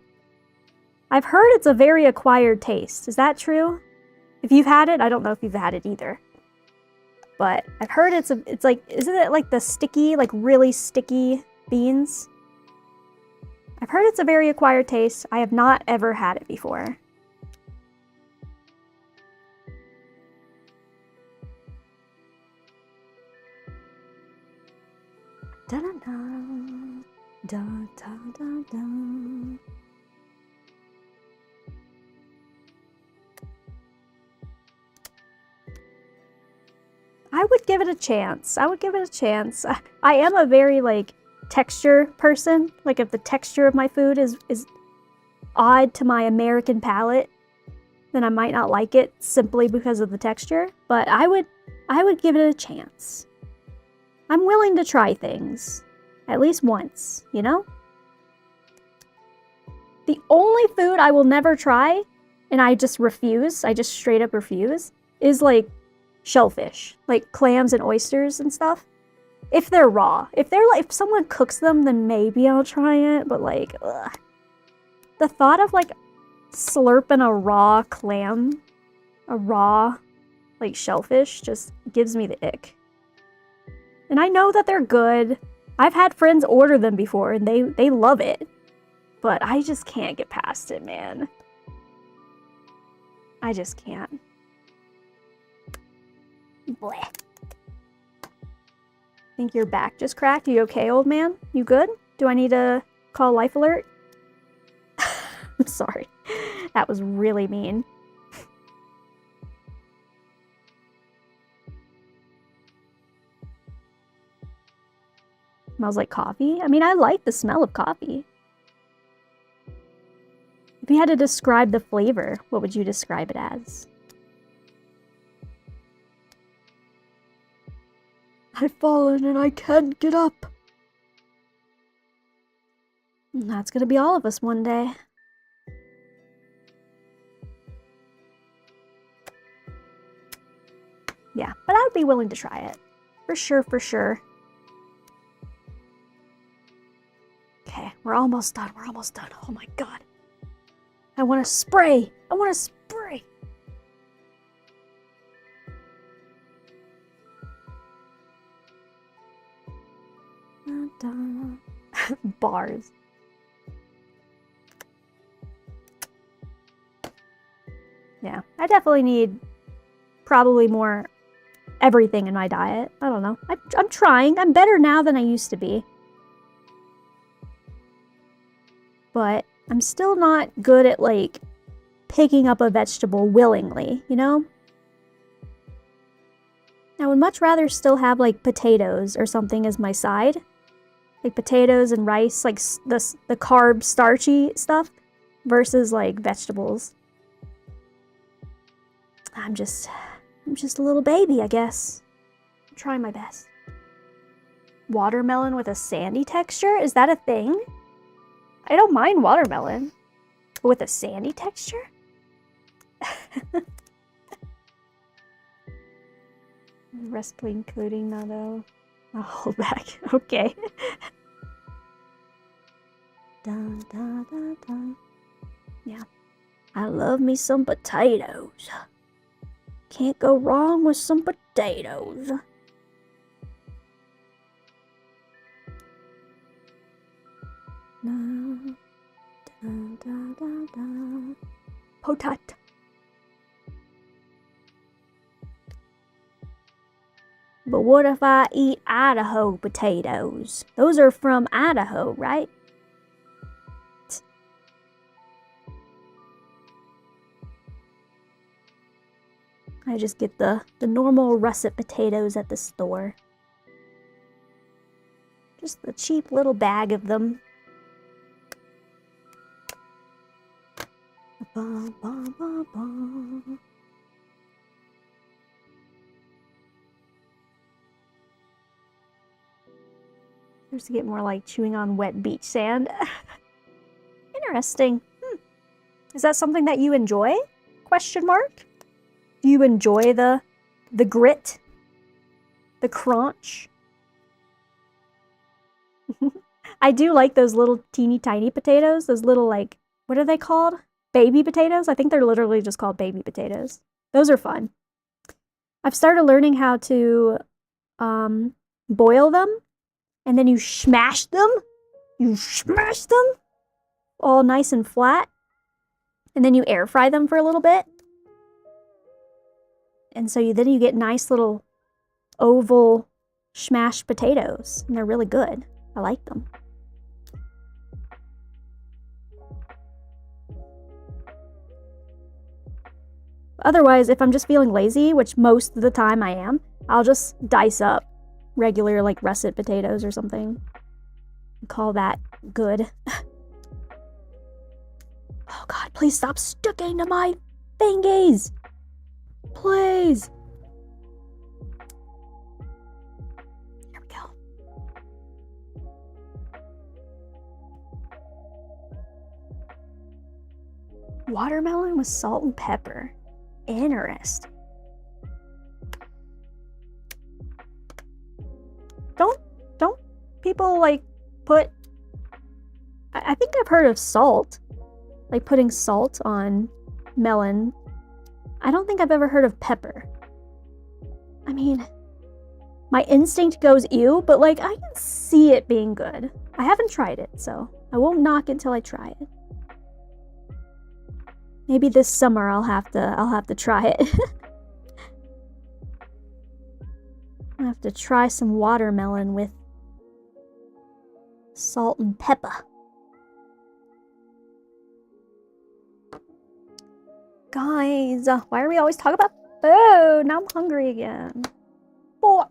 I've heard it's a very acquired taste. Is that true? If you've had it, I don't know if you've had it either. But I've heard it's like, isn't it like the sticky, like really sticky beans? I've heard it's a very acquired taste. I have not ever had it before. Da-da-da, da-da-da-da. I would give it a chance. I would give it a chance. I am a very, like, texture person. Like, if the texture of my food is odd to my American palate, then I might not like it simply because of the texture. But I would give it a chance. I'm willing to try things. At least once, you know? The only food I will never try, and I just refuse, I just straight up refuse, is, like, shellfish, like clams and oysters and stuff. If they're raw, if someone cooks them, then maybe I'll try it. But like, ugh. The thought of like slurping a raw clam, a raw like shellfish, just gives me the ick. And I know that they're good. I've had friends order them before, and they love it. But I just can't get past it, man. I just can't. Bleh. Think your back just cracked? You okay, old man? You good? Do I need to call Life Alert? I'm sorry. That was really mean. Smells like coffee? I mean, I like the smell of coffee. If you had to describe the flavor, what would you describe it as? I've fallen and I can't get up. And that's gonna be all of us one day. Yeah, but I would be willing to try it. For sure, for sure. Okay, we're almost done. We're almost done. Oh my god. I want to spray. I want to spray. Bars. Yeah, I definitely need probably more everything in my diet. I don't know. I'm trying. I'm better now than I used to be. But I'm still not good at, like, picking up a vegetable willingly, you know? I would much rather still have, like, potatoes or something as my side. Like, potatoes and rice, like, the carb, starchy stuff, versus, like, vegetables. I'm just a little baby, I guess. I'm trying my best. Watermelon with a sandy texture? Is that a thing? I don't mind watermelon. But with a sandy texture? Recipe including natto. I'll hold back. Okay. Dun, dun, dun, dun. Yeah. I love me some potatoes. Can't go wrong with some potatoes. No. Dun, dun, dun, dun. Potat. But what if I eat Idaho potatoes? Those are from Idaho, right? I just get the normal russet potatoes at the store. Just the cheap little bag of them. ba, ba, ba, ba. Just to get more like chewing on wet beach sand. Interesting. Is that something that you enjoy? Question mark. Do you enjoy the grit? The crunch? I do like those little teeny tiny potatoes. Those little like, what are they called? Baby potatoes? I think they're literally just called baby potatoes. Those are fun. I've started learning how to boil them. And then you smash them. You smash them all nice and flat. And then you air fry them for a little bit. And so then you get nice little oval smashed potatoes. And they're really good. I like them. Otherwise, if I'm just feeling lazy, which most of the time I am, I'll just dice up regular like russet potatoes or something. Call that good. Oh god, please stop sticking to my fingies! Please! Here we go. Watermelon with salt and pepper. Interesting. Don't people like put... I think I've heard of salt. Like putting salt on melon. I don't think I've ever heard of pepper. I mean, my instinct goes ew, but like I can see it being good. I haven't tried it, so I won't knock it till I try it. Maybe this summer I'll have to try it. I'll have to try some watermelon with salt and pepper. Guys, why are we always talking about food? Now I'm hungry again. Oh.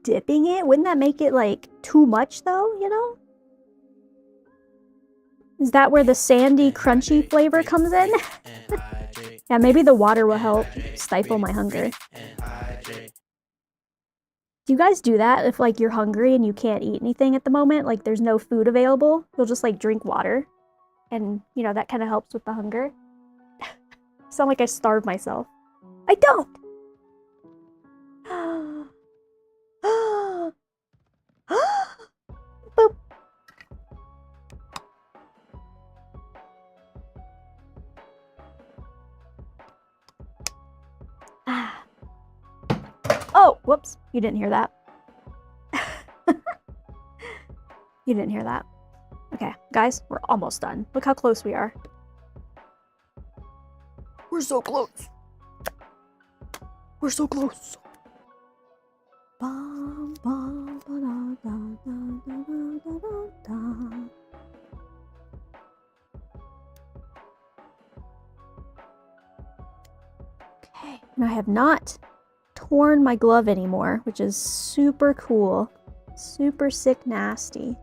Dipping it? Wouldn't that make it like too much though, you know? Is that where the sandy, crunchy flavor comes in? Yeah, maybe the water will help stifle my hunger. Do you guys do that if like you're hungry and you can't eat anything at the moment? Like there's no food available? You'll just like drink water. And you know, that kind of helps with the hunger. Sound like I starved myself. I don't! Boop. Oh, whoops. You didn't hear that. You didn't hear that. Okay, guys, we're almost done. Look how close we are. We're so close. We're so close. Okay, and I have not torn my glove anymore, which is super cool. Super sick nasty.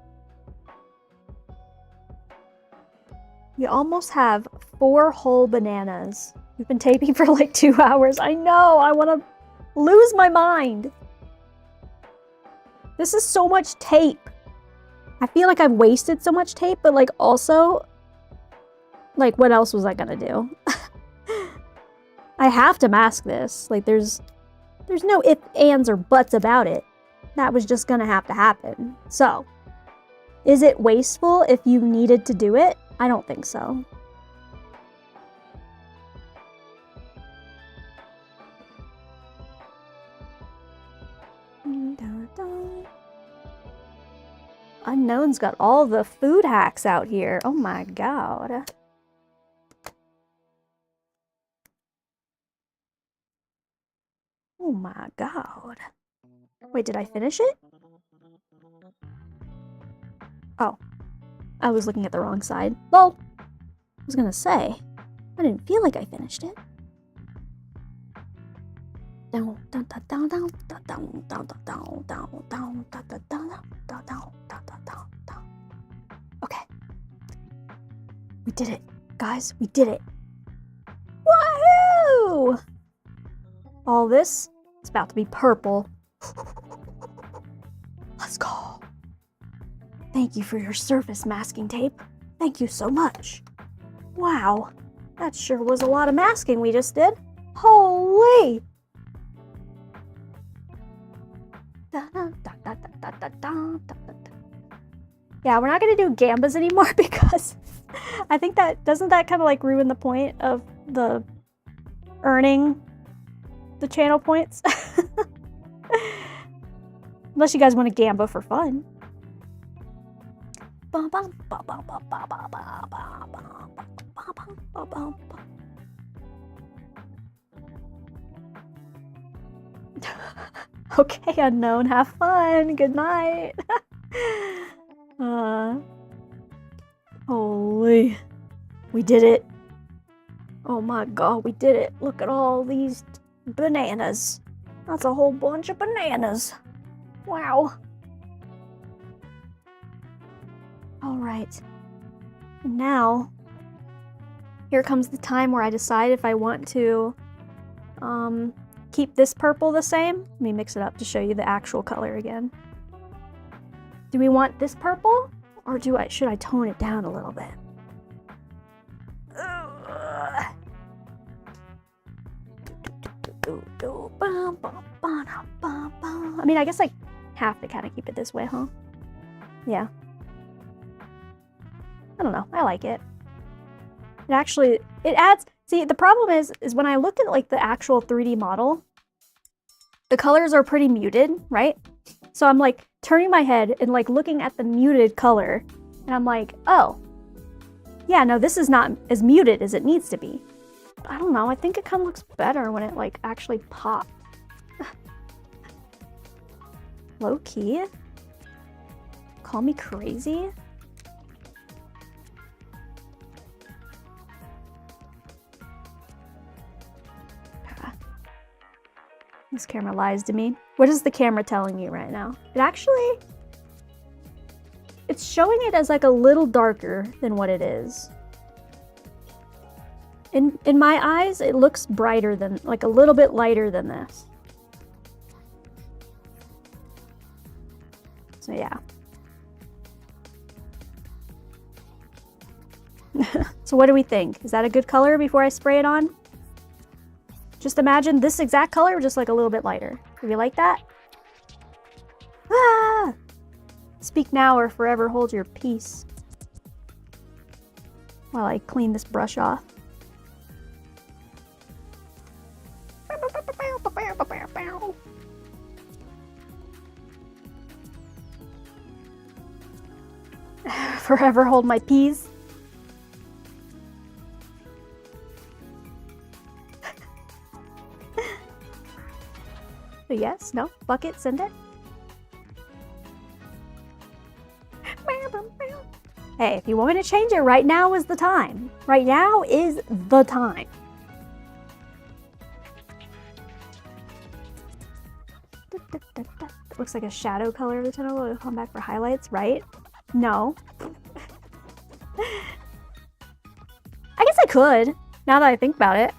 We almost have 4 whole bananas. We've been taping for like 2 hours. I know, I want to lose my mind. This is so much tape. I feel like I've wasted so much tape, but like also, like what else was I gonna do? I have to mask this. Like there's no ifs, ands, or buts about it. That was just gonna have to happen. So, is it wasteful if you needed to do it? I don't think so. Unknown's got all the food hacks out here. Oh my god. Oh my god. Wait, did I finish it? Oh. I was looking at the wrong side. Lol. I was gonna say, I didn't feel like I finished it. We did it. Guys, we did it. Woohoo! All this is about to be purple. Let's go. Thank you for your surface masking tape. Thank you so much. Wow, that sure was a lot of masking we just did. Holy! Yeah, we're not gonna do gambas anymore because I think that doesn't that kind of like ruin the point of the earning the channel points. Unless you guys want to gamba for fun. Okay, unknown, have fun. Good night. Holy. We did it. Oh my god, we did it. Look at all these bananas. That's a whole bunch of bananas. Wow. Alright. Now, here comes the time where I decide if I want to keep this purple the same. Let me mix it up to show you the actual color again. Do we want this purple? Or should I tone it down a little bit? I mean, I guess I have to kind of keep it this way, huh? Yeah. I don't know. I like it. It adds... See, the problem is when I look at, like, the actual 3D model, the colors are pretty muted, right? So I'm, like, turning my head and, like, looking at the muted color, and I'm like, oh. Yeah, no, this is not as muted as it needs to be. But I don't know. I think it kind of looks better when it, like, actually pops. Low key? Call me crazy? This camera lies to me. What is the camera telling me right now? It's showing it as like a little darker than what it is. In my eyes, it looks brighter than, like a little bit lighter than this. So yeah. So what do we think? Is that a good color before I spray it on? Just imagine this exact color, just like a little bit lighter. Do you like that? Ah! Speak now or forever hold your peace. While I clean this brush off. Forever hold my peas. Yes, no, bucket, send it. Hey, if you want me to change it, right now is the time. Right now is the time. Looks like a shadow color of the tunnel will come back for highlights, right? No. I guess I could, now that I think about it.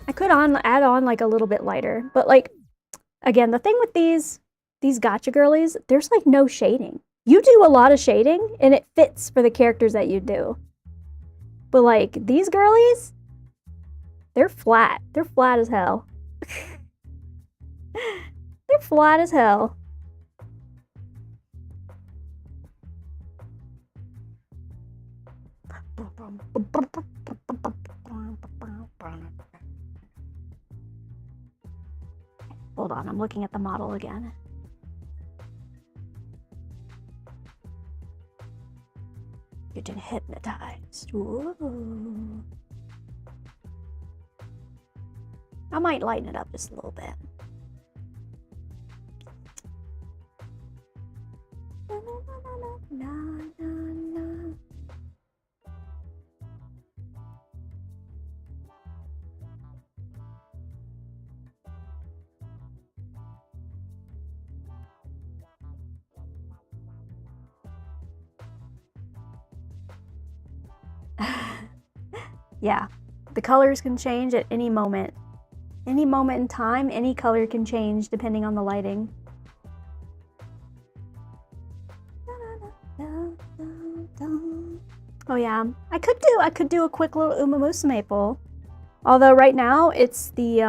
I could add on like a little bit lighter, but like, again, the thing with these gotcha girlies, there's like no shading. You do a lot of shading and it fits for the characters that you do. But like these girlies, they're flat. They're flat as hell. They're flat as hell. Hold on, I'm looking at the model again. Getting hypnotized. Ooh. I might lighten it up just a little bit. Yeah, the colors can change at any moment. Any moment in time, any color can change depending on the lighting. Oh yeah, I could do a quick little Uma Musume pull. Although right now it's the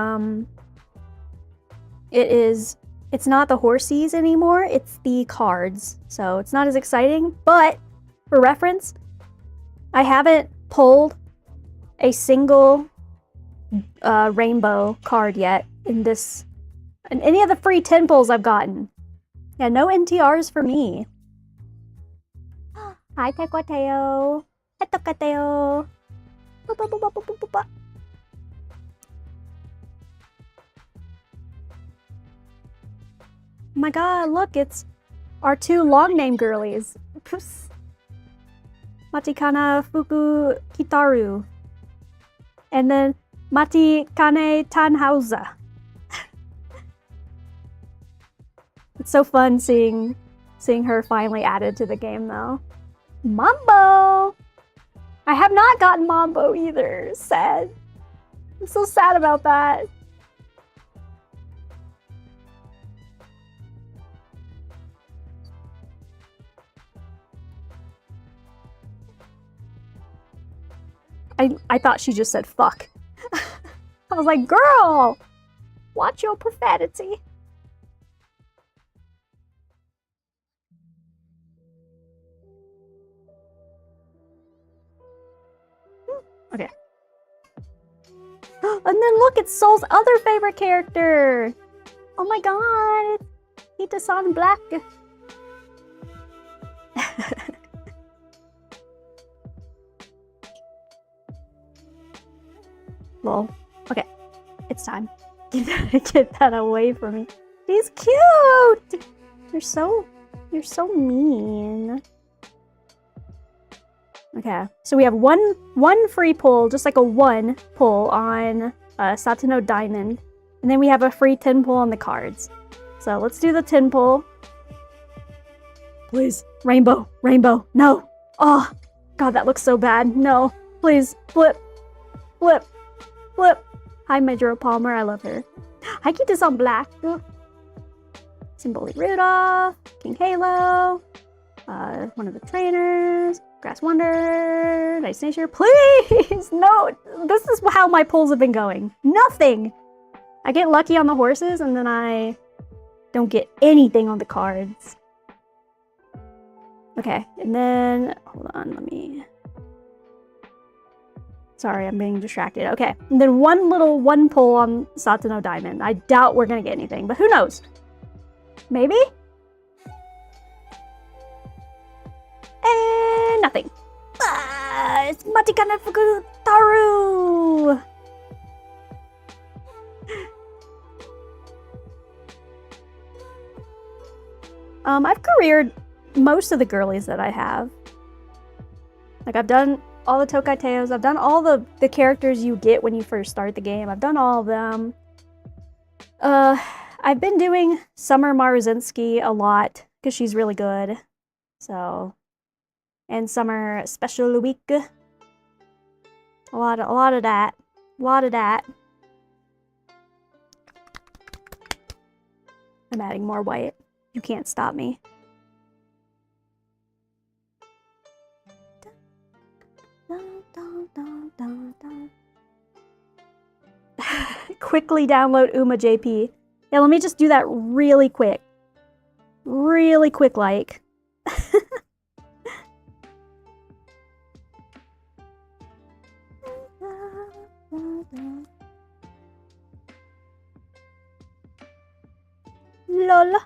it's not the horsies anymore, it's the cards. So it's not as exciting, but for reference, I haven't pulled a single rainbow card yet in any of the free 10 pulls I've gotten. Yeah, no NTRs for me. Hi, Tequateo. Etokateo. Oh my god, look, it's our two long name girlies. Matikana Fuku Kitaru. And then Matikane Tanhausa. It's so fun seeing her finally added to the game though. Mambo! I have not gotten Mambo either. Sad. I'm so sad about that. I thought she just said fuck. I was like, girl, watch your profanity. Okay. And then look, it's Soul's other favorite character. Oh my god, it's Ita-san Black. Lol. Okay, it's time. Get that away from me. He's cute. You're so mean. Okay, so we have one free pull, just like a 1 pull on Satano Diamond, and then we have a free 10 pull on the cards. So let's do the 10 pull. Please, rainbow, rainbow, no. Oh, god, that looks so bad. No, please, flip, flip, flip. Hi, Major Palmer, I love her. Hi, Kita-san Black. Symboli Rudolph, King Halo, one of the trainers, Grass Wonder, Nice Nature. Please, no, this is how my pulls have been going. Nothing. I get lucky on the horses and then I don't get anything on the cards. Okay, and then, hold on, let me... Sorry, I'm being distracted. Okay, and then one pull on Satano Diamond. I doubt we're gonna get anything, but who knows? Maybe? And nothing. It's Matikana Fukutaru! I've careered most of the girlies that I have. Like, I've done all the Tokaiteos, I've done all the characters you get when you first start the game. I've done all of them. I've been doing Summer Maruzinski a lot, because she's really good. So, and Summer Special Week. A lot of that. A lot of that. I'm adding more white. You can't stop me. Quickly download Uma JP. Yeah, let me just do that really quick. Really quick, like. Lol.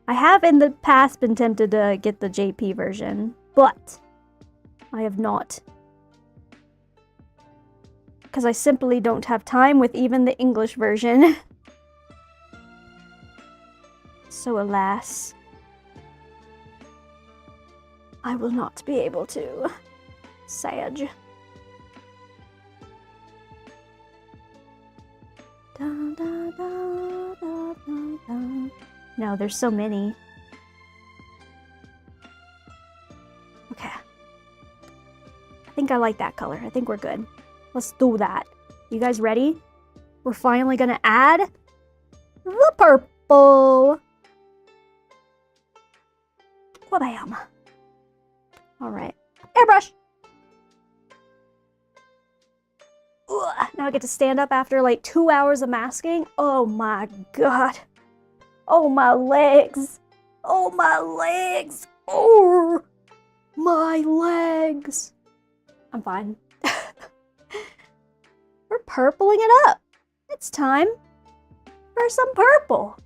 I have in the past been tempted to get the JP version, but I have not. Because I simply don't have time with even the English version. So alas, I will not be able to. Sad. Dun, dun, dun, dun, dun, dun. No, there's so many. Okay. think I like that color. I think we're good. Let's do that. You guys ready? We're finally gonna add the purple. Wha-bam. Alright. Airbrush! Ugh. Now I get to stand up after like 2 hours of masking. Oh my god. Oh my legs. Oh my legs. Oh my legs. I'm fine. We're purpling it up. It's time for some purple.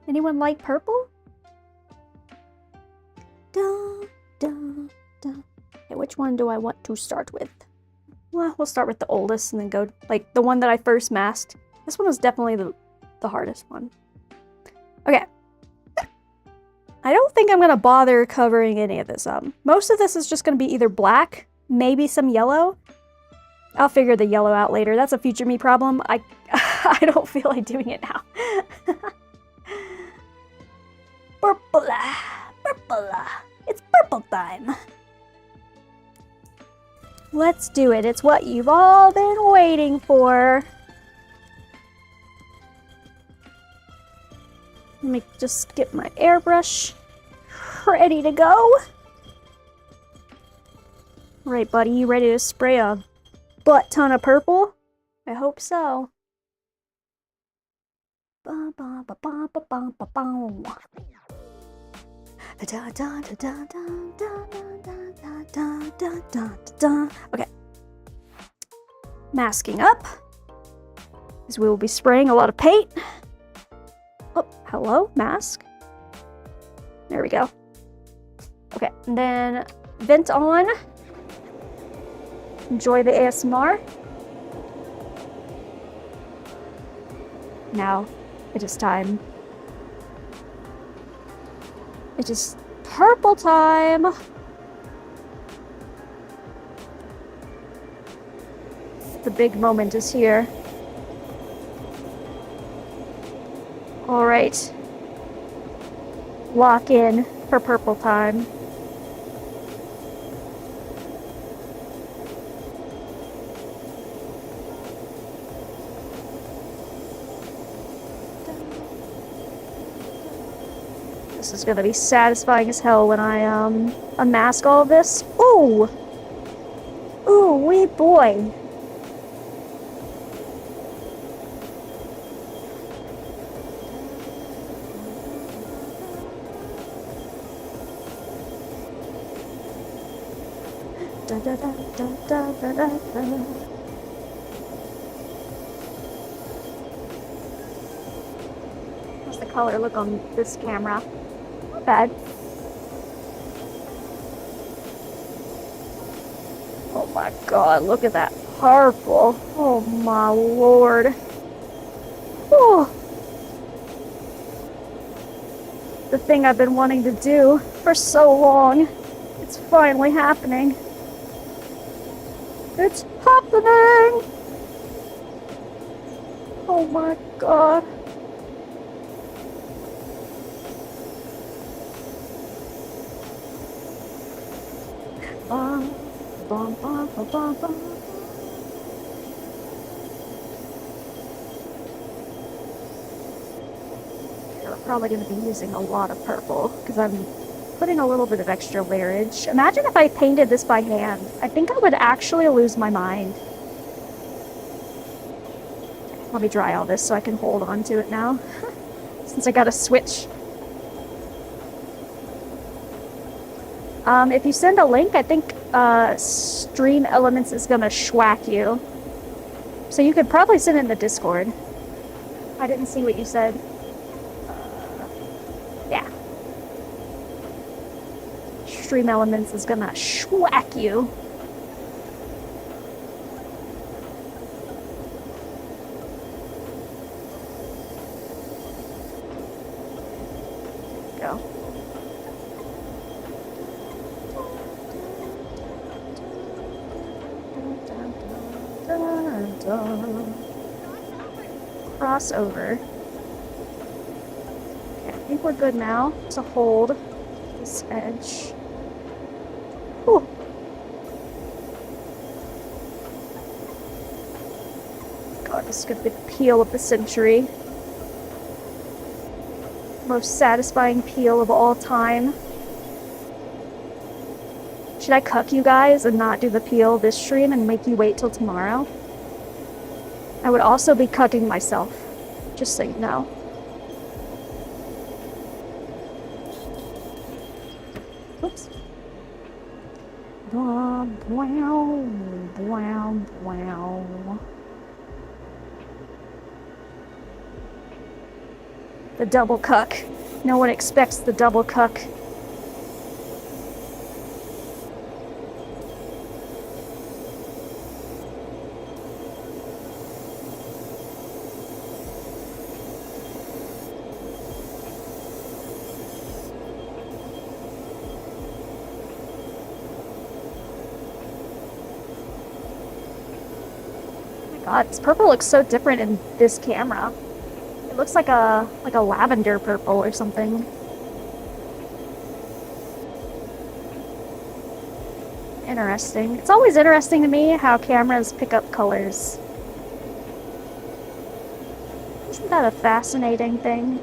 Anyone like purple? Dun, dun, dun. Okay, which one do I want to start with? Well, we'll start with the oldest and then go, like, the one that I first masked. This one was definitely the hardest one. Okay. I don't think I'm gonna bother covering any of this up. Most of this is just gonna be either black, maybe some yellow. I'll figure the yellow out later. That's a future me problem. I don't feel like doing it now. Purple. Purple. It's purple time. Let's do it. It's what you've all been waiting for. Let me just get my airbrush ready to go. Right, buddy, you ready to spray a butt ton of purple? I hope so. Okay. Masking up, as we will be spraying a lot of paint. Oh, hello, mask. There we go. Okay, and then vent on. Enjoy the ASMR. Now, it is time. It is purple time. The big moment is here. All right. Lock in for purple time. This is gonna be satisfying as hell when I unmask all of this. Ooh! Ooh, wee boy. Da, da, da, da, da, da, da, da. How's the color look on this camera? Not bad. Oh my god, look at that purple. Oh my lord. Oh. The thing I've been wanting to do for so long. It's finally happening. It's happening! Oh my god. Bum, bum, bum, bum, bum, bum. We're probably going to be using a lot of purple because I'm putting a little bit of extra layerage. Imagine if I painted this by hand. I think I would actually lose my mind. Let me dry all this so I can hold on to it now. Since I got a switch. If you send a link, I think Stream Elements is gonna schwack you. So you could probably send it in the Discord. I didn't see what you said. Yeah. Stream Elements is gonna schwack you. Go. Crossover. Okay, I think we're good now to hold this edge. Whew. This is gonna be the peel of the century. Most satisfying peel of all time. Should I cuck you guys and not do the peel this stream and make you wait till tomorrow? I would also be cucking myself, just so you know. Oops. Blah, wow, wow, wow. The double cuck. No one expects the double cuck. God, this purple looks so different in this camera. It looks like a lavender purple or something. Interesting. It's always interesting to me how cameras pick up colors. Isn't that a fascinating thing?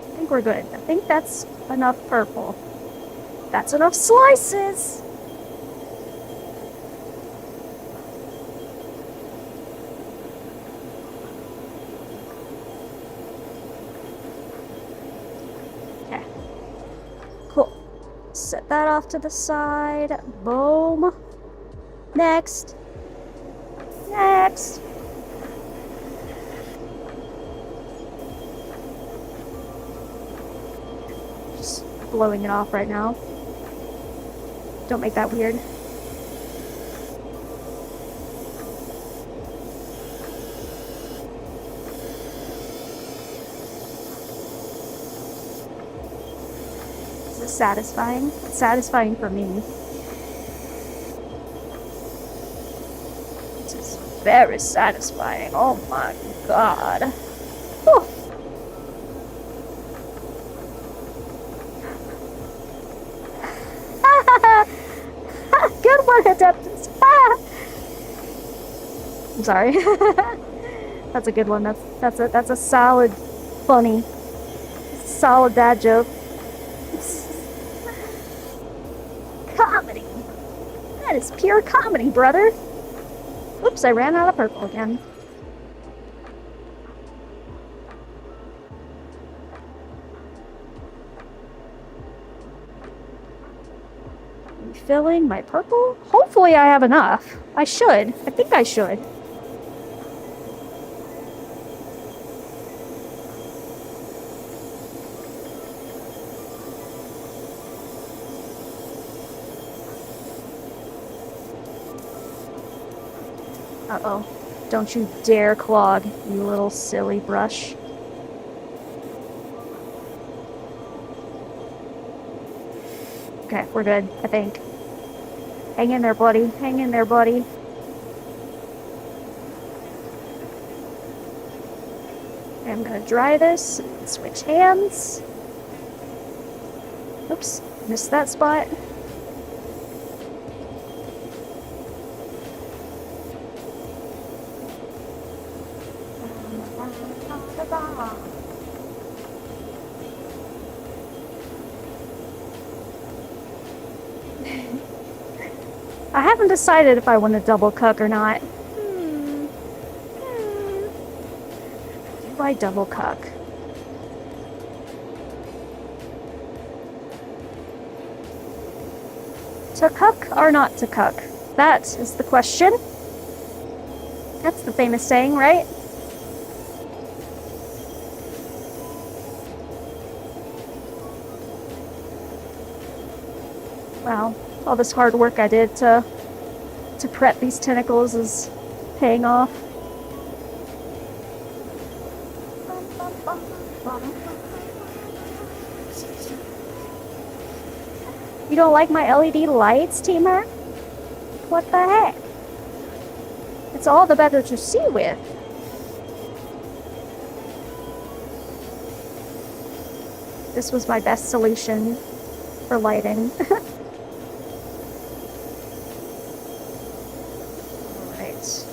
I think we're good. I think that's enough purple. That's enough slices! Okay. Cool. Set that off to the side. Boom. Next. Next. Just blowing it off right now. Don't make that weird. This is satisfying. It's satisfying for me. This is very satisfying. Oh my god. Whew. Good one, Adeptus. I'm sorry. That's a good one. That's a solid, funny, solid dad joke. Comedy. That is pure comedy, brother. Oops, I ran out of purple again. Filling my purple? Hopefully I have enough. I should. I think I should. Uh-oh. Don't you dare clog, you little silly brush. Okay, we're good, I think. Hang in there, buddy. Hang in there, buddy. Okay, I'm gonna dry this. Switch hands. Oops, missed that spot. I haven't decided if I want to double cuck or not. Do I double cuck? To cuck or not to cuck? That is the question. That's the famous saying, right? Wow. All this hard work I did to prep these tentacles is paying off. You don't like my LED lights, Teamer? What the heck? It's all the better to see with. This was my best solution for lighting. Alright.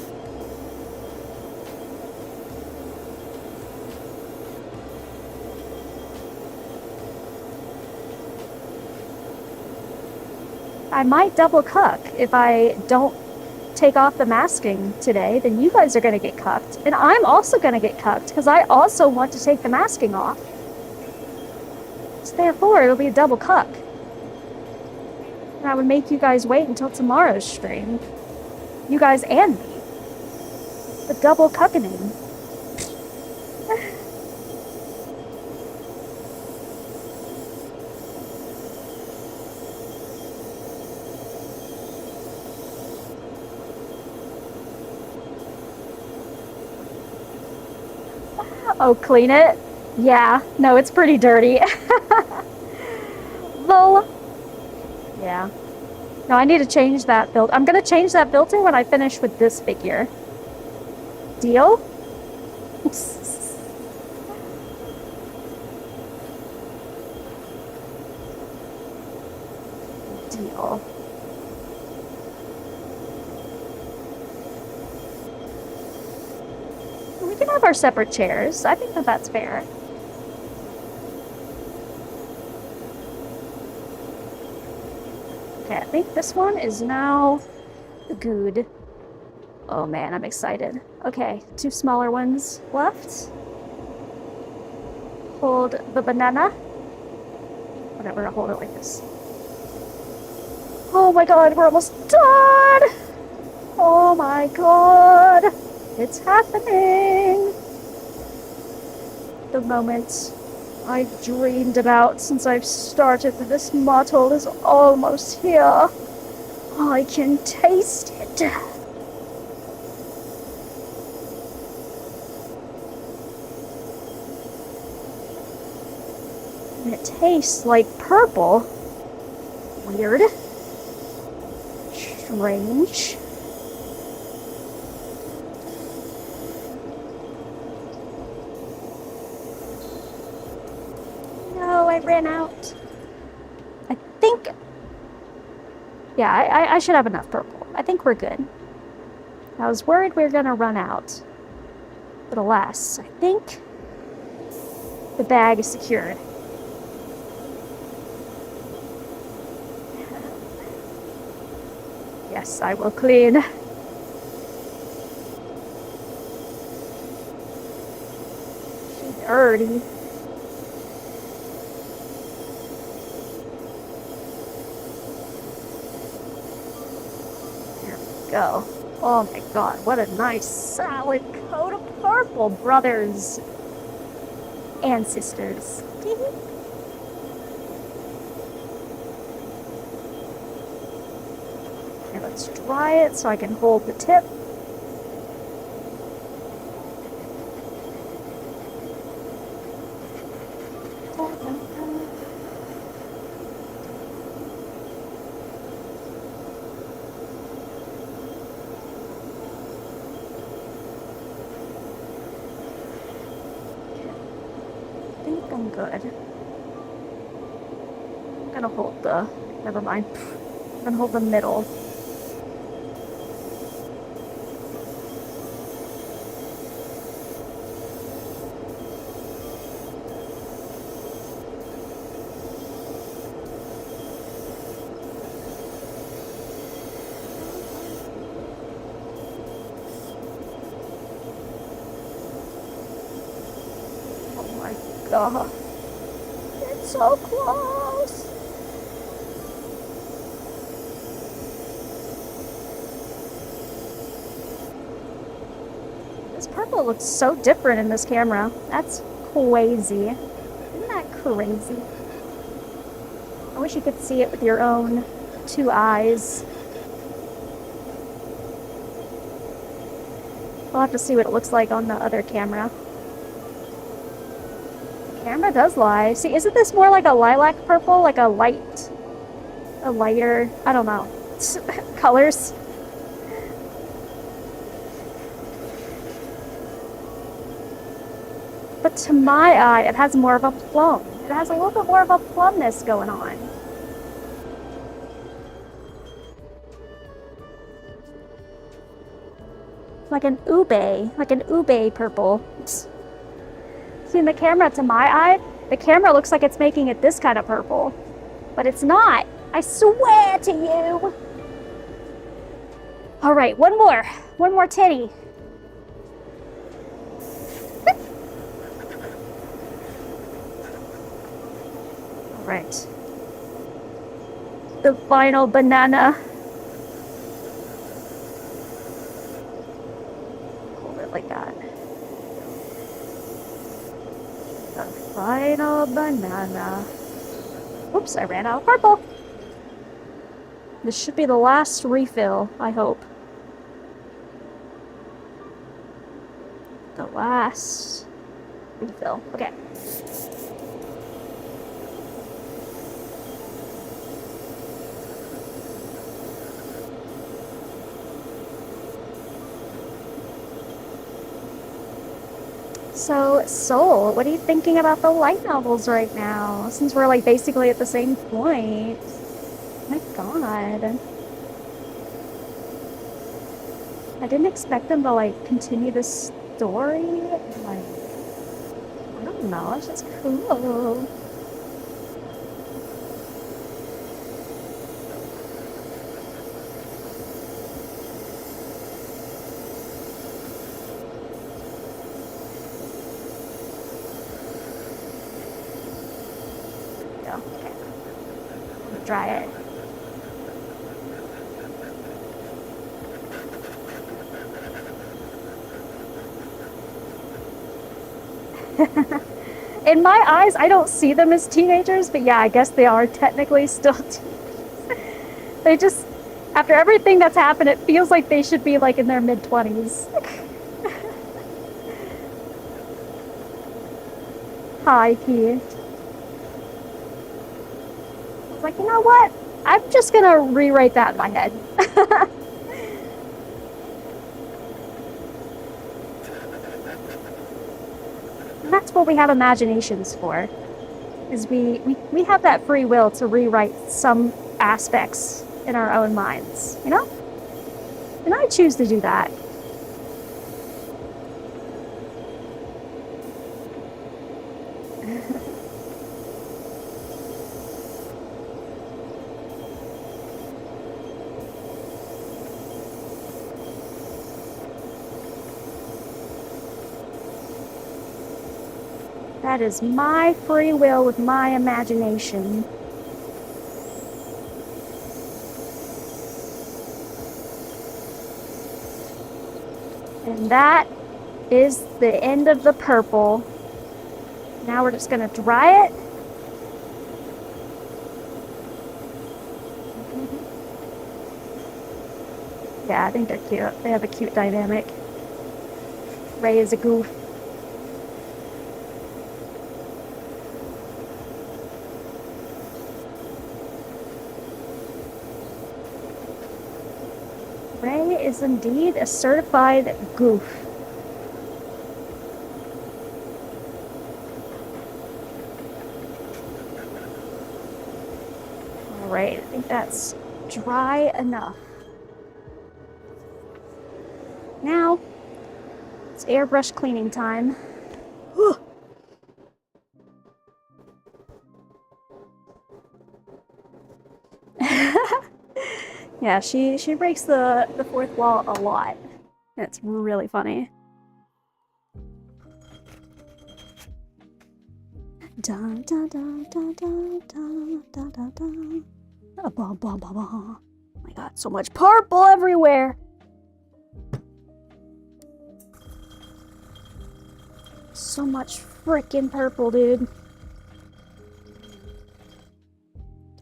I might double cuck if I don't take off the masking today, then you guys are gonna get cucked. And I'm also gonna get cucked, because I also want to take the masking off. So therefore, it'll be a double cuck. And I would make you guys wait until tomorrow's stream. You guys and me. The double cuckening. Oh, clean it? Yeah. No, it's pretty dirty. Lol. Yeah. No, I need to change that filter. I'm gonna change that filter when I finish with this figure. Deal? Deal. We can have our separate chairs. I think that that's fair. Okay, I think this one is now good. Oh man, I'm excited. Okay, 2 smaller ones left. Hold the banana. Whatever, I'll hold it like this. Oh my god, we're almost done! Oh my god! It's happening! The moment I've dreamed about since I've started this model is almost here. I can taste it. And it tastes like purple. Weird. Strange. No, I ran out. I think... Yeah, I should have enough purple. I think we're good. I was worried we were gonna run out. But alas, I think the bag is secured. Yes, I will clean. She's dirty. There we go. Oh my god, what a nice solid coat of purple, brothers and sisters. Okay, let's dry it so I can hold the tip. I think I'm good. I'm gonna hold the... Never mind. I'm gonna hold the middle. God. It's so close. This purple looks so different in this camera. That's crazy. Isn't that crazy? I wish you could see it with your own 2 eyes. I'll have to see what it looks like on the other camera. Camera does lie. See, isn't this more like a lilac purple? Like a light a lighter, I don't know, colors. But to my eye, it has more of a plum. It has a little bit more of a plumness going on. Like an ube purple. See, in the camera, to my eye, the camera looks like it's making it this kind of purple. But it's not. I swear to you. All right, one more titty. All right. The final banana. Hold it like that. The final banana. Oops, I ran out of purple. This should be the last refill, I hope. The last refill. Okay. So, Soul, what are you thinking about the light novels right now? Since we're like basically at the same point. My God. I didn't expect them to like continue this story. Like, I don't know, it's just cool. Okay. Dry it. In my eyes, I don't see them as teenagers, but yeah, I guess they are technically still teenagers. They just, after everything that's happened, it feels like they should be like in their mid-20s. Hi, Keith. Like, you know what? I'm just gonna rewrite that in my head. And that's what we have imaginations for. Is we have that free will to rewrite some aspects in our own minds, you know? And I choose to do that. That is my free will with my imagination. And that is the end of the purple. Now we're just gonna dry it. Yeah, I think they're cute. They have a cute dynamic. Ray is a goof. Ray is indeed a certified goof. Alright, I think that's dry enough. Now, it's airbrush cleaning time. Yeah, she breaks the fourth wall a lot. It's really funny. Da da da da da da da da da. Blah blah blah blah. Oh my God, so much purple everywhere. So much freaking purple, dude.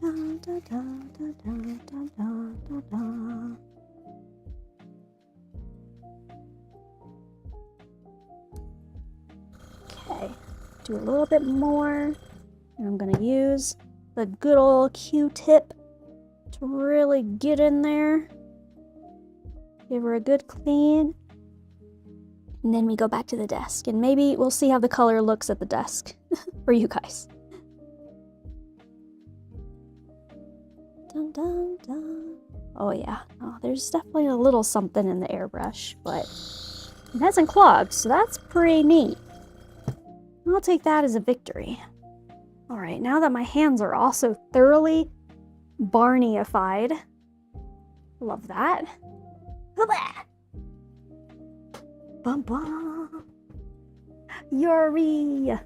Da, da, da, da, da, da, da, da. Okay, do a little bit more. And I'm gonna use the good old Q-tip really get in there. Give her a good clean. And then we go back to the desk. And maybe we'll see how the color looks at the desk for you guys. Dun, dun, dun. Oh yeah, oh, there's definitely a little something in the airbrush, but it hasn't clogged, so that's pretty neat. I'll take that as a victory. All right, now that my hands are also thoroughly Barney-ified, love that. Bum bum. Yuri.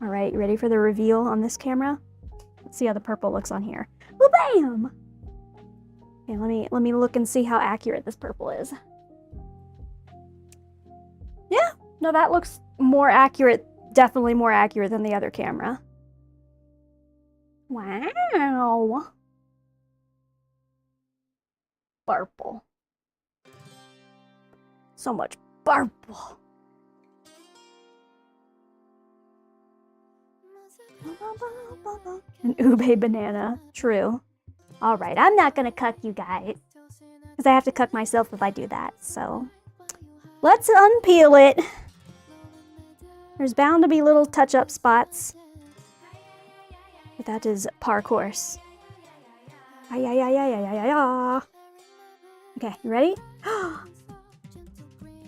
All right, you ready for the reveal on this camera? Let's see how the purple looks on here. Well, bam! Okay, let me look and see how accurate this purple is. Yeah, no, that looks more accurate, definitely more accurate than the other camera. Wow. Purple. So much purple. An ube banana. True. Alright, I'm not gonna cuck you guys. Because I have to cuck myself if I do that, so. Let's unpeel it. There's bound to be little touch-up spots. But that is par course. Okay, you ready?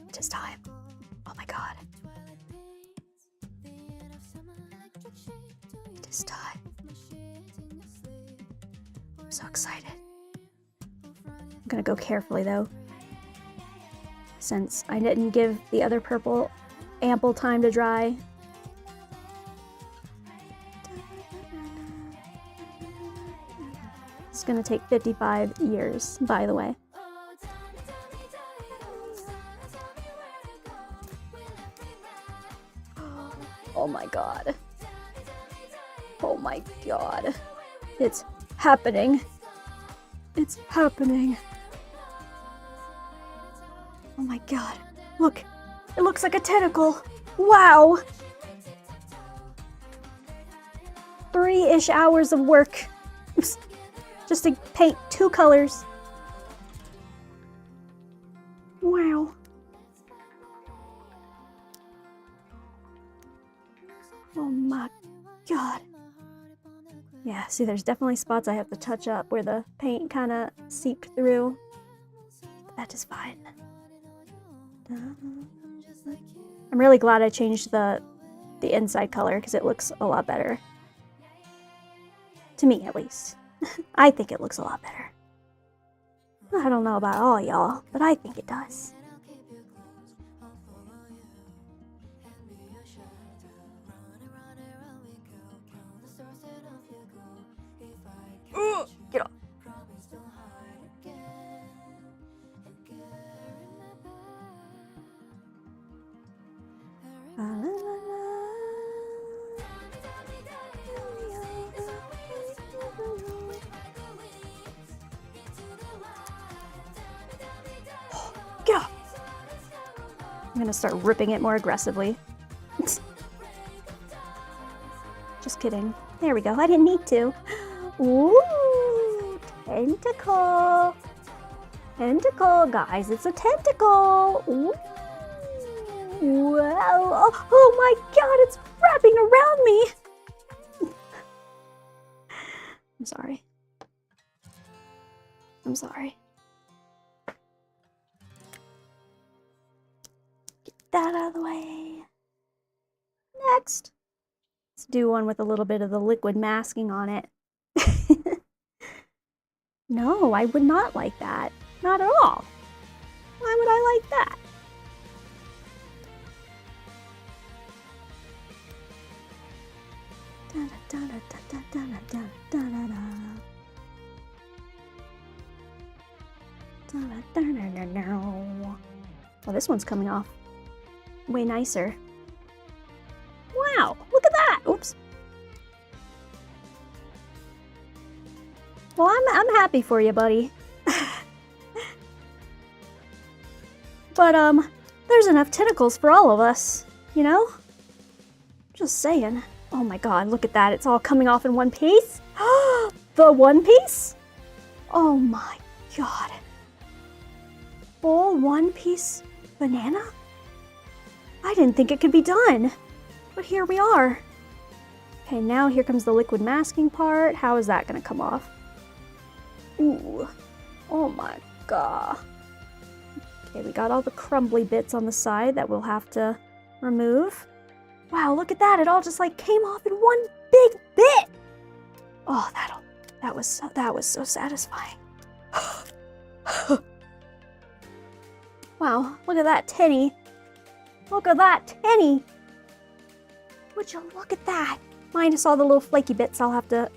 It is time. Oh my god. It is time. I'm so excited. I'm gonna go carefully though, since I didn't give the other purple ample time to dry. It's gonna take 55 years, by the way. Oh my god. Oh my god. It's happening. It's happening. Oh my god. Look. It looks like a tentacle. Wow. 3-ish hours of work. Just to paint 2 colors. Wow. Oh my god. Yeah, see, there's definitely spots I have to touch up where the paint kind of seeped through. But that is fine. I'm really glad I changed the inside color because it looks a lot better. To me, at least. I think it looks a lot better. I don't know about all y'all, but I think it does. Get off. Get off. I'm gonna start ripping it more aggressively. Just kidding. There we go. I didn't need to. Ooh, tentacle. Tentacle, guys. It's a tentacle. Ooh. Wow. Oh my god, it's wrapping around me. I'm sorry. I'm sorry. Get that out of the way. Next. Let's do one with a little bit of the liquid masking on it. No, I would not like that. Not at all. Why would I like that? Well, this one's coming off way nicer. Wow, look at that. Oops. Well, I'm happy for you, buddy. But there's enough tentacles for all of us, you know? Just saying. Oh my god, look at that. It's all coming off in one piece. The one piece? Oh my god. Full one piece banana? I didn't think it could be done. But here we are. Okay, now here comes the liquid masking part. How is that gonna come off? Ooh. Oh my god. Okay, we got all the crumbly bits on the side that we'll have to remove. Wow, look at that. It all just like came off in one big bit. Oh, that was so satisfying. Wow, look at that tinny. Look at that tinny. Would you look at that? Minus all the little flaky bits, I'll have to,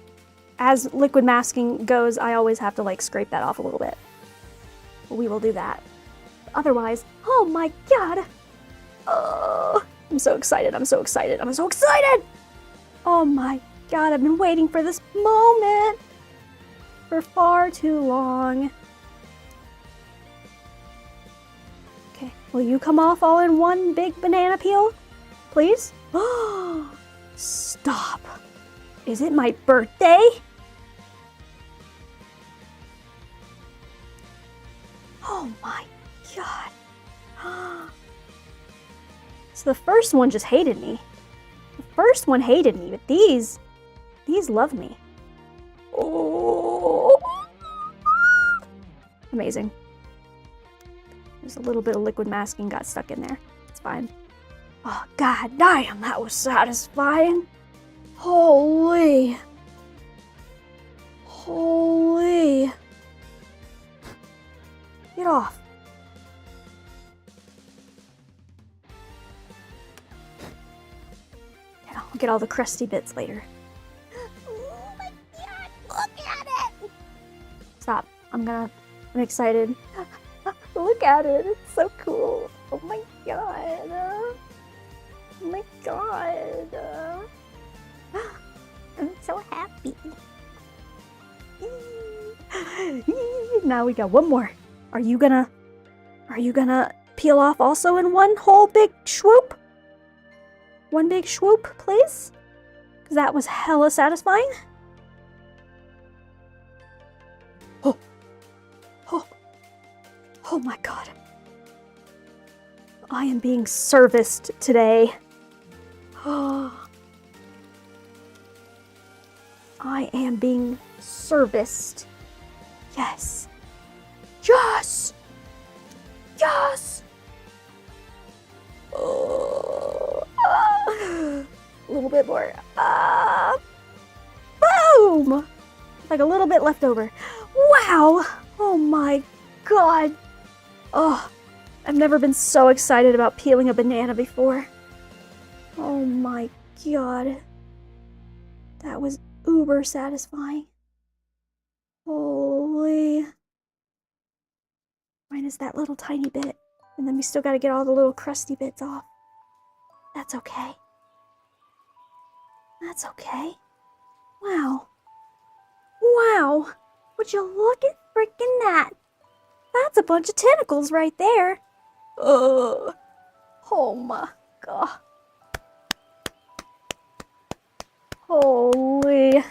as liquid masking goes, I always have to like scrape that off a little bit. We will do that. Otherwise, oh my god. Oh, I'm so excited, I'm so excited, I'm so excited! Oh my god, I've been waiting for this moment for far too long. Okay, will you come off all in one big banana peel? Please? Oh, stop. Is it my birthday? Oh my god. So the first one just hated me. The first one hated me, but these love me. Oh. Amazing. There's a little bit of liquid masking got stuck in there. It's fine. Oh, god damn, that was satisfying. Holy. Holy. Get off. Yeah, I'll get all the crusty bits later. Oh my god, look at it! Stop. I'm excited. Look at it, it's so cool. Oh my god. Oh my god. I'm so happy. Now we got one more. Are you gonna peel off also in one whole big swoop? One big swoop, please? Because that was hella satisfying. Oh. Oh. Oh my god. I am being serviced today. Oh. I am being serviced. Yes. Yes! Yes! Oh. A little bit more. Boom! Like a little bit left over. Wow! Oh my god. Oh, I've never been so excited about peeling a banana before. Oh my god. That was uber satisfying. Holy. Minus that little tiny bit. And then we still gotta get all the little crusty bits off. That's okay. That's okay. Wow. Wow. Would you look at freaking that? That's a bunch of tentacles right there. Oh my god. Holy.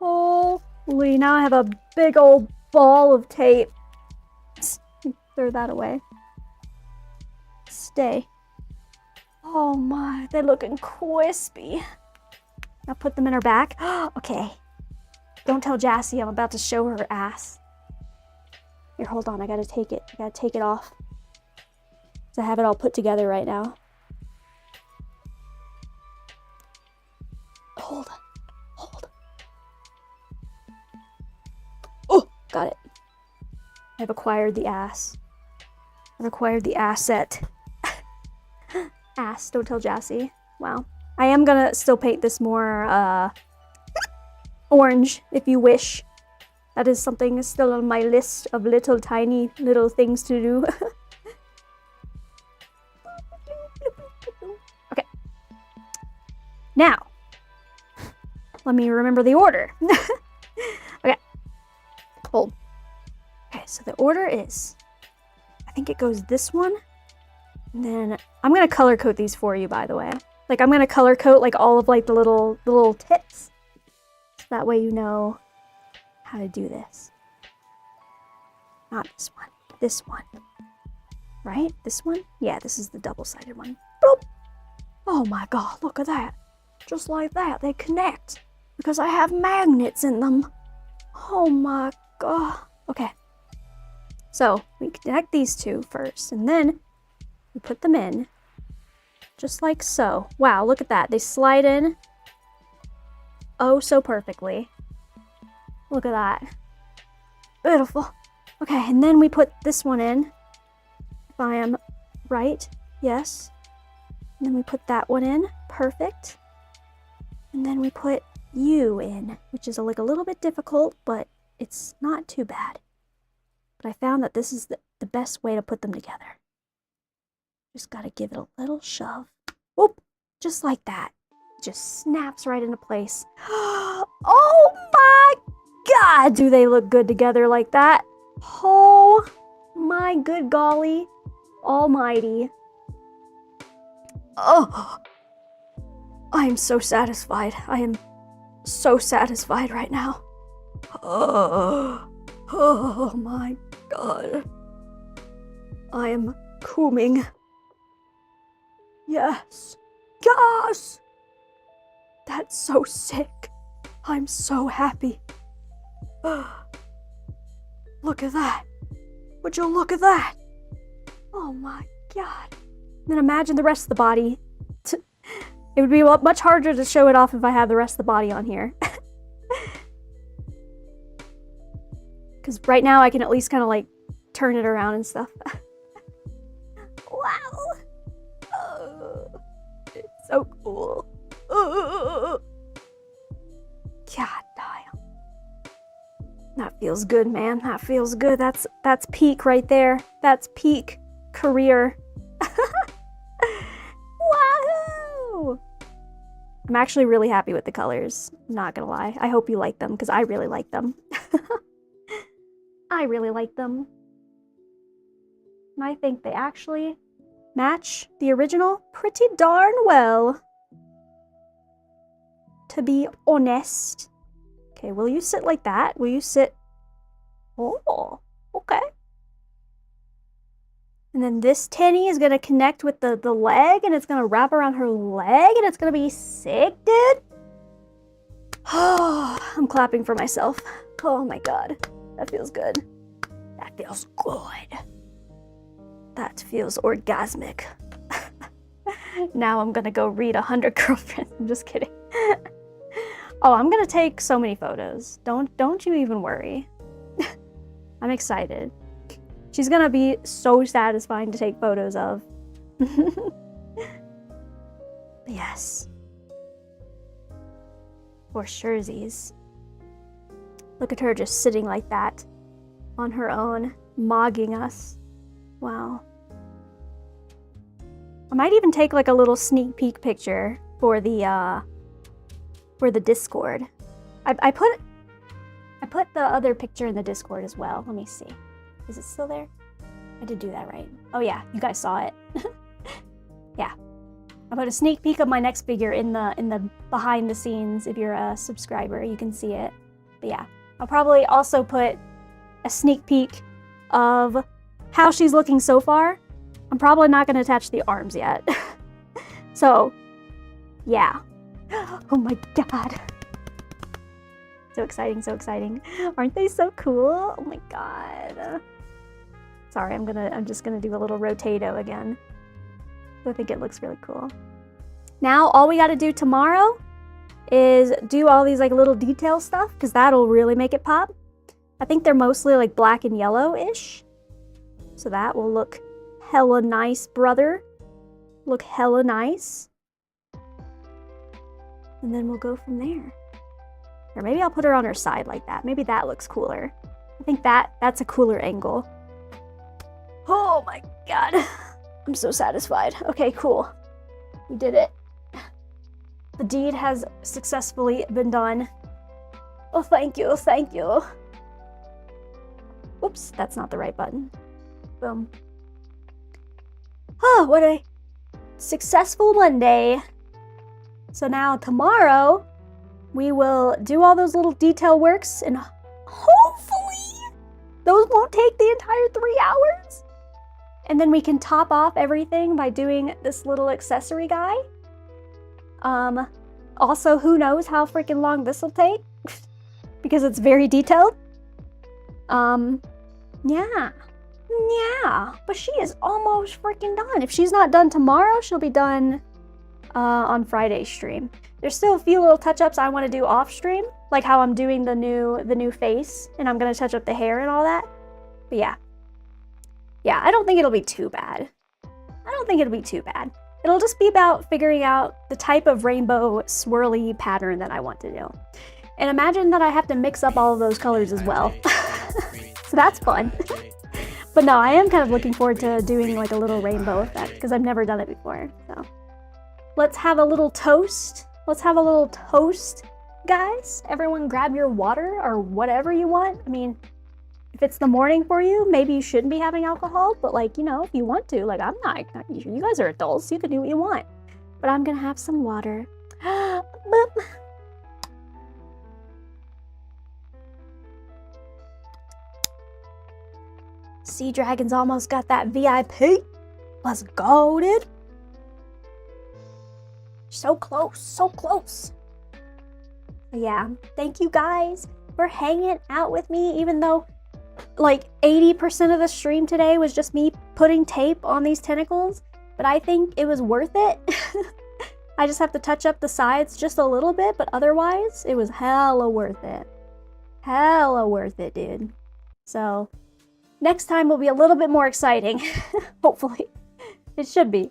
Holy. Now I have a big old ball of tape. Throw that away. Stay. Oh my, they're looking crispy. Now put them in her back. Okay. Don't tell Jassy I'm about to show her ass. Here, hold on, I gotta take it. I gotta take it off. So I have it all put together right now. Hold. Oh, got it. I've acquired the ass. I've acquired the asset. Ass, don't tell Jassy. Wow. I am gonna still paint this more, orange, if you wish. That is something still on my list of little tiny little things to do. Okay. Now, let me remember the order. Okay. Hold. Okay, so the order is, I think it goes this one, and then I'm gonna color code these for you, by the way. Like, I'm gonna color code like all of like the little tips. That way you know how to do this. Not this one. This one. Right? This one? Yeah, this is the double-sided one. Boop! Oh my god, look at that. Just like that, they connect. Because I have magnets in them. Oh my god. Okay. So, we connect these two first, and then we put them in. Just like so. Wow, look at that. They slide in oh so perfectly. Look at that. Beautiful. Okay, and then we put this one in. If I am right, yes. And then we put that one in. Perfect. And then we put you in, which is like a little bit difficult, but it's not too bad. But I found that this is the best way to put them together. Just gotta give it a little shove. Whoop! Just like that. Just snaps right into place. Oh my god! Do they look good together like that? Oh my good golly almighty. Oh! I am so satisfied. I am so satisfied right now. Oh my god. I am cooming. Yes. Yes! That's so sick. I'm so happy. Look at that. Would you look at that? Oh my god. Then imagine the rest of the body. It would be much harder to show it off if I had the rest of the body on here. Because right now I can at least kind of like turn it around and stuff. Wow. Oh, it's so cool. Oh. God damn. That feels good, man. That feels good. That's peak right there. That's peak career. Wahoo! I'm actually really happy with the colors. I'm not gonna lie. I hope you like them, because I really like them. I really like them. And I think they actually match the original pretty darn well. To be honest. Okay, will you sit like that? Will you sit? Oh, okay. And then this tinny is gonna connect with the leg, and it's gonna wrap around her leg, and it's gonna be sick, dude. Oh, I'm clapping for myself. Oh my god. That feels good. That feels good. That feels orgasmic. Now I'm gonna go read 100 Girlfriends. I'm just kidding. Oh, I'm gonna take so many photos. Don't you even worry. I'm excited. She's gonna be so satisfying to take photos of. Yes. For surezies. Look at her just sitting like that. On her own. Mogging us. Wow. I might even take like a little sneak peek picture for the Discord. I put the other picture in the Discord as well. Let me see. Is it still there? I did do that right. Oh yeah, you guys saw it. Yeah. I put a sneak peek of my next figure in the behind the scenes. If you're a subscriber, you can see it. But yeah, I'll probably also put a sneak peek of how she's looking so far. I'm probably not going to attach the arms yet. So, yeah. Oh my god. So exciting, so exciting. Aren't they so cool? Oh my god. Sorry, I'm just gonna do a little rotato again. I think it looks really cool. Now, all we gotta do tomorrow is do all these like little detail stuff, because that'll really make it pop. I think they're mostly like black and yellow-ish. So that will look hella nice, brother. Look hella nice. And then we'll go from there. Or maybe I'll put her on her side like that. Maybe that looks cooler. I think that's a cooler angle. Oh my god. I'm so satisfied. Okay, cool. We did it. The deed has successfully been done. Oh, thank you, thank you. Whoops, that's not the right button. Boom. Oh, what a successful Monday. So now tomorrow, we will do all those little detail works, and hopefully those won't take the entire 3 hours. And then we can top off everything by doing this little accessory guy. Also, who knows how freaking long this will take because it's very detailed. Yeah. But she is almost freaking done. If she's not done tomorrow, she'll be done on Friday's stream. There's still a few little touch-ups I want to do off stream, like how I'm doing the new face, and I'm gonna touch up the hair and all that. But yeah, I don't think it'll be too bad. It'll just be about figuring out the type of rainbow swirly pattern that I want to do. And imagine that I have to mix up all of those colors as well. So that's fun. But no, I am kind of looking forward to doing like a little rainbow effect because I've never done it before. So let's have a little toast. Guys. Everyone grab your water or whatever you want. I mean, if it's the morning for you, maybe you shouldn't be having alcohol, but like, you know, if you want to, like I'm not, you guys are adults, you can do what you want. But I'm gonna have some water. Sea Dragon's almost got that VIP. Let's go, dude. So close. Yeah, thank you guys for hanging out with me, even though like 80% of the stream today was just me putting tape on these tentacles, but I think it was worth it. I just have to touch up the sides just a little bit, but otherwise it was hella worth it. Dude. So next time will be a little bit more exciting. Hopefully. It should be.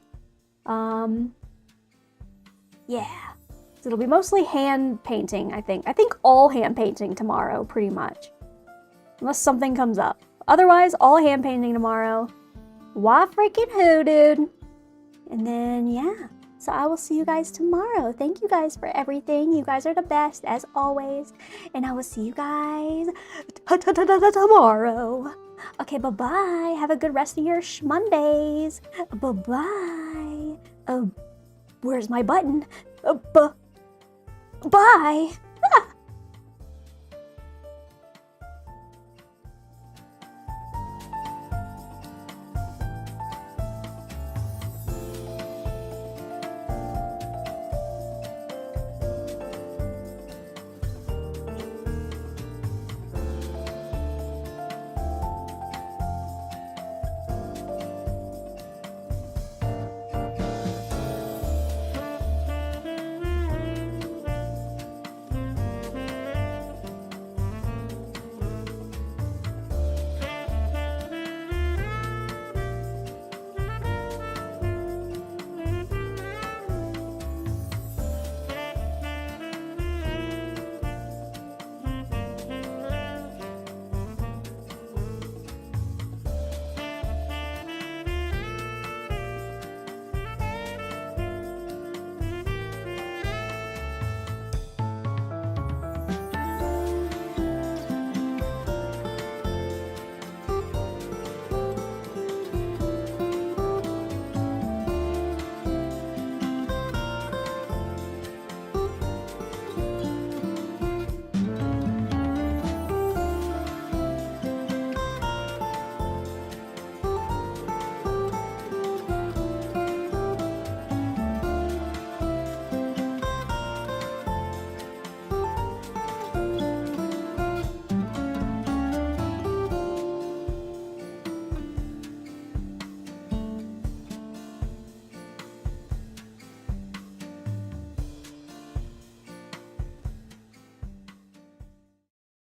Yeah. So it'll be mostly hand painting, I think. I think all hand painting tomorrow, pretty much. Unless something comes up. Otherwise, all hand painting tomorrow. Why freaking who, dude? And then, yeah. So I will see you guys tomorrow. Thank you guys for everything. You guys are the best, as always. And I will see you guys tomorrow. Okay, bye-bye. Have a good rest of your Mondays. Bye-bye. Where's my button? Bye.